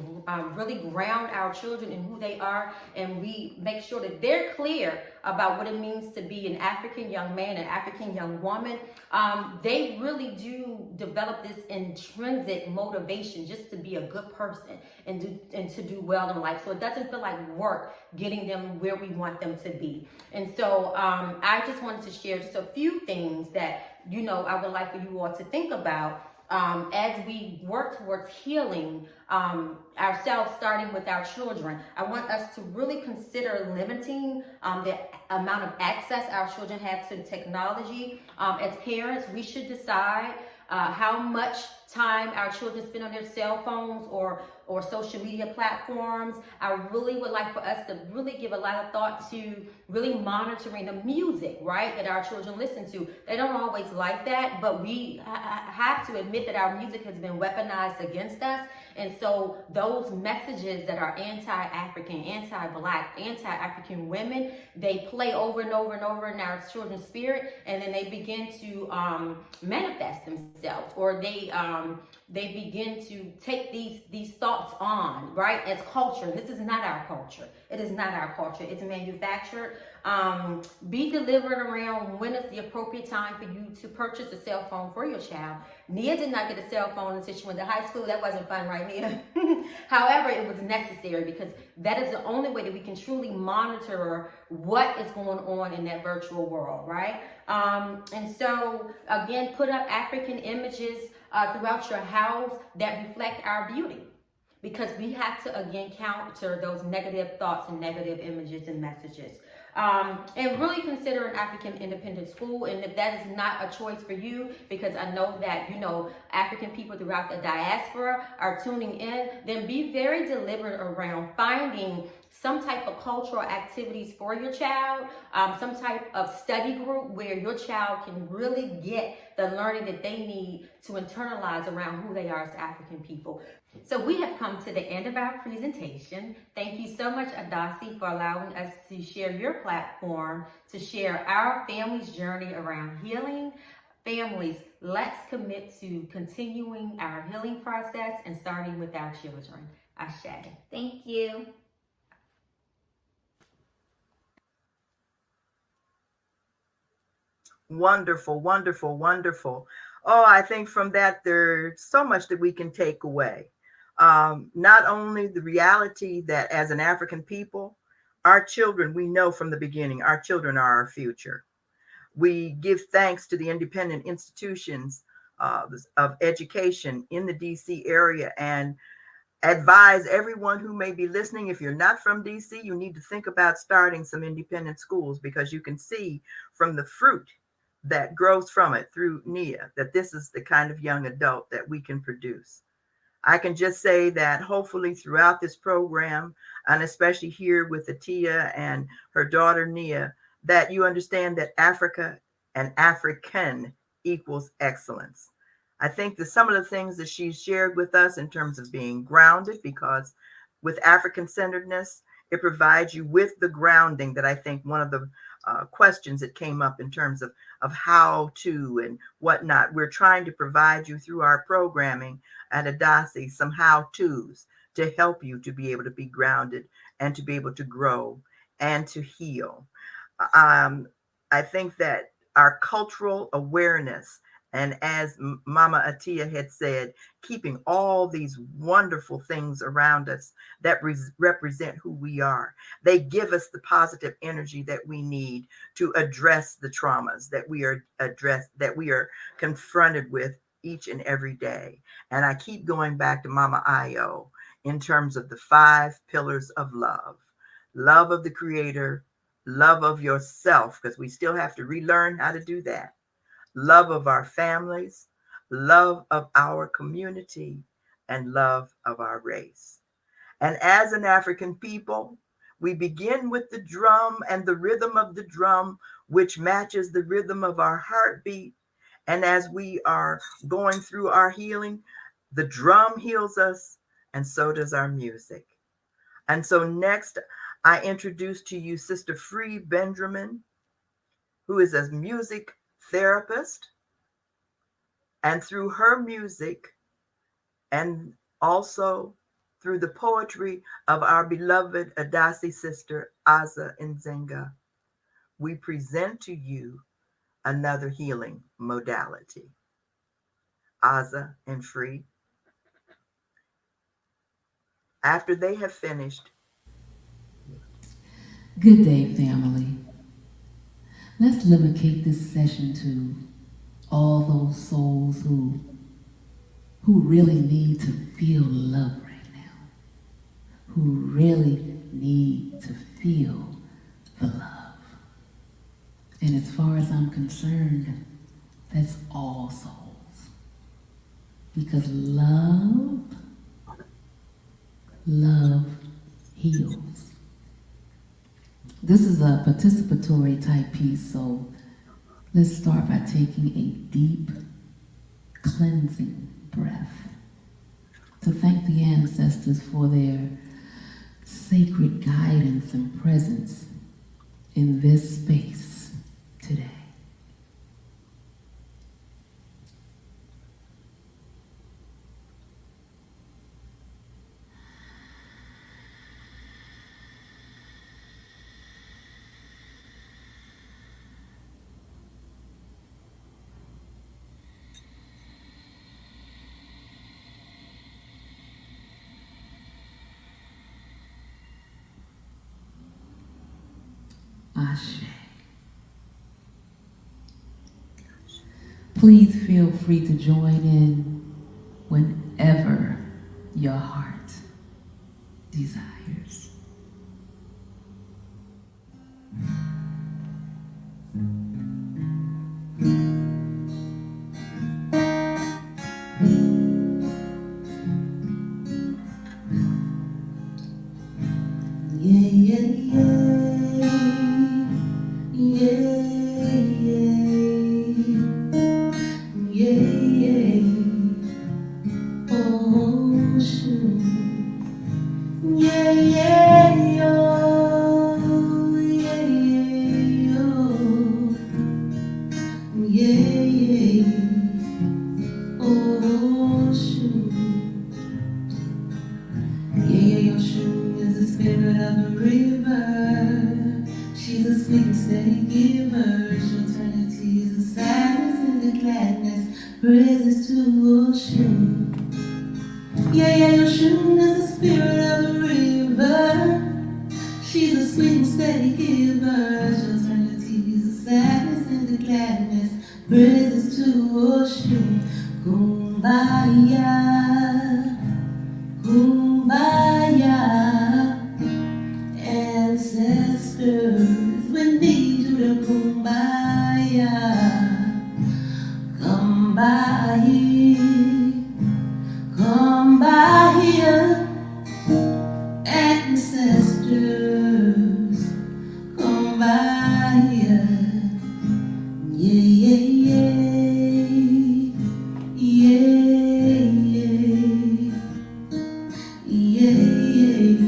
really ground our children in who they are, and we make sure that they're clear about what it means to be an African young man, an African young woman. They really do develop this intrinsic motivation just to be a good person and to do well in life. So it doesn't feel like work getting them where we want them to be. And so I just wanted to share just a few things that I would like for you all to think about as we work towards healing ourselves, starting with our children. I want us to really consider limiting the amount of access our children have to technology. As parents, we should decide how much time our children spend on their cell phones or social media platforms. I really would like for us to really give a lot of thought to really monitoring the music, right, that our children listen to. They don't always like that, but we have to admit that our music has been weaponized against us. And so those messages that are anti-African, anti-Black, anti-African women, they play over and over and over in our children's spirit, and then they begin to manifest themselves, or they begin to take these thoughts on, right, as culture. This is not our culture. It is not our culture. It's manufactured. Be deliberate around when is the appropriate time for you to purchase a cell phone for your child. Nia did not get a cell phone until she went to high school. That wasn't fun, right, Nia? However, it was necessary because that is the only way that we can truly monitor what is going on in that virtual world, right? And so, again, put up African images throughout your house that reflect our beauty, because we have to, again, counter those negative thoughts and negative images and messages. And really consider an African independent school. And if that is not a choice for you, because I know that, African people throughout the diaspora are tuning in, then be very deliberate around finding some type of cultural activities for your child, some type of study group where your child can really get the learning that they need to internalize around who they are as African people. So we have come to the end of our presentation. Thank you so much, Adasi, for allowing us to share your platform, to share our family's journey around healing. Families, let's commit to continuing our healing process and starting with our children. Ashe. Thank you. Wonderful, wonderful, wonderful. Oh, I think from that, there's so much that we can take away. Not only the reality that as an African people, our children, we know from the beginning, our children are our future. We give thanks to the independent institutions of education in the DC area and advise everyone who may be listening, if you're not from DC, you need to think about starting some independent schools, because you can see from the fruit that grows from it through Nia that this is the kind of young adult that we can produce. I can just say that hopefully throughout this program, and especially here with Atia and her daughter Nia, that you understand that Africa and African equals excellence. I think that some of the things that she shared with us in terms of being grounded, because with African centeredness, it provides you with the grounding that I think one of the questions that came up in terms of how to and whatnot. We're trying to provide you through our programming at Adasi some how to's to help you to be able to be grounded and to be able to grow and to heal. I think that our cultural awareness, and as Mama Atia had said, keeping all these wonderful things around us that represent who we are. They give us the positive energy that we need to address the traumas that we are confronted with each and every day. And I keep going back to Mama Io in terms of the 5 pillars of love. Love of the creator, love of yourself, because we still have to relearn how to do that. Love of our families, love of our community, and love of our race. And as an African people, we begin with the drum and the rhythm of the drum, which matches the rhythm of our heartbeat. And as we are going through our healing, the drum heals us, and so does our music. And so next, I introduce to you Sister Free Benjamin, who is a music therapist. And through her music, and also through the poetry of our beloved Adasi sister, Aza Nzenga, we present to you another healing modality. Aza and Free. After they have finished. Good day, family. Let's dedicate this session to all those souls who really need to feel love right now, who really need to feel the love. And as far as I'm concerned, that's all souls. Because love heals. This is a participatory type piece, so let's start by taking a deep, cleansing breath to thank the ancestors for their sacred guidance and presence in this space today. Ashe. Please feel free to join in whenever your heart desires. Come by. soldiers come by. Yeah, yeah, yeah, yeah, yeah, yeah.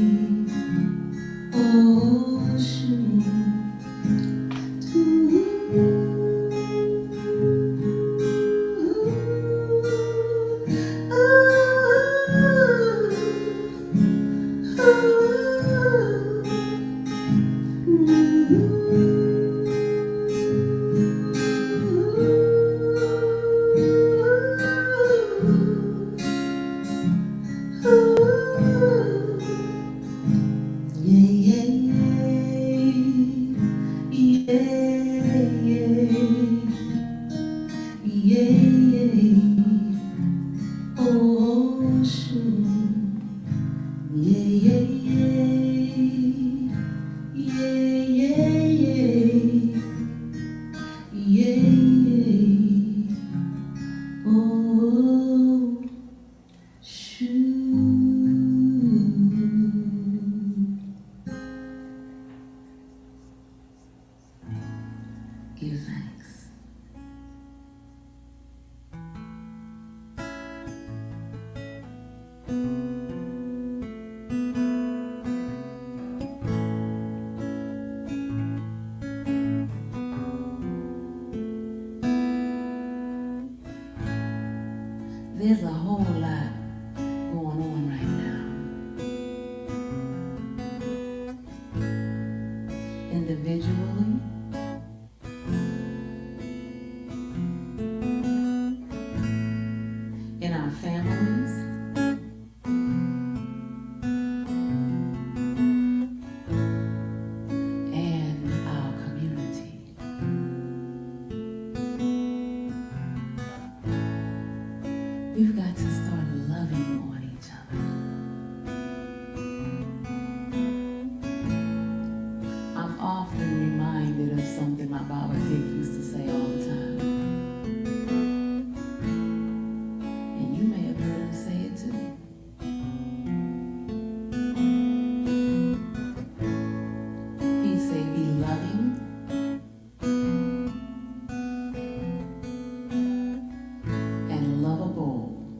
Oh, shoot. Give thanks. There's a whole lot going on right now. Individually, in our families, and our community. We've got to start loving on each other. I'm often reminded of something my Baba Dick used to say all the time. And you may have heard him say it too. He'd say, be loving and lovable.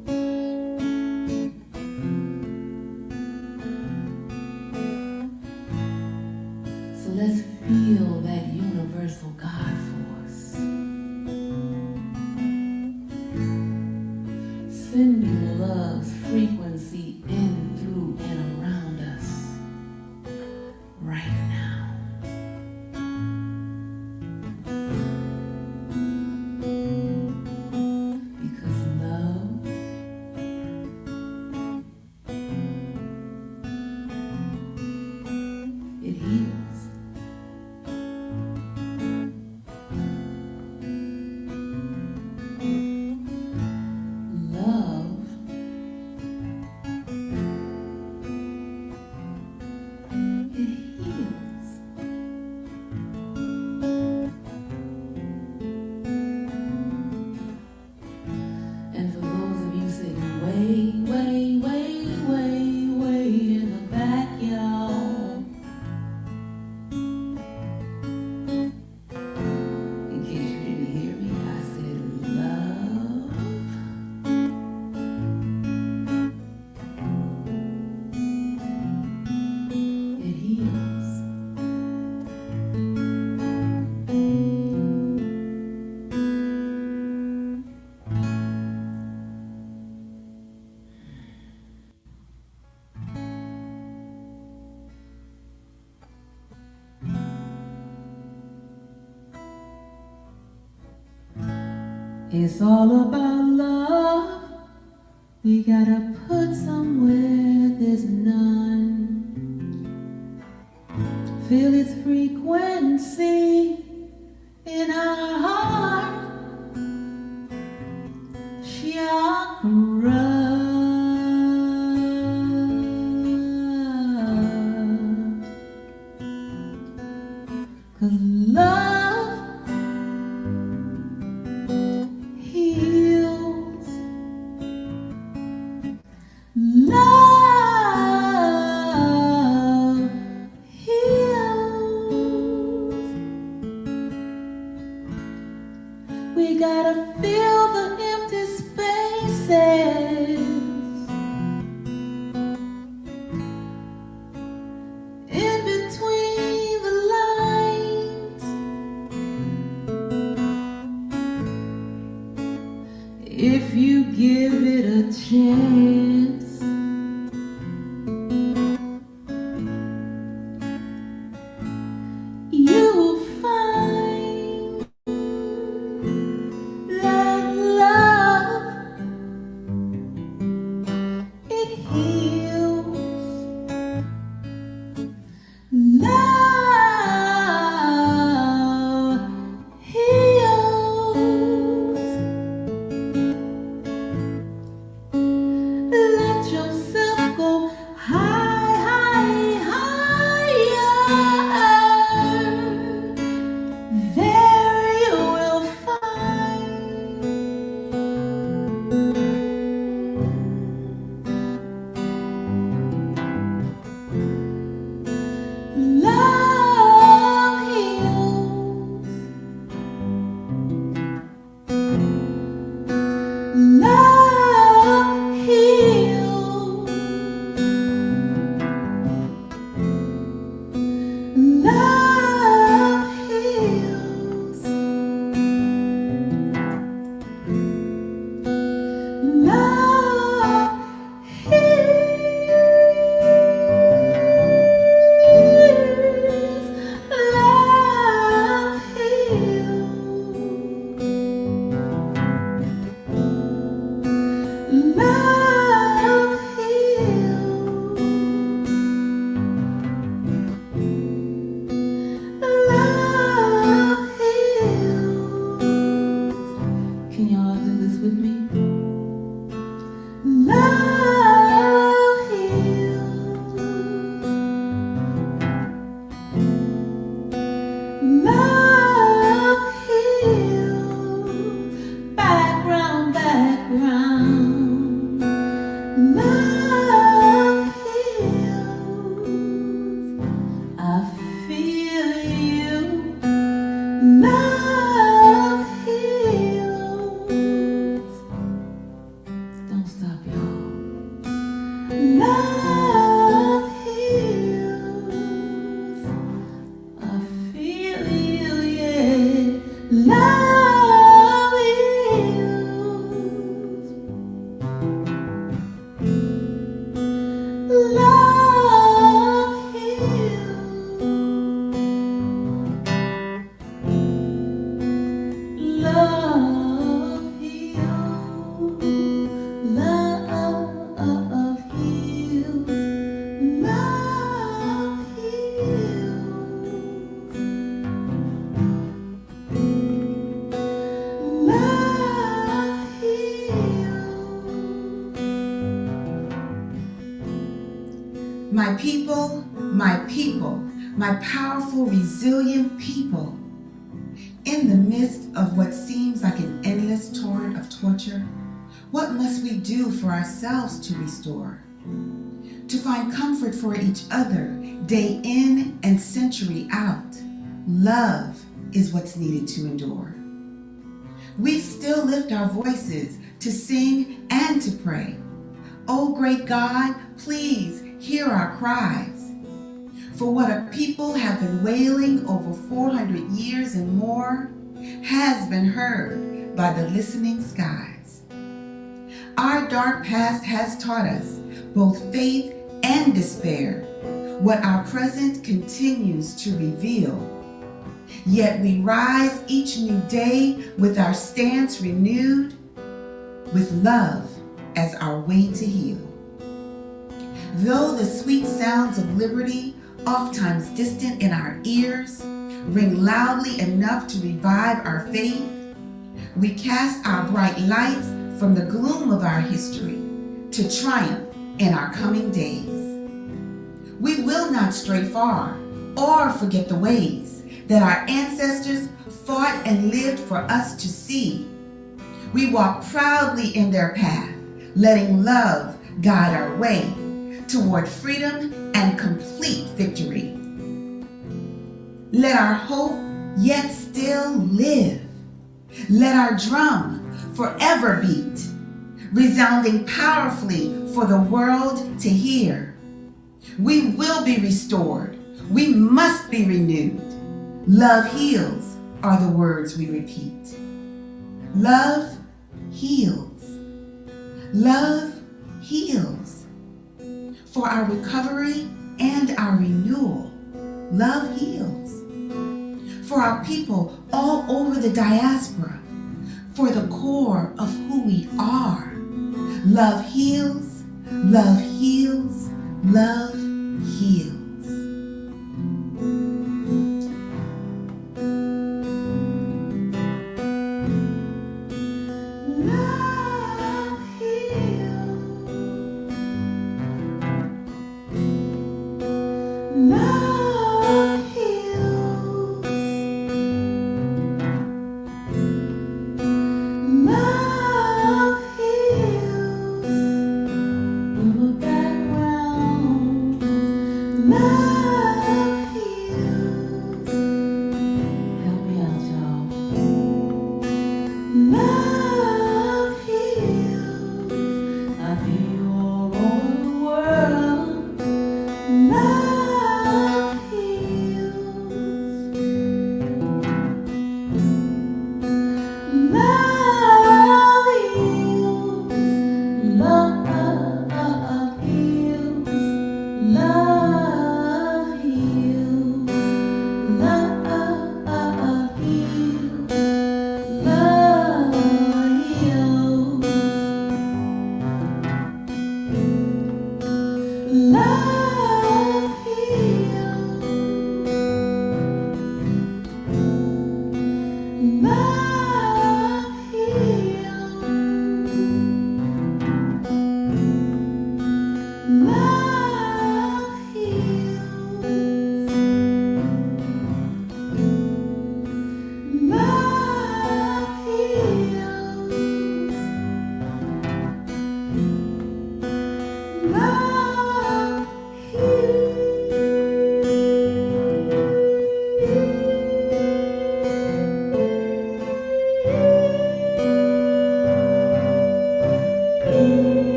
So let's feel that universal God force. Sending love's frequency in, through, and around us right now. Because love it heals. Love it heals. And for those of you sitting way in the back, y'all, in case you didn't hear me, I said love. It heals. It's all about love. We gotta put somewhere there's none. Feel its frequency in our heart. Chakra. 'Cause love heals. Love My people, my powerful, resilient people. In the midst of what seems like an endless torrent of torture, what must we do for ourselves to restore? To find comfort for each other, day in and century out. Love is what's needed to endure. We still lift our voices to sing and to pray. Oh, great God, please hear our cries. For what a people have been wailing over 400 years and more has been heard by the listening skies. Our dark past has taught us both faith and despair, what our present continues to reveal. Yet we rise each new day with our stance renewed, with love as our way to heal. Though the sweet sounds of liberty, oftentimes distant in our ears, ring loudly enough to revive our faith, we cast our bright lights from the gloom of our history to triumph in our coming days. We will not stray far or forget the ways that our ancestors fought and lived for us to see. We walk proudly in their path, letting love guide our way toward freedom and complete victory. Let our hope yet still live. Let our drum forever beat, resounding powerfully for the world to hear. We will be restored. We must be renewed. Love heals are the words we repeat. Love heals. Love heals. For our recovery and our renewal, love heals. For our people all over the diaspora, for the core of who we are, love heals, love heals, love heals.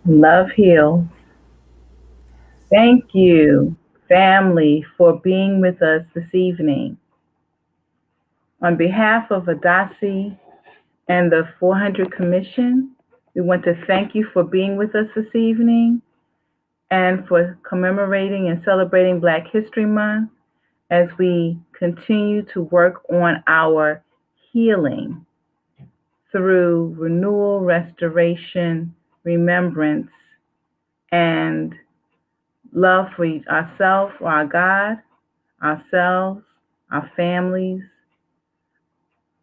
Love heals. Thank you, family, for being with us this evening. On behalf of Adasi and the 400 Commission, we want to thank you for being with us this evening and for commemorating and celebrating Black History Month as we continue to work on our healing through renewal, restoration, remembrance, and love for ourselves, for our God, ourselves, our families,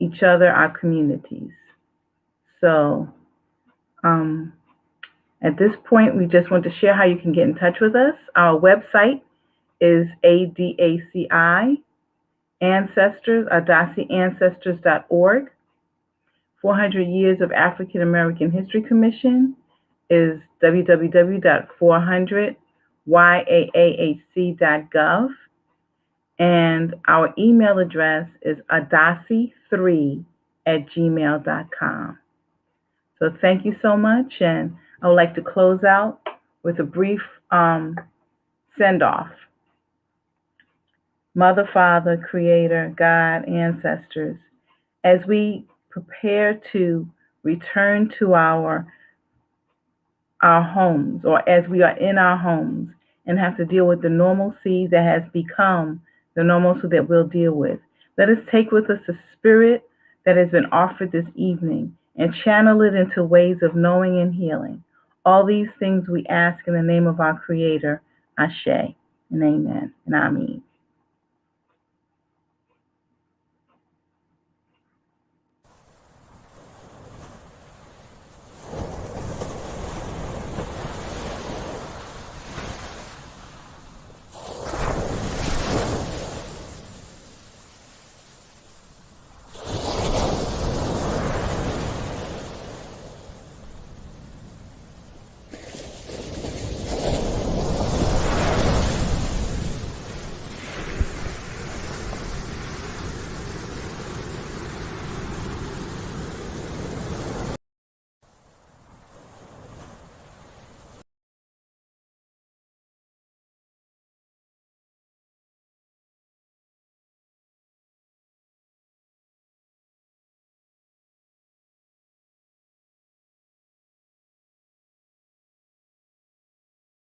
each other, our communities. So at this point, we just want to share how you can get in touch with us. Our website is ADACI Ancestors, AdasiAncestors.org. 400 Years of African American History Commission is www.400yaahc.gov. And our email address is adasi3@gmail.com. So thank you so much. And I would like to close out with a brief send-off. Mother, Father, Creator, God, ancestors, as we prepare to return to our homes, or as we are in our homes and have to deal with the normalcy that has become the normalcy that we'll deal with, let us take with us the spirit that has been offered this evening and channel it into ways of knowing and healing. All these things we ask in the name of our Creator, Ashe, and Amen, and Amen.